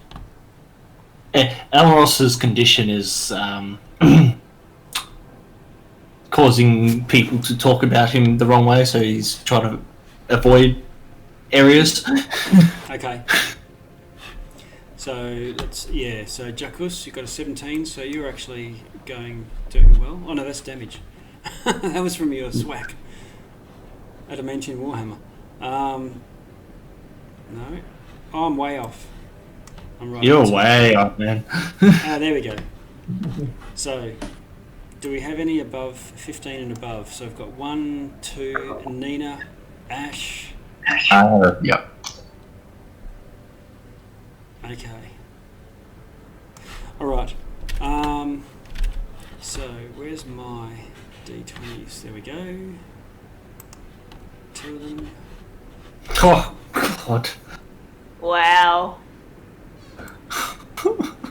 Elros's condition is causing people to talk about him the wrong way, so he's trying to avoid areas. Okay. So so Jackus, you got a 17, so you're actually doing well. Oh no, that's damage. That was from your swack. Adamantine Warhammer. No. Oh, I'm way off. I'm right. You're way up, man. There we go. So, do we have any above 15 and above? So I've got 1, 2, Nina, Ash. Yep. Okay. All right. So where's my D20s? There we go. 2 of them. Oh, God. Wow.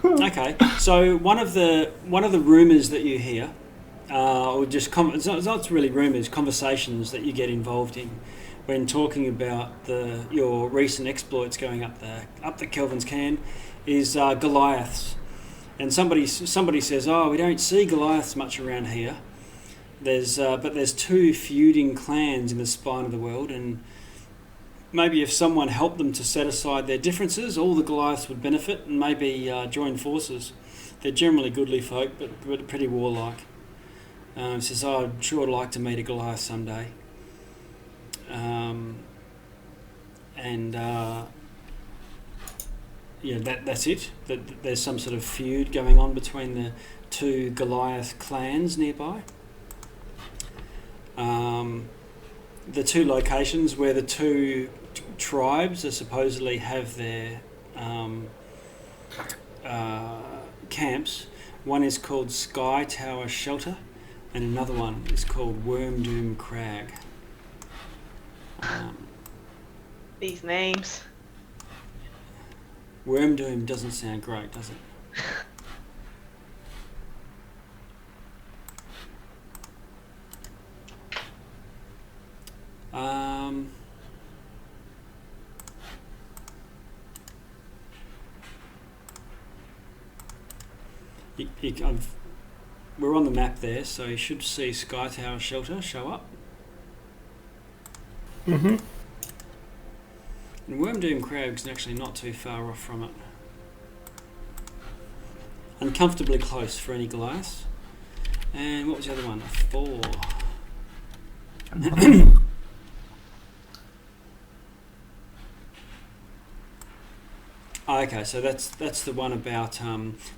Okay. So one of the rumours that you hear, or just it's not really rumours, conversations that you get involved in when talking about your recent exploits going up the Kelvin's Cairn, is Goliaths. And somebody says, "Oh, we don't see Goliaths much around here." But there's 2 feuding clans in the spine of the world, and maybe if someone helped them to set aside their differences, all the Goliaths would benefit and maybe join forces. They're generally goodly folk, but pretty warlike. Says, "Oh, I'd sure like to meet a Goliath someday." That's it. That there's some sort of feud going on between the 2 Goliath clans nearby. The 2 locations where the 2 tribes are supposedly have their camps. One is called Sky Tower Shelter, and another one is called Wormdoom Crag. These names. Wormdoom doesn't sound great, does it? We're on the map there, so you should see Sky Tower Shelter show up. Mm-hmm. And Wormdoom Crag's actually not too far off from it. Uncomfortably close for any glass. And what was the other one? A 4. Okay, so that's the one about.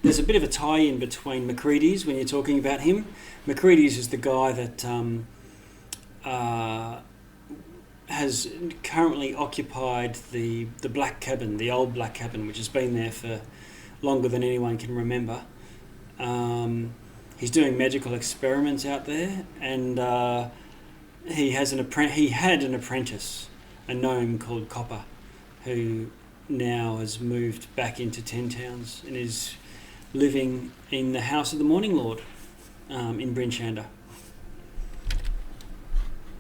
There's a bit of a tie-in between Macready's when you're talking about him. Macready's is the guy that has currently occupied the Black Cabin, the old Black Cabin, which has been there for longer than anyone can remember. He's doing magical experiments out there, and he had an apprentice, a gnome called Copper, who now has moved back into 10 Towns and is living in the House of the Morning Lord in Bryn Shander.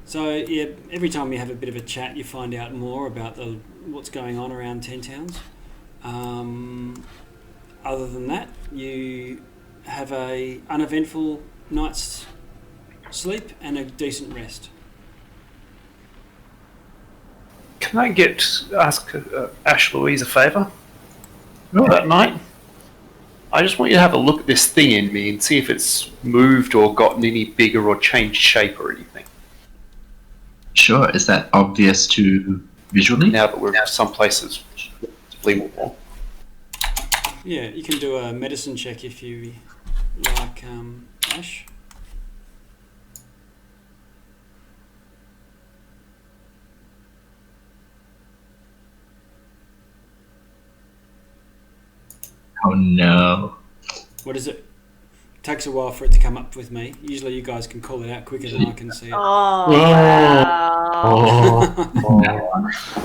So yeah, every time you have a bit of a chat, you find out more about what's going on around 10 Towns. Other than that, you have a uneventful night's sleep and a decent rest. Can I ask Ash Louise a favour? That night? I just want you to have a look at this thing in me and see if it's moved or gotten any bigger or changed shape or anything. Sure, is that obvious to visually? Now that we're some places believable. Yeah, you can do a medicine check if you like, Ash. Oh no. What is it? Takes a while for it to come up with me. Usually you guys can call it out quicker than I can see it. Oh, wow.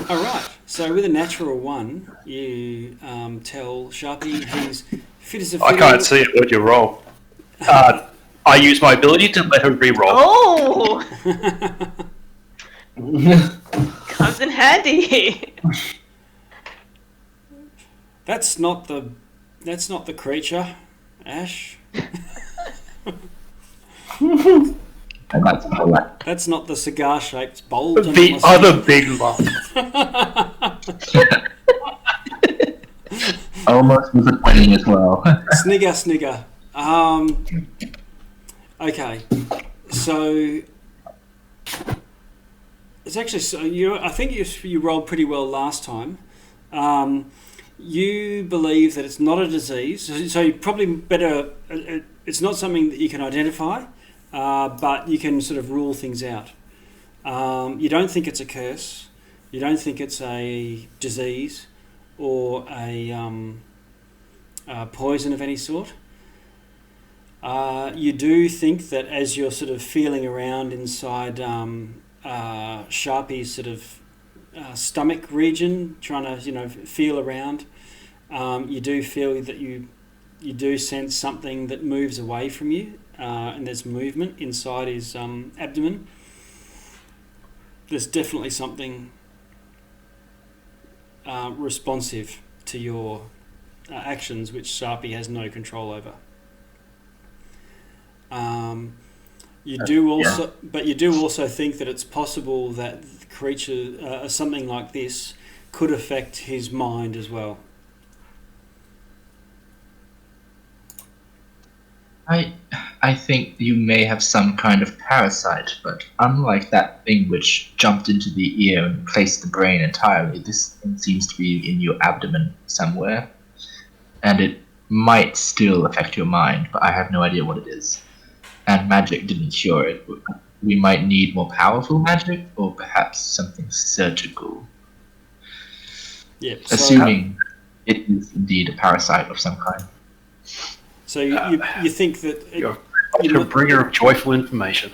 All right. So with a natural 1, you tell Sharpie he's fit as a fiddle. I can't see it when you roll. I use my ability to let her re-roll. Oh! Comes in handy. That's not the creature, Ash. That's not the cigar-shaped bowl. The other big lump. Almost disappointing as well. Snigger. Okay, so it's actually I think you rolled pretty well last time. You believe that it's not a disease, so you probably better. It's not something that you can identify, but you can sort of rule things out. You don't think it's a curse. You don't think it's a disease or a poison of any sort. You do think that as you're sort of feeling around inside Sharpie's sort of stomach region, trying to feel around, you do feel that you do sense something that moves away from you, and there's movement inside his abdomen. There's definitely something responsive to your actions which Sharpie has no control over. You do also think that it's possible that the creature, something like this, could affect his mind as well. I think you may have some kind of parasite, but unlike that thing which jumped into the ear and replaced the brain entirely, this thing seems to be in your abdomen somewhere, and it might still affect your mind, but I have no idea what it is. And magic didn't cure it. We might need more powerful magic, or perhaps something surgical. Yep. Assuming it is indeed a parasite of some kind. So you think that You're a bringer of joyful information.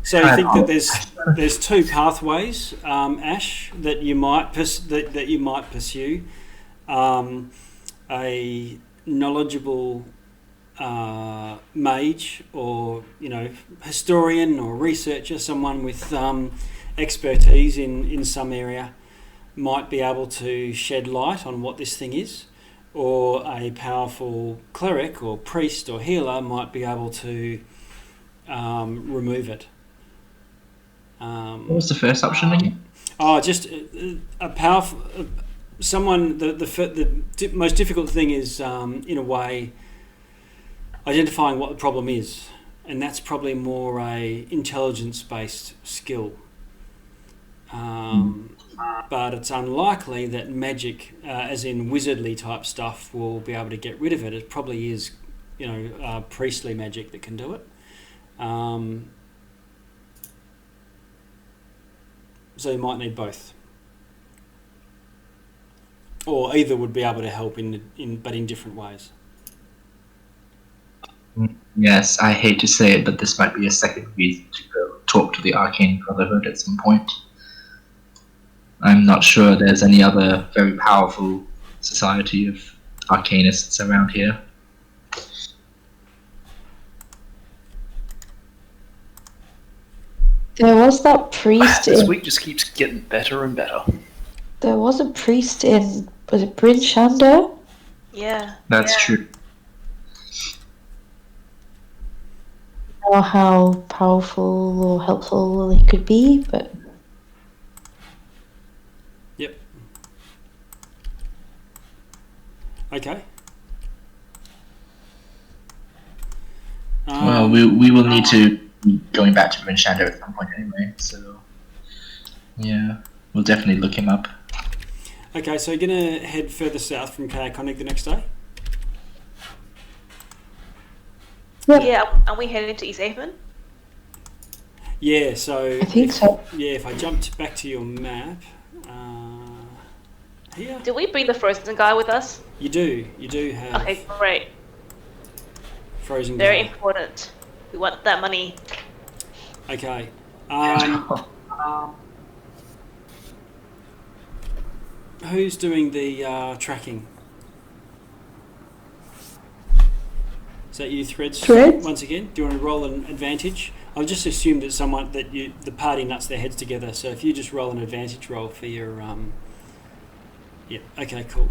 So you think that there's two pathways, Ash, that you might pursue. A knowledgeable mage, or historian or researcher, someone with expertise in some area, might be able to shed light on what this thing is. or a powerful cleric or priest or healer might be able to remove it. What was the first option again? Oh, just a powerful someone. The most difficult thing is, in a way, identifying what the problem is, and that's probably more a intelligence-based skill. But it's unlikely that magic, as in wizardly type stuff, will be able to get rid of it. It probably is, priestly magic that can do it. So you might need both, or either would be able to help but in different ways. Yes, I hate to say it, but this might be a second reason to go talk to the Arcane Brotherhood at some point. I'm not sure there's any other very powerful society of arcanists around here. There was that priest This in. week just keeps getting better and better. There was a priest in. Was it Bryn Shander? Yeah. That's true. I don't know how powerful or helpful he could be, but Yep. Okay. Well, we will need to be going back to Vinshander at some point anyway, so yeah, we'll definitely look him up. Okay, so you're going to head further south from Kayakonik the next day? Yep. Yeah, are we heading to East Haven? Yeah, so... I think so. Yeah, if I jumped back to your map... here? Did we bring the frozen guy with us? You do have Okay, great. frozen Very guy. important. We want that money. Okay. Who's doing the tracking? Is that you, Threads? Threads? Once again, do you want to roll an advantage? I'll just assume that the party nuts their heads together. So if you just roll an advantage roll for your yeah. Okay, cool.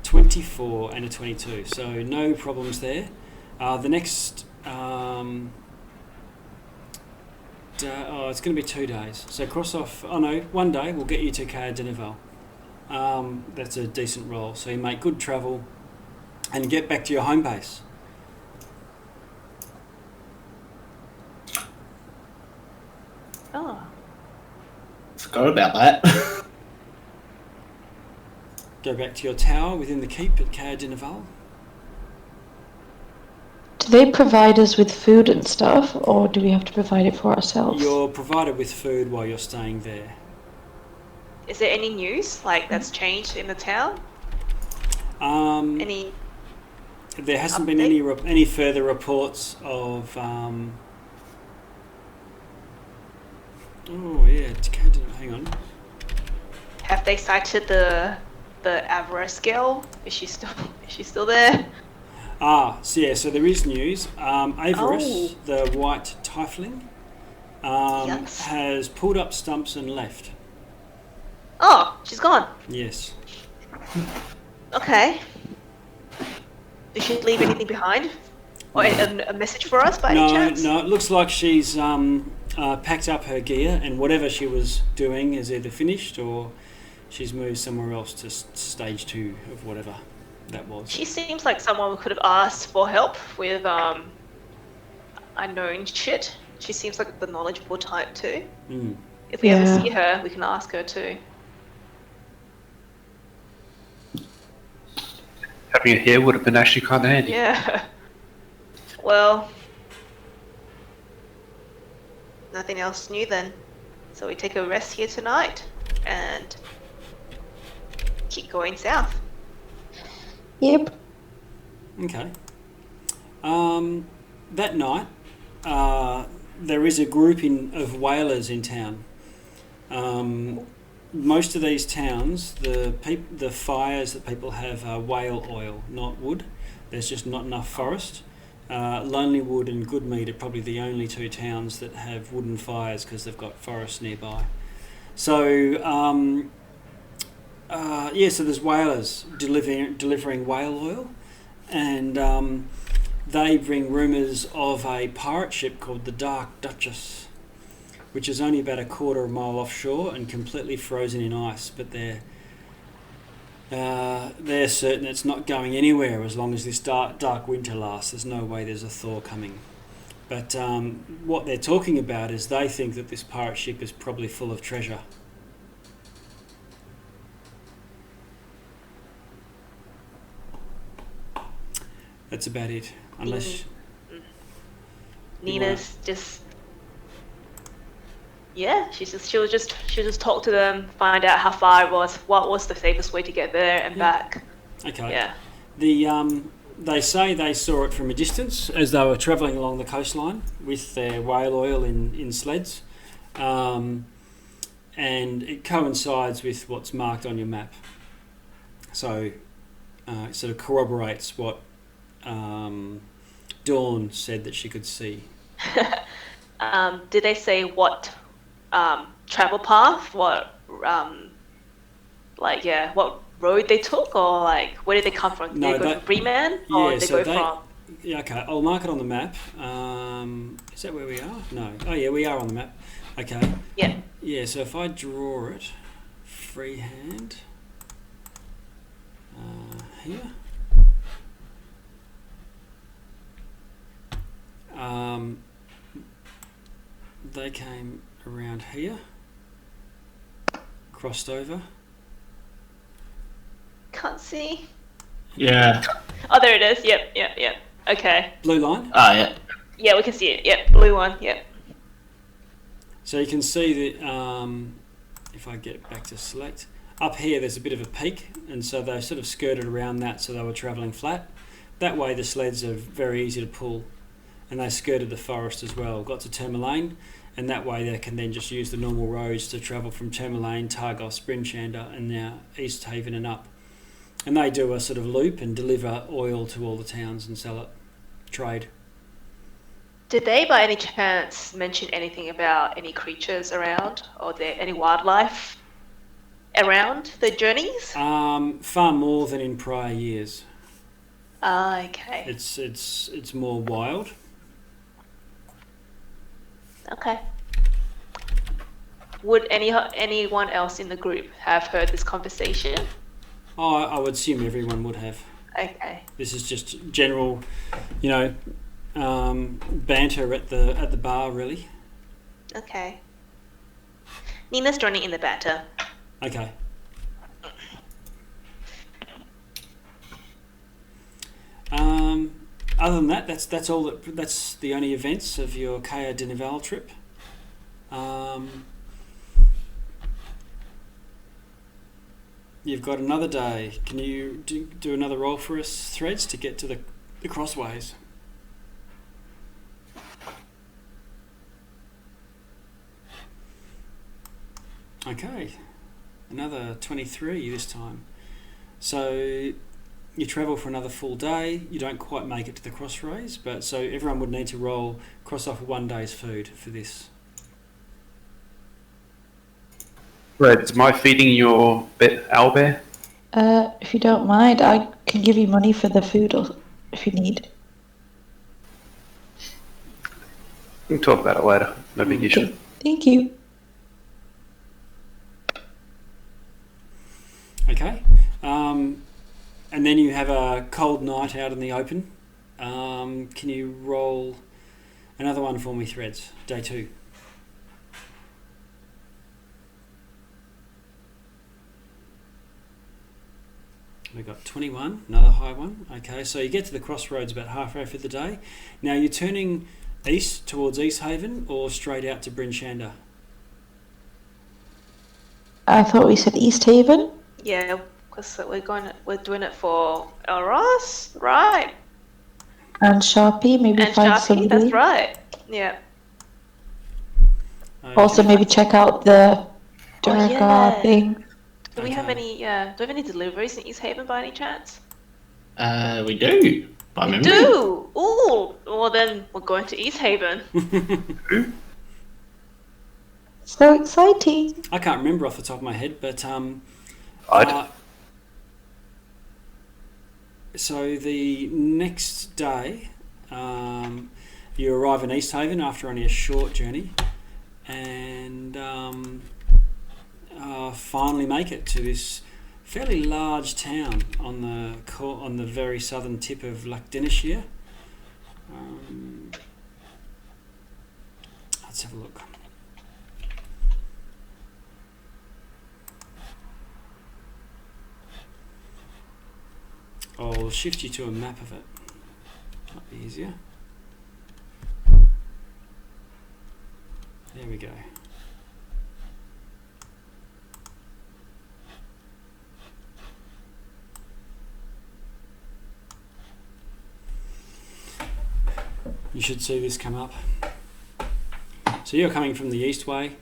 24 and a 22. So no problems there. The next it's going to be 2 days. So cross off. Oh no, 1 day. We'll get you to Caer Dineval. That's a decent roll. So you make good travel and get back to your home base. Oh. Forgot about that. Go back to your tower within the keep at Caer Dineval. Do they provide us with food and stuff, or do we have to provide it for ourselves? You're provided with food while you're staying there. Is there any news that's changed in the town? Any? There hasn't been any further reports of. Oh yeah, hang on. Have they cited the Avarice girl? Is she still there? So there is news. Avarice, the white tiefling, Yes. has pulled up stumps and left. Oh, she's gone. Yes. Okay. Did she leave anything behind? Or a message for us by any chance? No. It looks like she's packed up her gear, and whatever she was doing is either finished or she's moved somewhere else to stage 2 of whatever that was. She seems like someone we could have asked for help with unknown shit. She seems like the knowledgeable type too. Mm. If we ever Yeah. see her, we can ask her too. Having her here would have been actually kind of handy. Yeah. Well, nothing else new then. So we take a rest here tonight and keep going south. Yep. Okay. That night, there is a group of whalers in town. Most of these towns, the fires that people have are whale oil, not wood. There's just not enough forest. Lonelywood and Goodmead are probably the only 2 towns that have wooden fires because they've got forests nearby. So So there's whalers delivering whale oil, and they bring rumours of a pirate ship called the Dark Duchess, which is only about a quarter of a mile offshore and completely frozen in ice. But they're certain it's not going anywhere as long as this dark winter lasts. There's no way there's a thaw coming. But what they're talking about is they think that this pirate ship is probably full of treasure. That's about it. Unless Nina's just she'll just talk to them, find out how far it was, what was the safest way to get there and back. Okay. Yeah. They say they saw it from a distance as they were travelling along the coastline with their whale oil in sleds, and it coincides with what's marked on your map. So it sort of corroborates what Dawn said that she could see. Did they say what travel path, what what road they took, or like where did they come from? Did they go from Rime, or did they go from? Yeah, okay. I'll mark it on the map. Is that where we are? No. Oh yeah, we are on the map. Okay. Yeah. Yeah. So if I draw it freehand here. They came around here, crossed over. Can't see. Yeah. Oh, there it is. Yep. Okay. Blue line. Ah, yeah. Yeah, we can see it. Yep, blue one. Yep. So you can see that if I get back to select, up here there's a bit of a peak, and so they sort of skirted around that, so they were travelling flat. That way the sleds are very easy to pull, and they skirted the forest as well. Got to Tourmaline, and that way they can then just use the normal roads to travel from Tourmaline, Targos, Brinchander, and now East Haven and up. And they do a sort of loop and deliver oil to all the towns and sell it. Trade. Did they, by any chance, mention anything about any creatures around, or any wildlife around the journeys? Far more than in prior years. Okay. It's more wild. Okay. Would anyone else in the group have heard this conversation? Oh, I would assume everyone would have. Okay. This is just general, banter at the bar, really. Okay. Nina's joining in the banter. Okay. Other than that, that's all. That's the only events of your Cayo de Nival trip. You've got another day. Can you do another roll for us, Threads, to get to the crossways? Okay, another 23 this time. So you travel for another full day. You don't quite make it to the crossways, but so everyone would need to cross off 1 day's food for this. Red, is my feeding your owlbear? If you don't mind, I can give you money for the food if you need. We can talk about it later. No big issue. Thank you. Okay. And then you have a cold night out in the open. Can you roll another one for me, Threads? Day 2. We've got 21, another high one. Okay, so you get to the crossroads about halfway through the day. Now you're turning east towards East Haven or straight out to Brinchander? I thought we said East Haven. Yeah, because we're doing it for Elros, right? And Sharpie, maybe And find Sharpie, somebody. that's right. Yeah. Okay. Also, maybe check out the Durga yeah. thing. Do we have Okay. any deliveries in East Haven by any chance? We do. By We memory. do! Ooh! Well then, we're going to East Haven. So exciting. I can't remember off the top of my head, but So the next day, you arrive in East Haven after only a short journey, and finally make it to this fairly large town on the very southern tip of Lancashire. Let's have a look. I'll shift you to a map of it. Might be easier. There we go. You should see this come up. So you're coming from the east way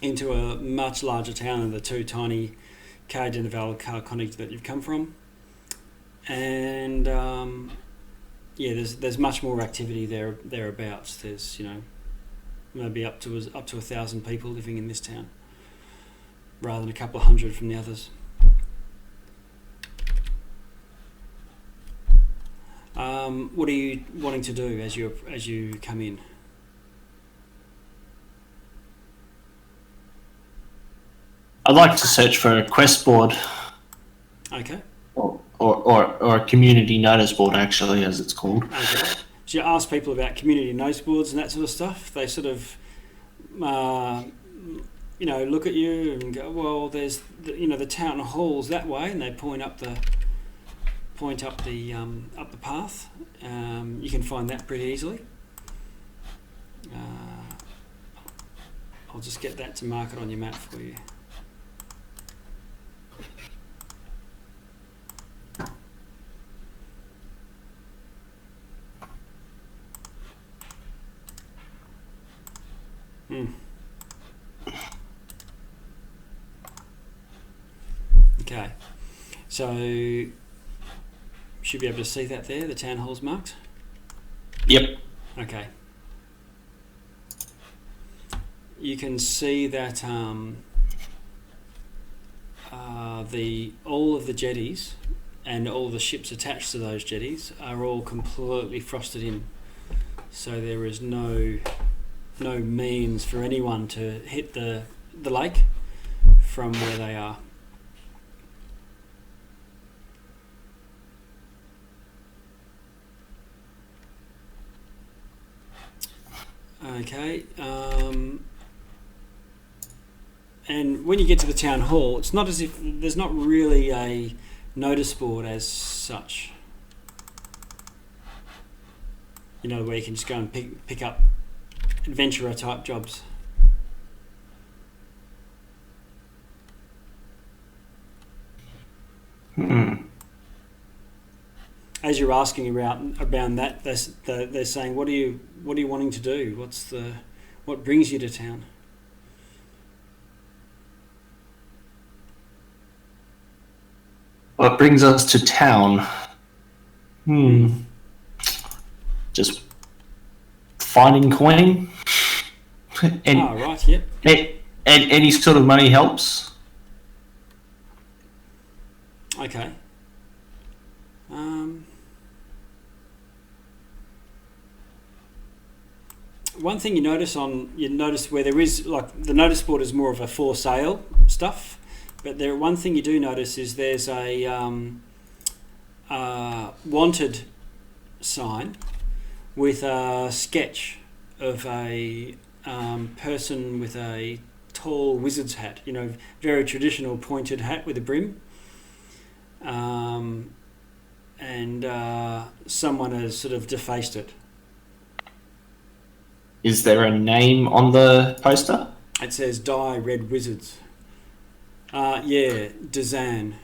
into a much larger town than the two tiny Cade and Valcarconic that you've come from. And there's much more activity thereabouts. There's maybe up to 1,000 people living in this town, rather than a couple of hundred from the others. What are you wanting to do as you come in? I'd like to search for a quest board. Okay. Or a community notice board, actually, as it's called. Okay. So you ask people about community notice boards and that sort of stuff. They sort of, look at you and go, well, there's the town hall's that way, and they point up the path. You can find that pretty easily. I'll just get that to mark it on your map for you. Okay, so should be able to see that there, the town hall's marked? Yep. Okay. You can see that all of the jetties and all the ships attached to those jetties are all completely frosted in. So there is no means for anyone to hit the lake from where they are. Okay, and when you get to the town hall, it's not as if there's not really a notice board as such. Where you can just go and pick up adventurer type jobs. As you're asking around that, they're saying, "What are you wanting to do? What brings you to town?" What brings us to town? Just finding coin. Right. Yep. Any sort of money helps. Okay. One thing you notice where there is, like, the notice board is more of a for sale stuff, but one thing you do notice is there's a wanted sign with a sketch of a person with a tall wizard's hat, very traditional pointed hat with a brim, and someone has sort of defaced it. Is there a name on the poster? It says Die Red Wizards. Dazan.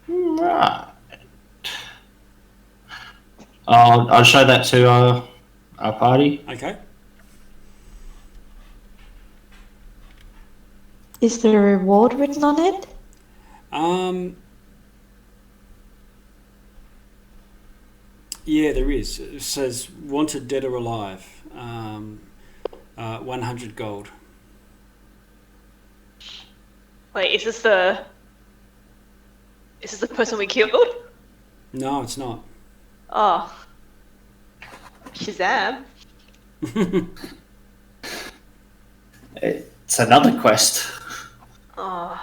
Right. I'll show that to our party. Okay. Is there a reward written on it? Yeah, there is. It says wanted dead or alive. 100 gold. Wait, is this the person we killed? No, it's not. Oh. Shazam. It's another quest. Oh.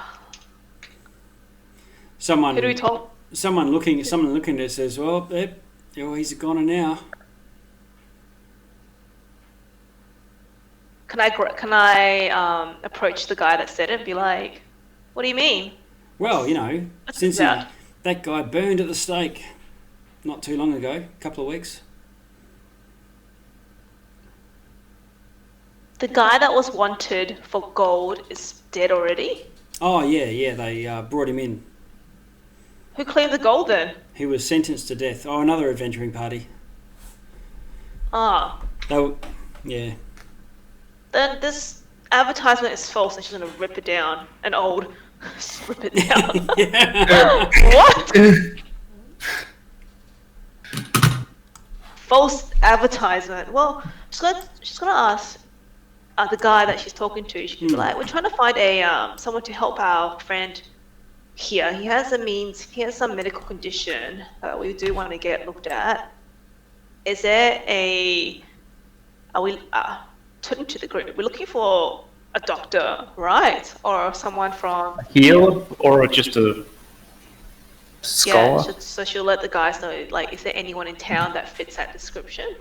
Someone Who do we talk? someone looking at it says, well, he's a goner now. Can I approach the guy that said it and be like, what do you mean? Well, What's since it about? that guy burned at the stake not too long ago, a couple of weeks. The guy that was wanted for gold is dead already? Oh, yeah, they brought him in. Who claimed the gold then? He was sentenced to death. Oh, another adventuring party. Ah. Yeah. Then this advertisement is false and she's gonna rip it down. And old. Just rip it down. Yeah. What? False advertisement. Well, she's gonna ask the guy that she's talking to. She can be like, we're trying to find someone to help our friend here. He has some medical condition that we do want to get looked at. Is there are we turning to the group? We're looking for a doctor, right? Or someone from Healer or just a scholar? yeah. So she'll let the guys know. Like, is there anyone in town that fits that description?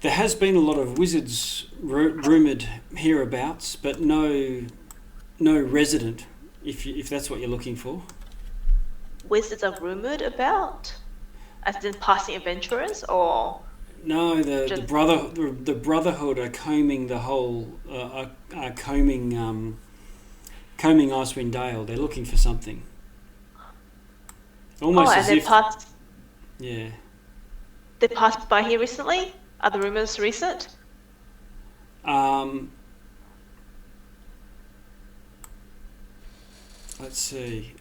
There has been a lot of wizards rumoured hereabouts, but no resident, if that's what you're looking for. Wizards are rumored about, as in passing adventurers, or No, the Brotherhood are combing the whole, combing Icewind Dale. They're looking for something. Almost and as they if, passed. yeah. They passed by here recently. Are the rumors recent? Let's see.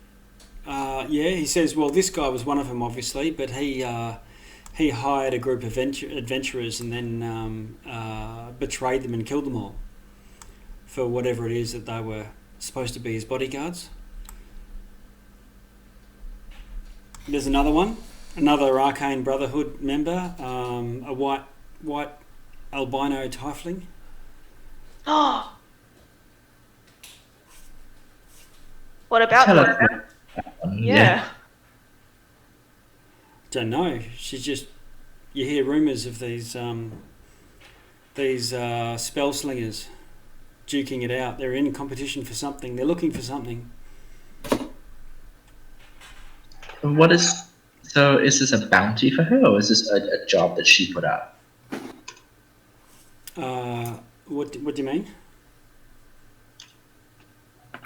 Yeah, he says. Well, this guy was one of them, obviously, but he hired a group of adventurers and then betrayed them and killed them all for whatever it is that they were supposed to be his bodyguards. There's another one, another Arcane Brotherhood member, a white albino tiefling. Oh. What about Tell them? us. Yeah. Don't know. She's just. You hear rumours of these spell slingers duking it out. They're in competition for something. They're looking for something. So is this a bounty for her, or is this a job that she put out? What do you mean?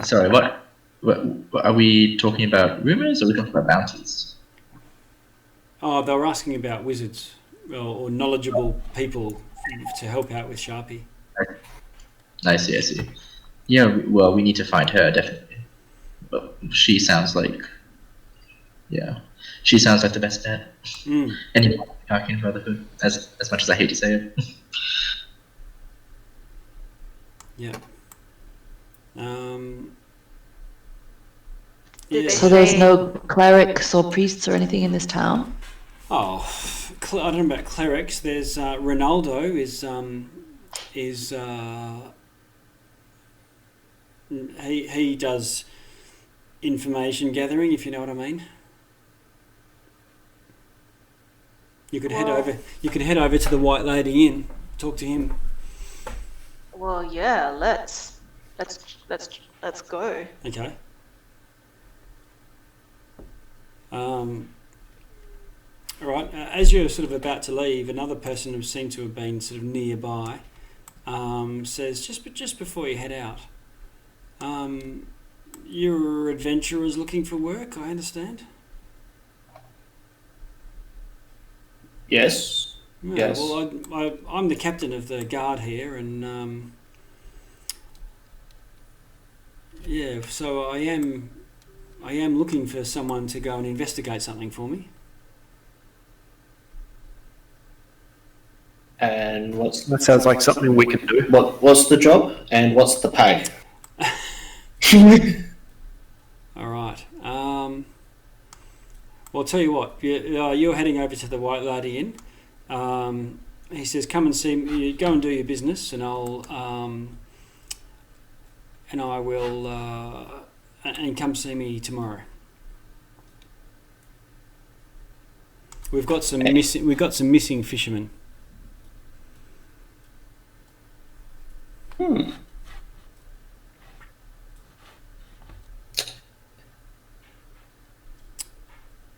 Sorry, what are we talking about? Rumors, or are we talking about bounties? Oh, they were asking about wizards or knowledgeable people to help out with Sharpie. I see. Yeah, well, we need to find her, definitely. But she sounds like the best bet. Anyway, Arcane Brotherhood, as much as I hate to say it. Yeah. Did they So there's say- no clerics or priests or anything in this town? Oh, I don't know about clerics. There's Ronaldo he does information gathering, if you know what I mean. You could head over. You could head over to the White Lady Inn. Talk to him. Well, yeah. Let's go. Okay. All right. As you're sort of about to leave, another person who seemed to have been sort of nearby says, just before you head out, you're adventurers looking for work, I understand? Yes. Yeah, Yes. Well, I'm the captain of the guard here, and yeah, so I am looking for someone to go and investigate something for me. And what's That sounds like something we can do. what's the job and what's the pay? All right. Well, I'll tell you what. You're heading over to the White Lady Inn. He says, "Come and see me. Go and do your business, and I will, and come see me tomorrow. We've got some missing fishermen."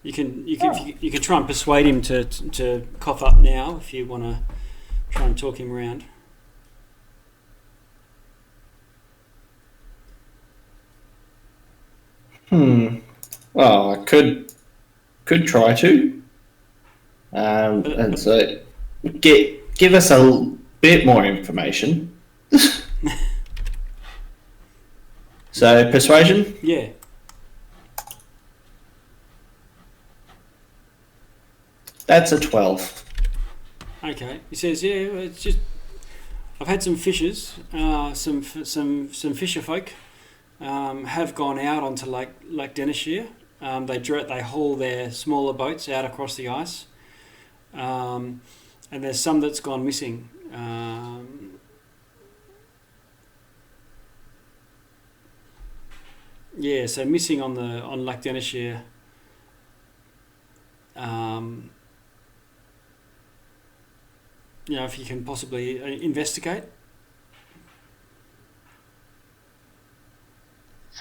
You can try and persuade him to cough up now if you want to try and talk him around. Well, I could try to. And so give us a bit more information. So persuasion? Yeah. That's a 12. Okay. He says, "Yeah, it's just I've had some fishers, some fisher folk, have gone out onto Lake Denishire. They haul their smaller boats out across the ice, and there's some that's gone missing. Yeah, so missing on Lake Denishire. If you can possibly investigate."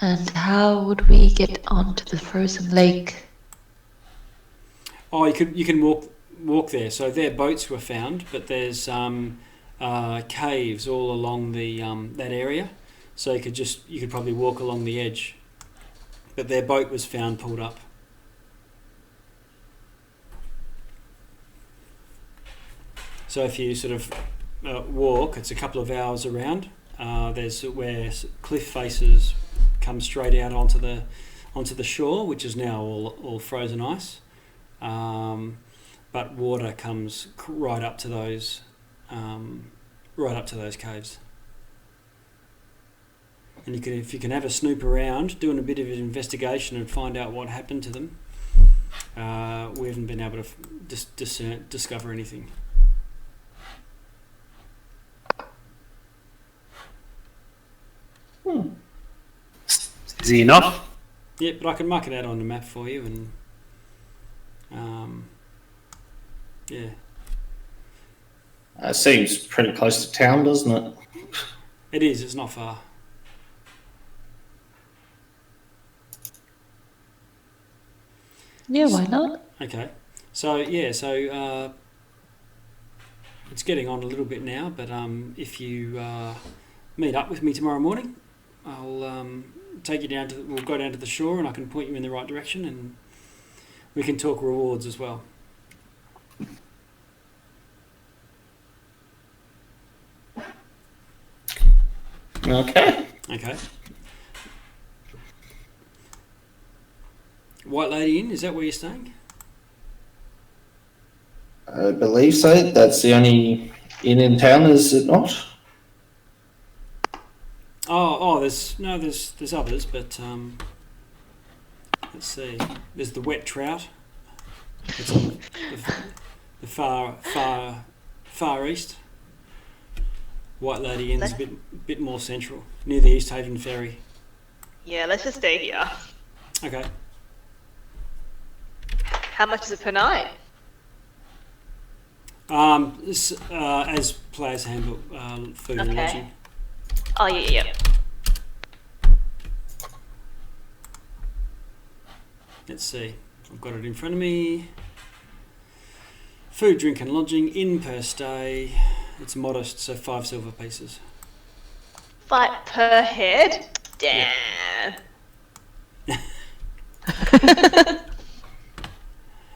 And how would we get onto the frozen lake? Oh, you can walk there. So their boats were found, but there's caves all along the that area. So you could probably walk along the edge. But their boat was found pulled up. So if you sort of walk, it's a couple of hours around. There's where cliff faces come straight out onto the shore, which is now all frozen ice. But water comes right up to those caves. And if you can have a snoop around, doing a bit of an investigation and find out what happened to them. We haven't been able to discover anything. Easy enough. Yeah, but I can mark it out on the map for you, and yeah. Seems pretty close to town, doesn't it? It is. It's not far. Yeah, why not? Okay. So it's getting on a little bit now, but if you meet up with me tomorrow morning, I'll take you down we'll go down to the shore, and I can point you in the right direction, and we can talk rewards as well. Okay. Okay. White Lady Inn, is that where you're staying? I believe so. That's the only inn in town, is it not? There's others, but let's see. There's the Wet Trout. It's on the far east. White Lady Inn's a bit more central, near the East Haven Ferry. Yeah, let's just stay here. Okay. How much is it per night? As players handle food and Okay. lodging. Oh, yeah. Let's see. I've got it in front of me. Food, drink and lodging, in per stay. It's modest, so 5 silver pieces. 5 per head? Damn.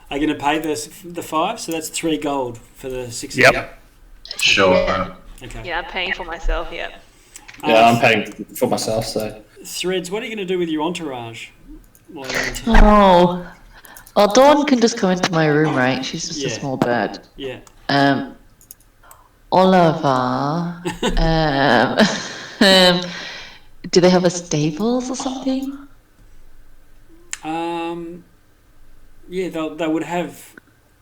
Are you going to pay the 5? So that's 3 gold for the 6. Yep. Sure. Okay. Yeah, I'm paying for myself, yeah. Yeah, I'm paying for myself, so... Threads, what are you going to do with your entourage? while you're in town? Oh. Well, Dawn can just come into my room, right? She's just a Yeah. small bird. Yeah. Oliver. Do they have a stables or something? Yeah, they would have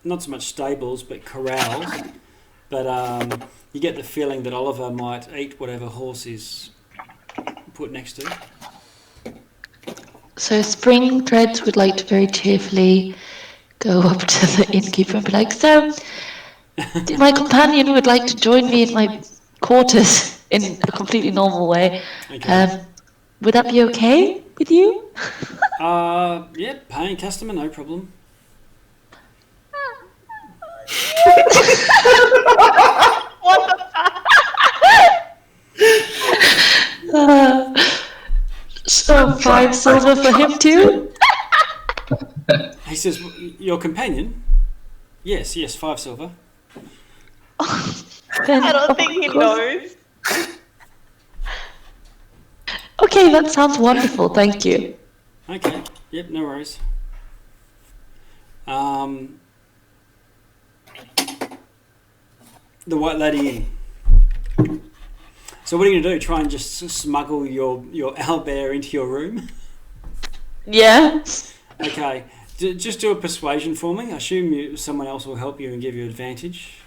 not so much stables, but corrals. But you get the feeling that Oliver might eat whatever horse is put next to it. So Spring Threads would like to very cheerfully go up to the innkeeper and be like, so, my companion would like to join me in my quarters in a completely normal way. Okay. Would that be okay with you? Yeah, paying customer, no problem. So 5 silver for him too? He says, your companion? Yes, 5 silver. Then, I don't of think he course- knows. Okay, that sounds wonderful, thank you. Okay, yep, no worries. The White Lady Inn. So what are you going to do? Try and just smuggle your owlbear into your room? Yeah? Okay, just do a persuasion for me. I assume someone else will help you and give you advantage.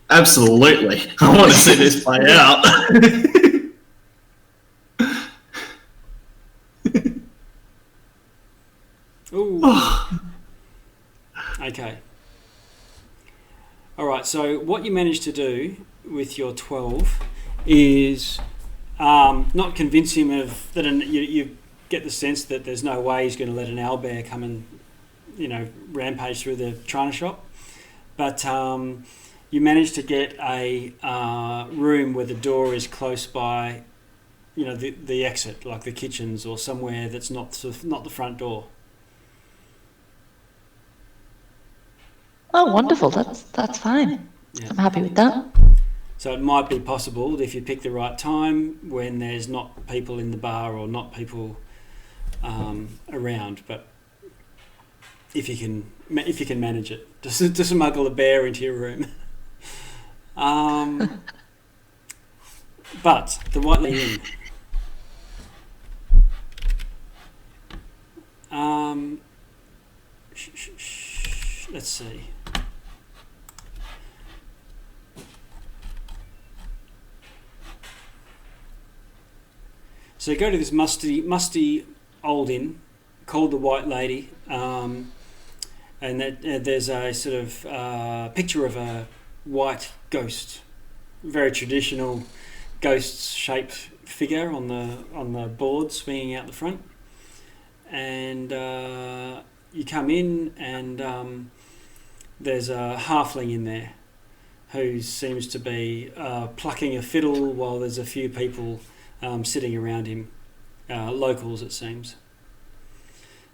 Absolutely. I want to see this play out. Ooh. Okay. All right. So what you managed to do with your 12 is not convince him of that. You get the sense that there's no way he's going to let an owlbear come and rampage through the china shop, but you managed to get a room where the door is close by, the exit, like the kitchens or somewhere that's not the front door. Oh, wonderful, that's fine. Yeah. I'm happy with that. So it might be possible that if you pick the right time when there's not people in the bar or not people around, but if you can manage it, to smuggle a bear into your room. But the White Lady Inn. Let's see. So you go to this musty old inn called the White Lady, and there's a sort of picture of a white ghost, very traditional ghost-shaped figure on the board swinging out the front, and you come in and there's a halfling in there who seems to be plucking a fiddle while there's a few people sitting around him, locals it seems.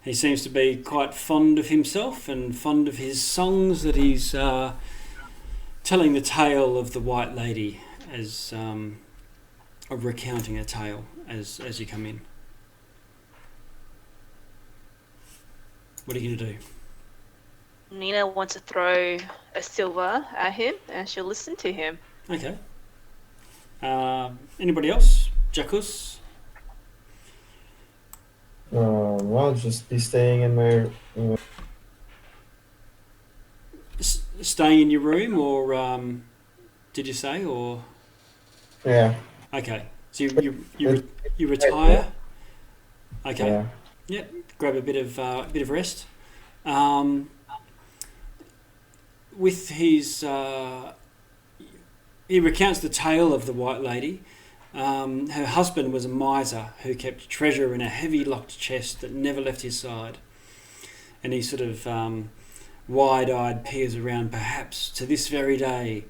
He seems to be quite fond of himself and fond of his songs that he's telling the tale of the White Lady as of recounting a tale as you come in. What are you going to do? Nina wants to throw a silver at him, and she'll listen to him. Okay. Anybody else? Jackus? I'll just be staying in my. Staying in your room, or did you say, or? Yeah. Okay. So you retire. Okay. Yeah. Yep. Grab a bit of rest. With his, he recounts the tale of the White Lady. Her husband was a miser who kept treasure in a heavy locked chest that never left his side. And he sort of wide-eyed peers around. Perhaps to this very day,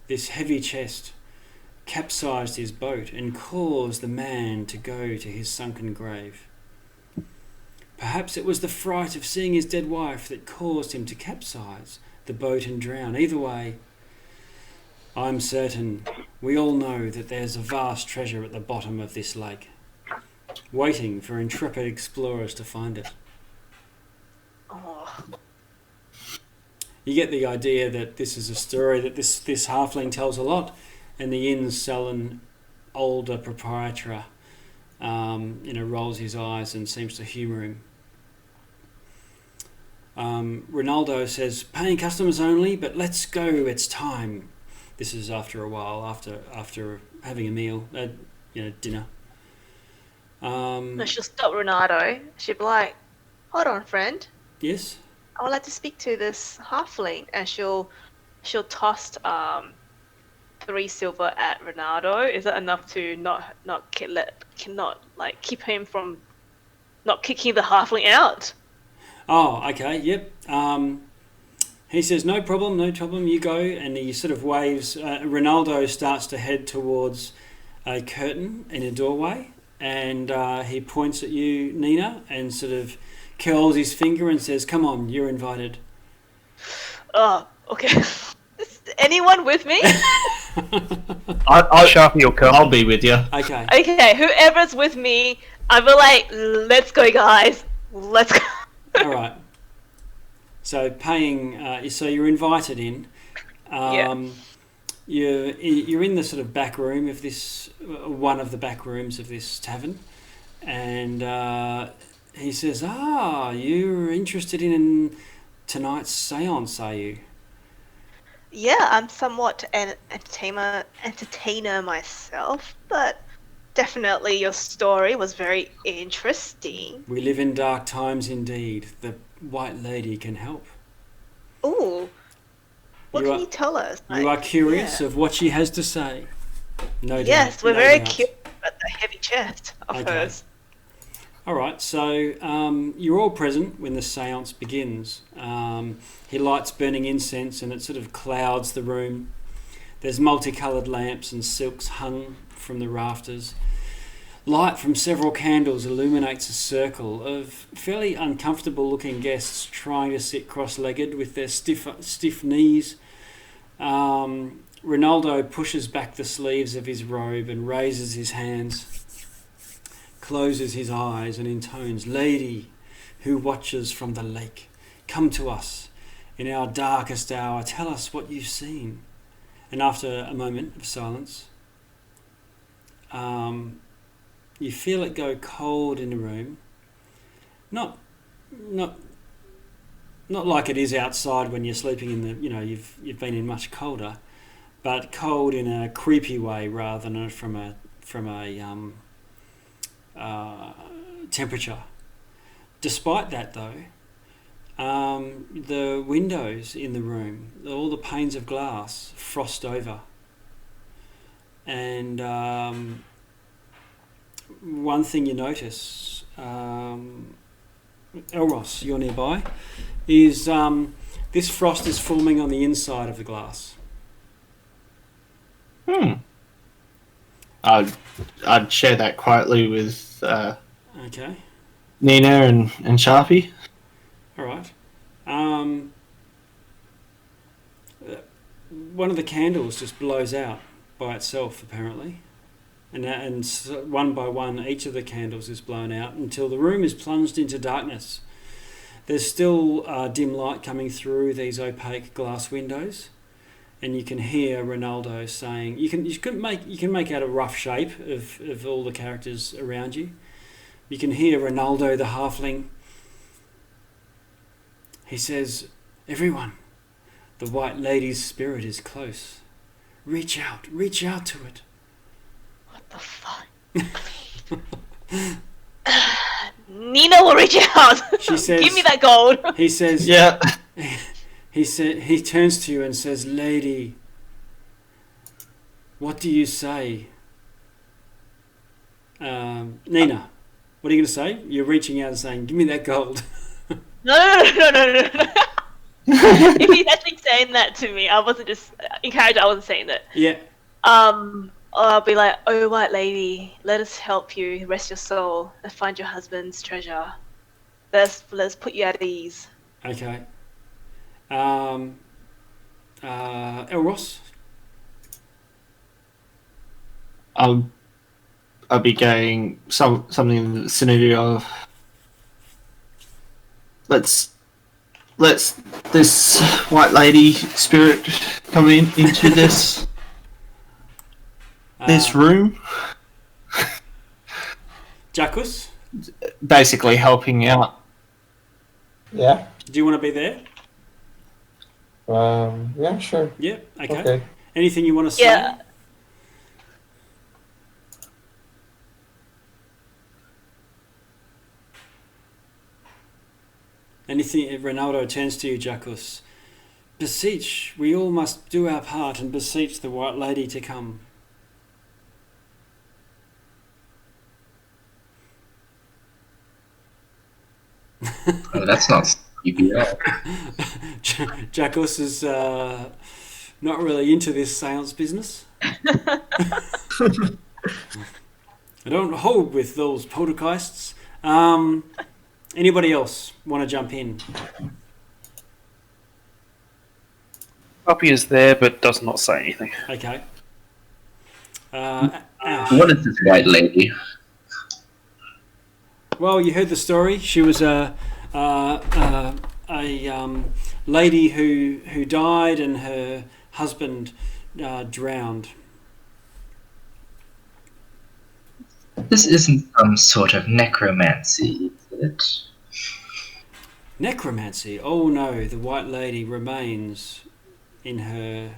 this heavy chest capsized his boat and caused the man to go to his sunken grave. Perhaps it was the fright of seeing his dead wife that caused him to capsize the boat and drown. Either way, I'm certain we all know that there's a vast treasure at the bottom of this lake, waiting for intrepid explorers to find it. Oh, You get the idea that this is a story that this halfling tells a lot, and the inn's sullen older proprietor, rolls his eyes and seems to humour him. Ronaldo says, "Paying customers only, but let's go. It's time." This is after a while, after having a meal, dinner. No, she'll stop Ronaldo. She'll be like, "Hold on, friend. Yes. I would like to speak to this halfling," and she'll toss 3 silver at Ronaldo. Is that enough to not keep him from not kicking the halfling out? Oh, okay. Yep. He says, "No problem, you go," and he sort of waves. Ronaldo starts to head towards a curtain in a doorway, and he points at you, Nina, and sort of curls his finger and says, "Come on, you're invited." Oh, okay. Is anyone with me? I'll sharpen your curl. I'll be with you. Okay. Okay, whoever's with me, I'll be like, "Let's go, guys. Let's go." All right. So so you're invited in. Yeah. You're in the sort of back room of this, one of the back rooms of this tavern, and he says, "You're interested in tonight's séance, are you?" Yeah, I'm somewhat an entertainer myself, but definitely your story was very interesting. We live in dark times indeed. The White Lady can help. Ooh. What can you tell us? You are curious of what she has to say. No doubt. Yes, we're very curious about the heavy chest of hers. All right, so you're all present when the séance begins. He lights burning incense and it sort of clouds the room. There's multicoloured lamps and silks hung from the rafters. Light from several candles illuminates a circle of fairly uncomfortable-looking guests trying to sit cross-legged with their stiff knees. Ronaldo pushes back the sleeves of his robe and raises his hands, closes his eyes and intones, "Lady who watches from the lake, come to us in our darkest hour. Tell us what you've seen." And after a moment of silence, you feel it go cold in the room. Not like it is outside when you're sleeping in the, you've been in much colder, but cold in a creepy way rather than from a temperature. Despite that, though, the windows in the room, all the panes of glass, frost over, and one thing you notice, Elros, you're nearby, is this frost is forming on the inside of the glass. I'd share that quietly with Okay. Nina and Sharpie. All right. One of the candles just blows out by itself, apparently. And one by one, each of the candles is blown out until the room is plunged into darkness. There's still dim light coming through these opaque glass windows, and you can hear Ronaldo saying, you can make out a rough shape of all the characters around you. You can hear Ronaldo the halfling. He says, "Everyone, the White Lady's spirit is close. Reach out to it." What the fuck? Nina will reach out. She says, "Give me that gold." He says, Yeah. He turns to you and says, "Lady, what do you say?" Nina, what are you going to say? You're reaching out and saying, "Give me that gold." No. If he's actually saying that to me, I wasn't just in character. I wasn't saying that. Yeah. I'll be like, "Oh, White Lady, let us help you rest your soul and find your husband's treasure. Let's put you at ease." Okay. Elros? I'll be going something in the vicinity of let's let's this white lady spirit come into this room, Jackus, basically helping out. Yeah. do you want to be there? Yeah, sure. Yeah. Okay. Okay. Anything you want to say? Yeah. Anything? Ronaldo turns to you, Jackus. Beseech, we all must do our part and beseech the white lady to come. Oh, that's not creepy at all. Jackus is not really into this seance business. I don't hold with those poltergeists. Anybody else want to jump in? Puppy is there, but does not say anything. Okay. Ash. What is this white lady? Well, you heard the story. She was a lady who died, and her husband drowned. This isn't some sort of necromancy, is it? Necromancy? Oh no, the white lady remains in her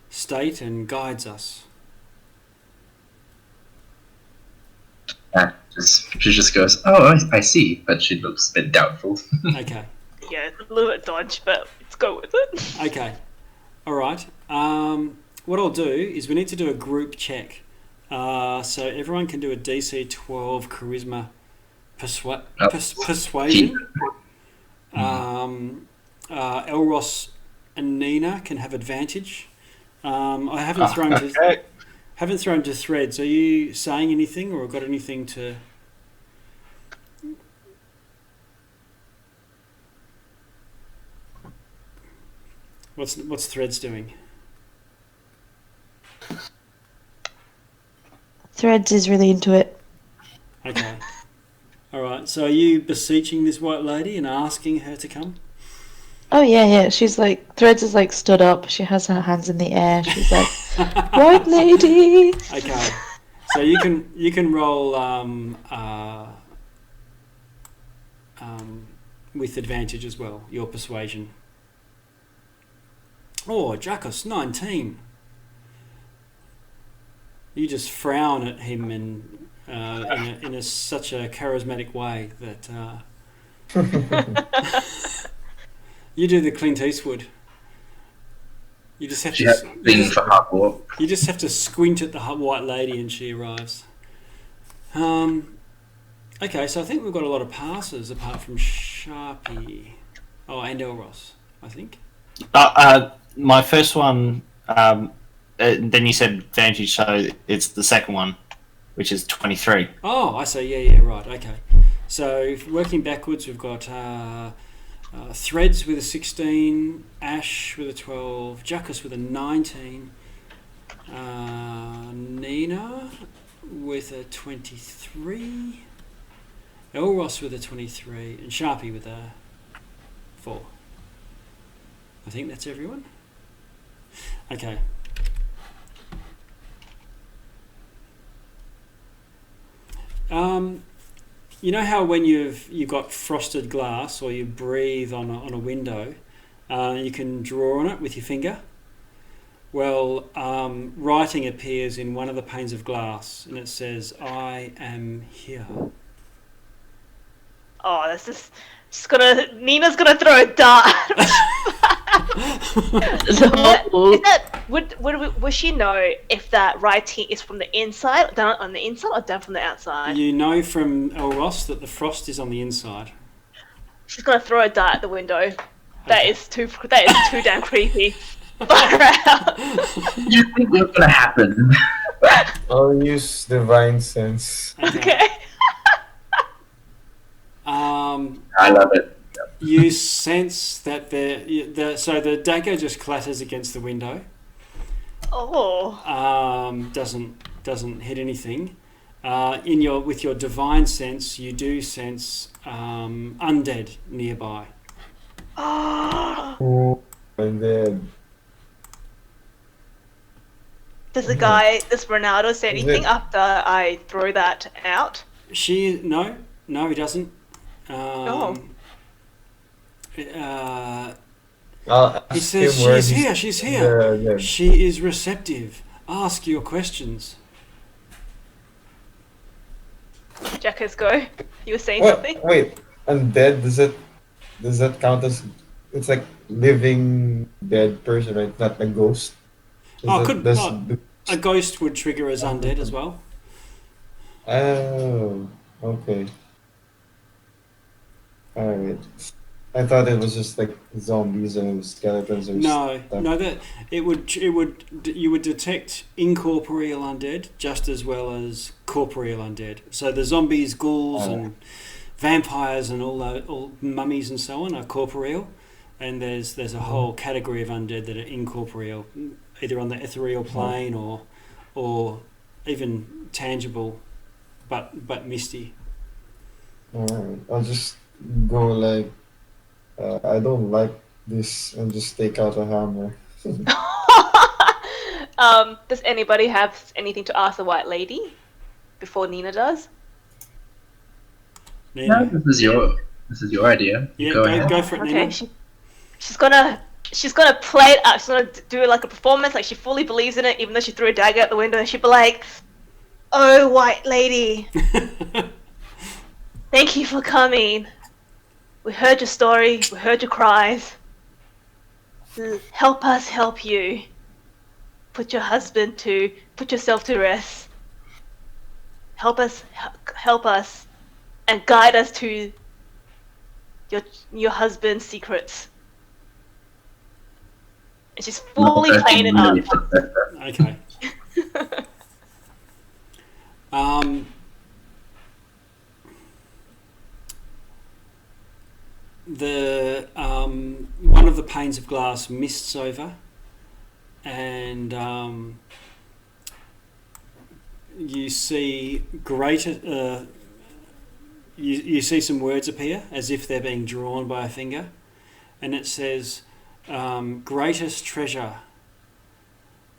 state and guides us. She just goes, "Oh, I see," but she looks a bit doubtful. Okay. Yeah, it's a little bit dodge, but let's go with it. Okay. All right. What I'll do is we need to do a group check. So everyone can do a DC 12 charisma persuasion. Elros and Nina can have advantage. I haven't thrown to threads. Are you saying anything or got anything to? What's threads doing? Threads is really into it. Okay. All right. So are you beseeching this white lady and asking her to come? Oh yeah. She's like, Threads is like stood up. She has her hands in the air. She's like, white lady. Okay. So you can roll with advantage as well. Your persuasion. Oh, Jackus, 19. You just frown at him and in such a charismatic way that you do the Clint Eastwood. You just have She has been for hard walk. You just have to squint at the white lady and she arrives. Okay, so I think we've got a lot of passes apart from Sharpie. Oh, and Elros, I think. My first one, then you said advantage, so it's the second one, which is 23. Oh, I see. Yeah, right. Okay. So working backwards, we've got Threads with a 16, Ash with a 12, Jackus with a 19, Nina with a 23, Elros with a 23, and Sharpie with a 4. I think that's everyone. Okay. You know how when you've got frosted glass or you breathe on a window, you can draw on it with your finger? Well, writing appears in one of the panes of glass and it says, "I am here." Oh, this is just gonna. Nina's gonna throw a dart. Would she know if that writing is from the inside, down on the inside, or down from the outside? You know from Elros that the frost is on the inside. She's gonna throw a dart at the window. That is too damn creepy. Far out. You think what's gonna happen? I'll use divine sense. Okay. I love it. You sense that so the dagger just clatters against the window. Oh. Doesn't hit anything. With your divine sense, you do sense undead nearby. Oh, and then Does does Ronaldo say Is anything it- after I throw that out? No, he doesn't. Oh. I'll He ask says, him where she's here. The, She is receptive. Ask your questions. Jackers, go. You were saying what? something? Wait, undead? Does that count as? It's like living dead person, right? Not a ghost. A ghost would trigger as undead as well. Oh, okay. Alright. I thought it was just like zombies and skeletons or No, stuff. no, that you would detect incorporeal undead just as well as corporeal undead. So the zombies, ghouls, and vampires, and all mummies and so on are corporeal, and there's a whole category of undead that are incorporeal, either on the ethereal plane or even tangible, but misty. Alright. I'll just go like I don't like this and just take out a hammer. Does anybody have anything to ask the White Lady before Nina does? Nina? No, this is your idea. Yeah, Go ahead. go for it, Okay, Nina. she's gonna play it up. She's gonna do like a performance, like she fully believes in it, even though she threw a dagger out the window, and she'd be like, "Oh, White Lady, thank you for coming. We heard your story. We heard your cries. Help us help you. Put yourself to rest. Help us, and guide us to your husband's secrets." And she's fully playing it up. Okay. The one of the panes of glass mists over, and you see greater. You see some words appear as if they're being drawn by a finger, and it says, "Greatest treasure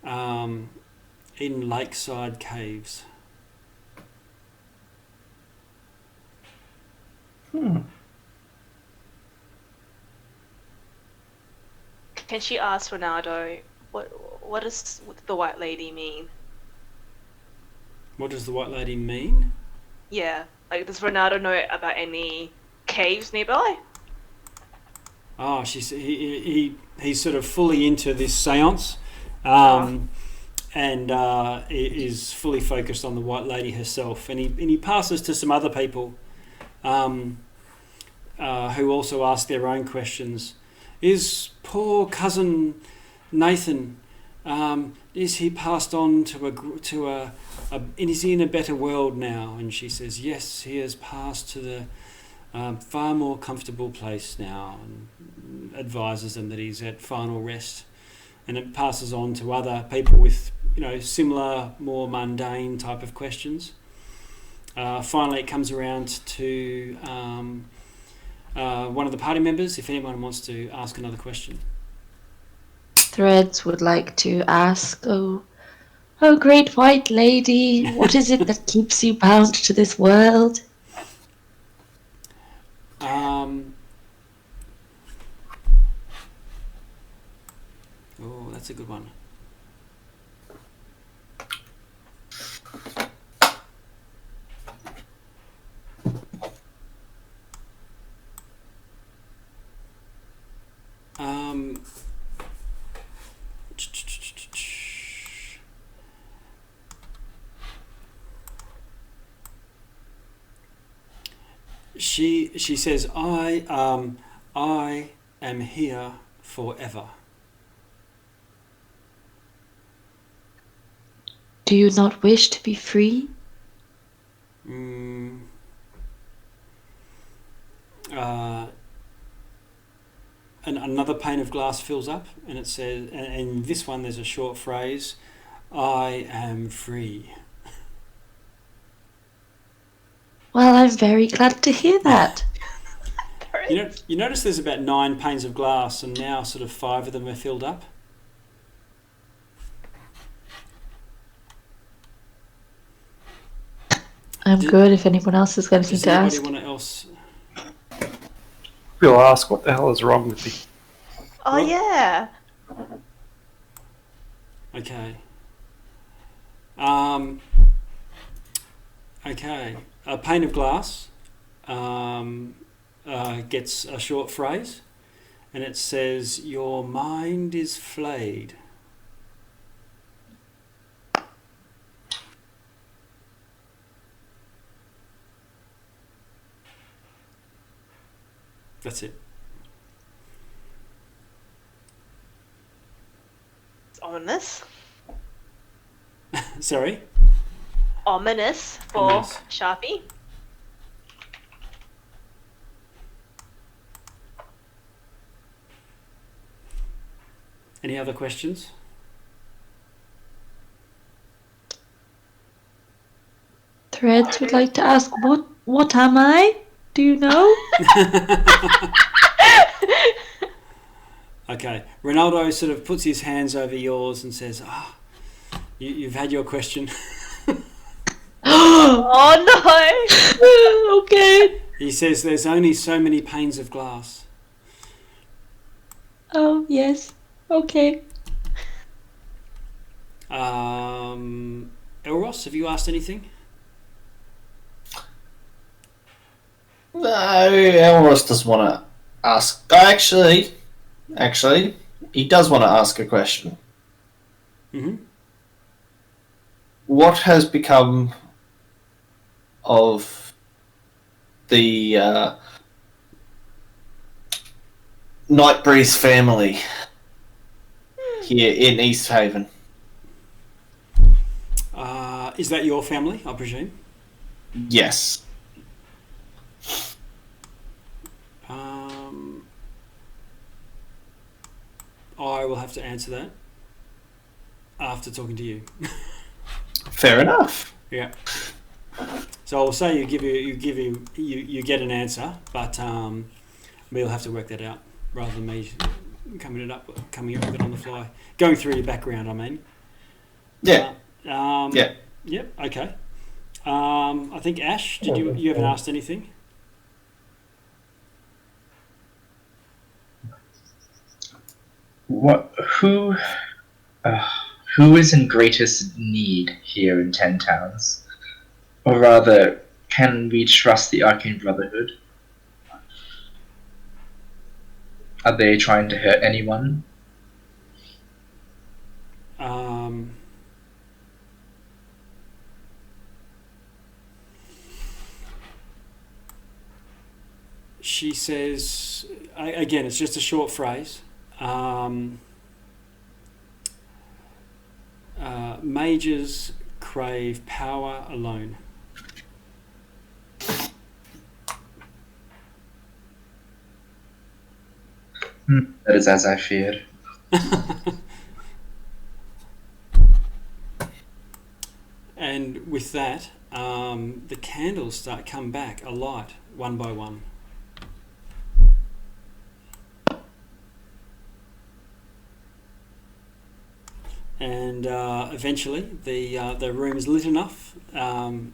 in Lakeside Caves." Can she ask Ronaldo what does the White Lady mean? What does the White Lady mean? Yeah, like does Ronaldo know about any caves nearby? Oh, he's sort of fully into this seance, and is fully focused on the White Lady herself. And he passes to some other people, who also ask their own questions. Is poor cousin Nathan? Is he passed on is he in a better world now? And she says, yes, he has passed to the far more comfortable place now, and advises them that he's at final rest. And it passes on to other people with similar, more mundane type of questions. Finally, it comes around to one of the party members, if anyone wants to ask another question. Threads would like to ask, oh great White Lady, what is it that keeps you bound to this world? Oh, that's a good one. She says, I am here forever. Do you not wish to be free? And another pane of glass fills up, and it says, and in this one there's a short phrase, I am free. Well, I'm very glad to hear that. You notice there's about 9 panes of glass, and now sort of 5 of them are filled up. I'm good if anyone else has got anything Does to anybody ask. want to else? We'll ask what the hell is wrong with me. Oh, Well- yeah. Okay. Okay. A pane of glass gets a short phrase, and it says, "Your mind is flayed." That's it. It's ominous. Sorry? Ominous for Ominous. Sharpie. Any other questions? Threads would like to ask, what am I? Do you know? Okay. Ronaldo sort of puts his hands over yours and says, you've had your question. Oh, no! Okay. He says there's only so many panes of glass. Oh, yes. Okay. Elros, have you asked anything? No, Elros doesn't want to ask. Actually, he does want to ask a question. Mm-hmm. What has become of the Nightbreeze family here in East Haven? Is that your family, I presume? Yes. I will have to answer that after talking to you. Fair enough. Yeah. So I'll say you get an answer, but we'll have to work that out rather than me coming up with it on the fly. Going through your background, I mean. Yeah. Yeah. Yep. Okay. I think Ash, you haven't asked anything? Who is in greatest need here in 10 Towns? Or rather, can we trust the Arcane Brotherhood? Are they trying to hurt anyone? She says, again, it's just a short phrase. Mages crave power alone. That is as I feared. And with that, the candles come back alight one by one. And eventually, the room is lit enough, and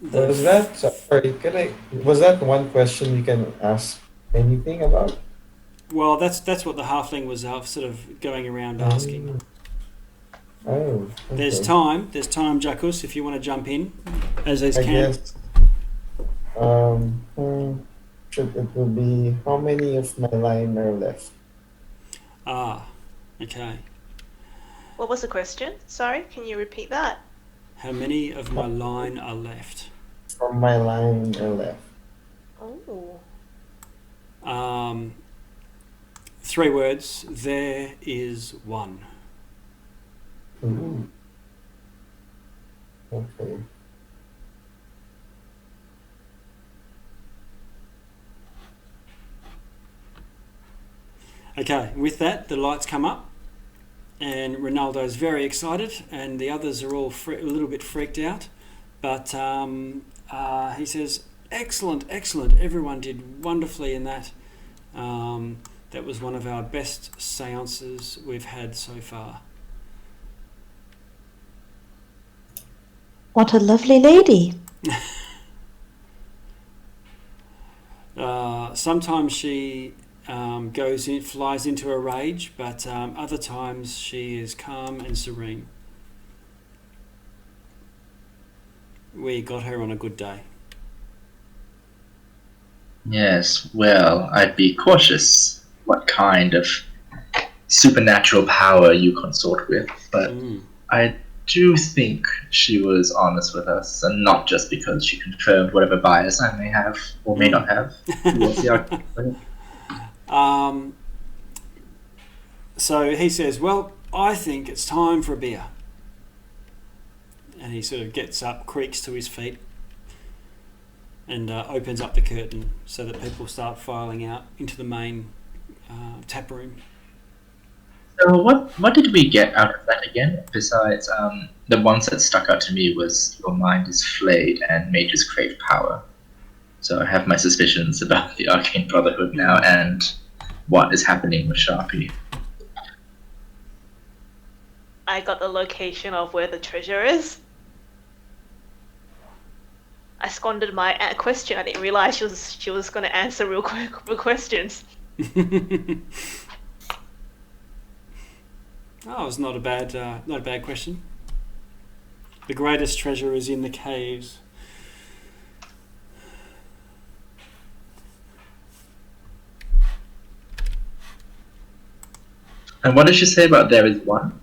Was that sorry? Was that one question you can ask anything about? well, that's what the halfling was sort of going around asking. Oh, okay. There's time, Jackus, if you want to jump in, as there's I can. guess. It will be how many of my line are left? Okay. What was the question? Sorry, can you repeat that? How many of my line are left? From my line are left. Oh. 3 words. There is one. Ooh. Okay. Okay, with that, the lights come up, and Ronaldo's very excited, and the others are all a little bit freaked out. But he says, Excellent, excellent. Everyone did wonderfully in that. That was one of our best seances we've had so far. What a lovely lady. Sometimes she flies into a rage, but other times she is calm and serene. We got her on a good day. Yes, well, I'd be cautious what kind of supernatural power you consort with, but I do think she was honest with us, and not just because she confirmed whatever bias I may have or may not have towards the argument. So he says, well, I think it's time for a beer. And he sort of gets up, creaks to his feet, and opens up the curtain so that people start filing out into the main tap room. So what did we get out of that again? Besides, the ones that stuck out to me was your mind is flayed and mages crave power. So I have my suspicions about the Arcane Brotherhood now and what is happening with Sharpie. I got the location of where the treasure is. I squandered my question. I didn't realize she was going to answer real questions. Oh, it's not a bad question. The greatest treasure is in the caves. And what did she say about there is one?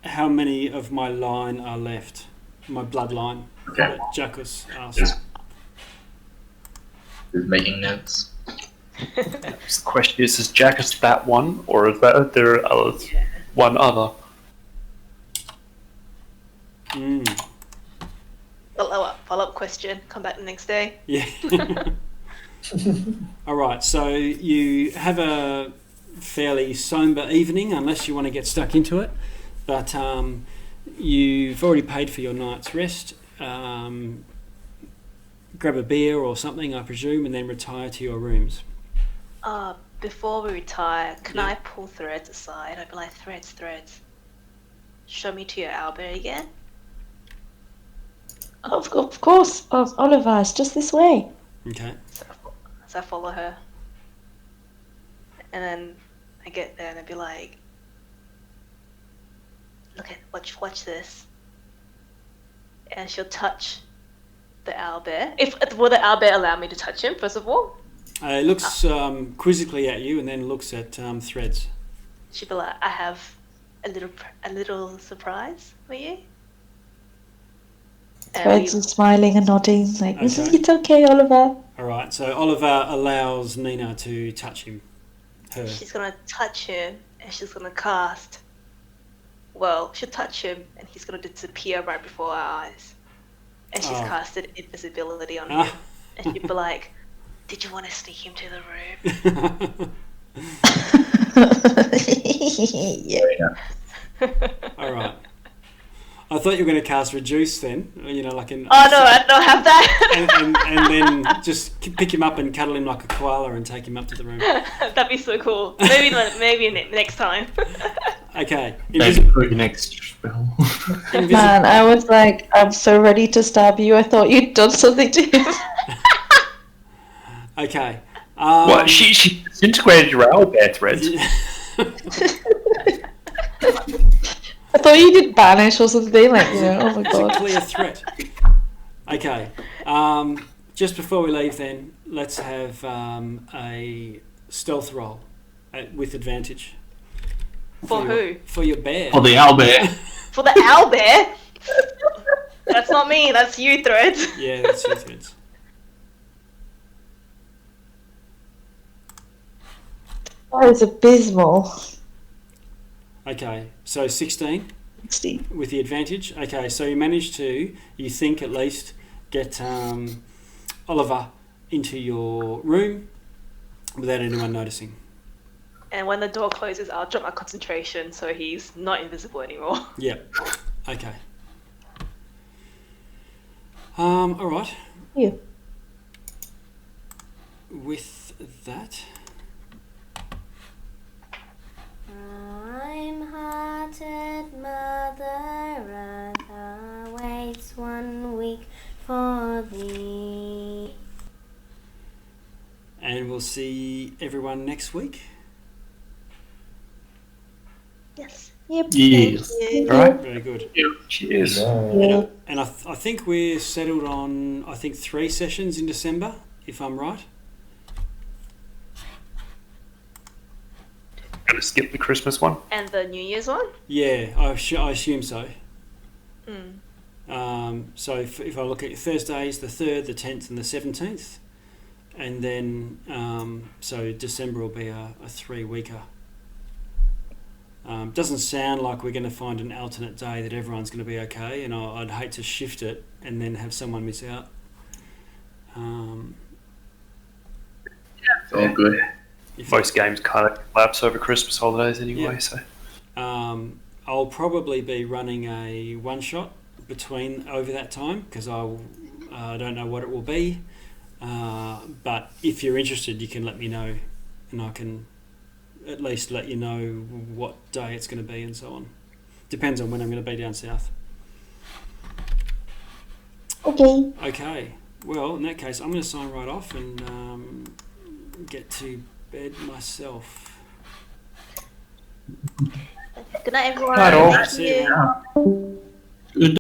How many of my line are left? My bloodline. Okay. Jackus asked. Just making notes. The question is Jackus that one, or is there one other? Follow-up question. Come back the next day. Yeah. All right. So you have a fairly somber evening, unless you want to get stuck into it. But you've already paid for your night's rest. Grab a beer or something, I presume, and then retire to your rooms. Before we retire, can I pull Threads aside? I'd be like, Threads. Show me to your Albert again. Of course, Oliver, it's just this way. Okay. So I follow her. And then I get there and I'd be like, watch this. And she'll touch the owlbear. Will the owlbear allow me to touch him, first of all? It looks quizzically at you and then looks at Threads. She'll be like, I have a little surprise for you. Threads is smiling and nodding, like, Okay. It's okay, Oliver. Alright, so Oliver allows Nina to touch him. Her. She's gonna touch him and she's gonna cast. Well, she'll touch him and he's gonna disappear right before our eyes. And she's casted invisibility on him. And she'll be like, did you want to sneak him to the room? Yeah. Alright. I thought you were going to cast Reduce then, like an... Oh no, I don't have that! and then just pick him up and cuddle him like a koala and take him up to the room. That'd be so cool. Maybe next time. Okay. For your next spell. Man, I was like, I'm so ready to stab you. I thought you'd done something to him. Okay. What? She disintegrated your owlbear, Threads. I thought you did banish or something, like, oh my god. It's a clear threat. Okay. Just before we leave then, let's have a stealth roll with advantage. For who? For your bear. For the owlbear. For the owlbear? That's not me, that's you, Threads. Yeah, that's you, Threads. That is abysmal. Okay, so 16 16. with the advantage. Okay, so you managed to, you think at least, get Oliver into your room without anyone noticing. And when the door closes, I'll drop my concentration so he's not invisible anymore. Yep. Okay. All right. Yeah. With that, Rime-hearted mother Earth waits 1 week for thee. and we'll see everyone next week. Yes. Yep. Yes. Right. Very good. Cheers. Bye. And I think we're settled on 3 sessions in December, if I'm right. Gonna skip the Christmas one. And the New Year's one? Yeah, I assume so. Mm. So if I look at Thursdays, the 3rd, the 10th, and the 17th, and then so December will be a 3-weeker. Doesn't sound like we're going to find an alternate day that everyone's going to be okay, and I'd hate to shift it and then have someone miss out. It's all good. Most games kind of collapse over Christmas holidays anyway, Yeah. so. I'll probably be running a one-shot over that time because I don't know what it will be. But if you're interested, you can let me know, and I can at least let you know what day it's going to be and so on. Depends on when I'm going to be down south. Okay. Okay. Well, in that case, I'm going to sign right off and get to bed myself. Good night, everyone. Night all. Thank See you, you. man.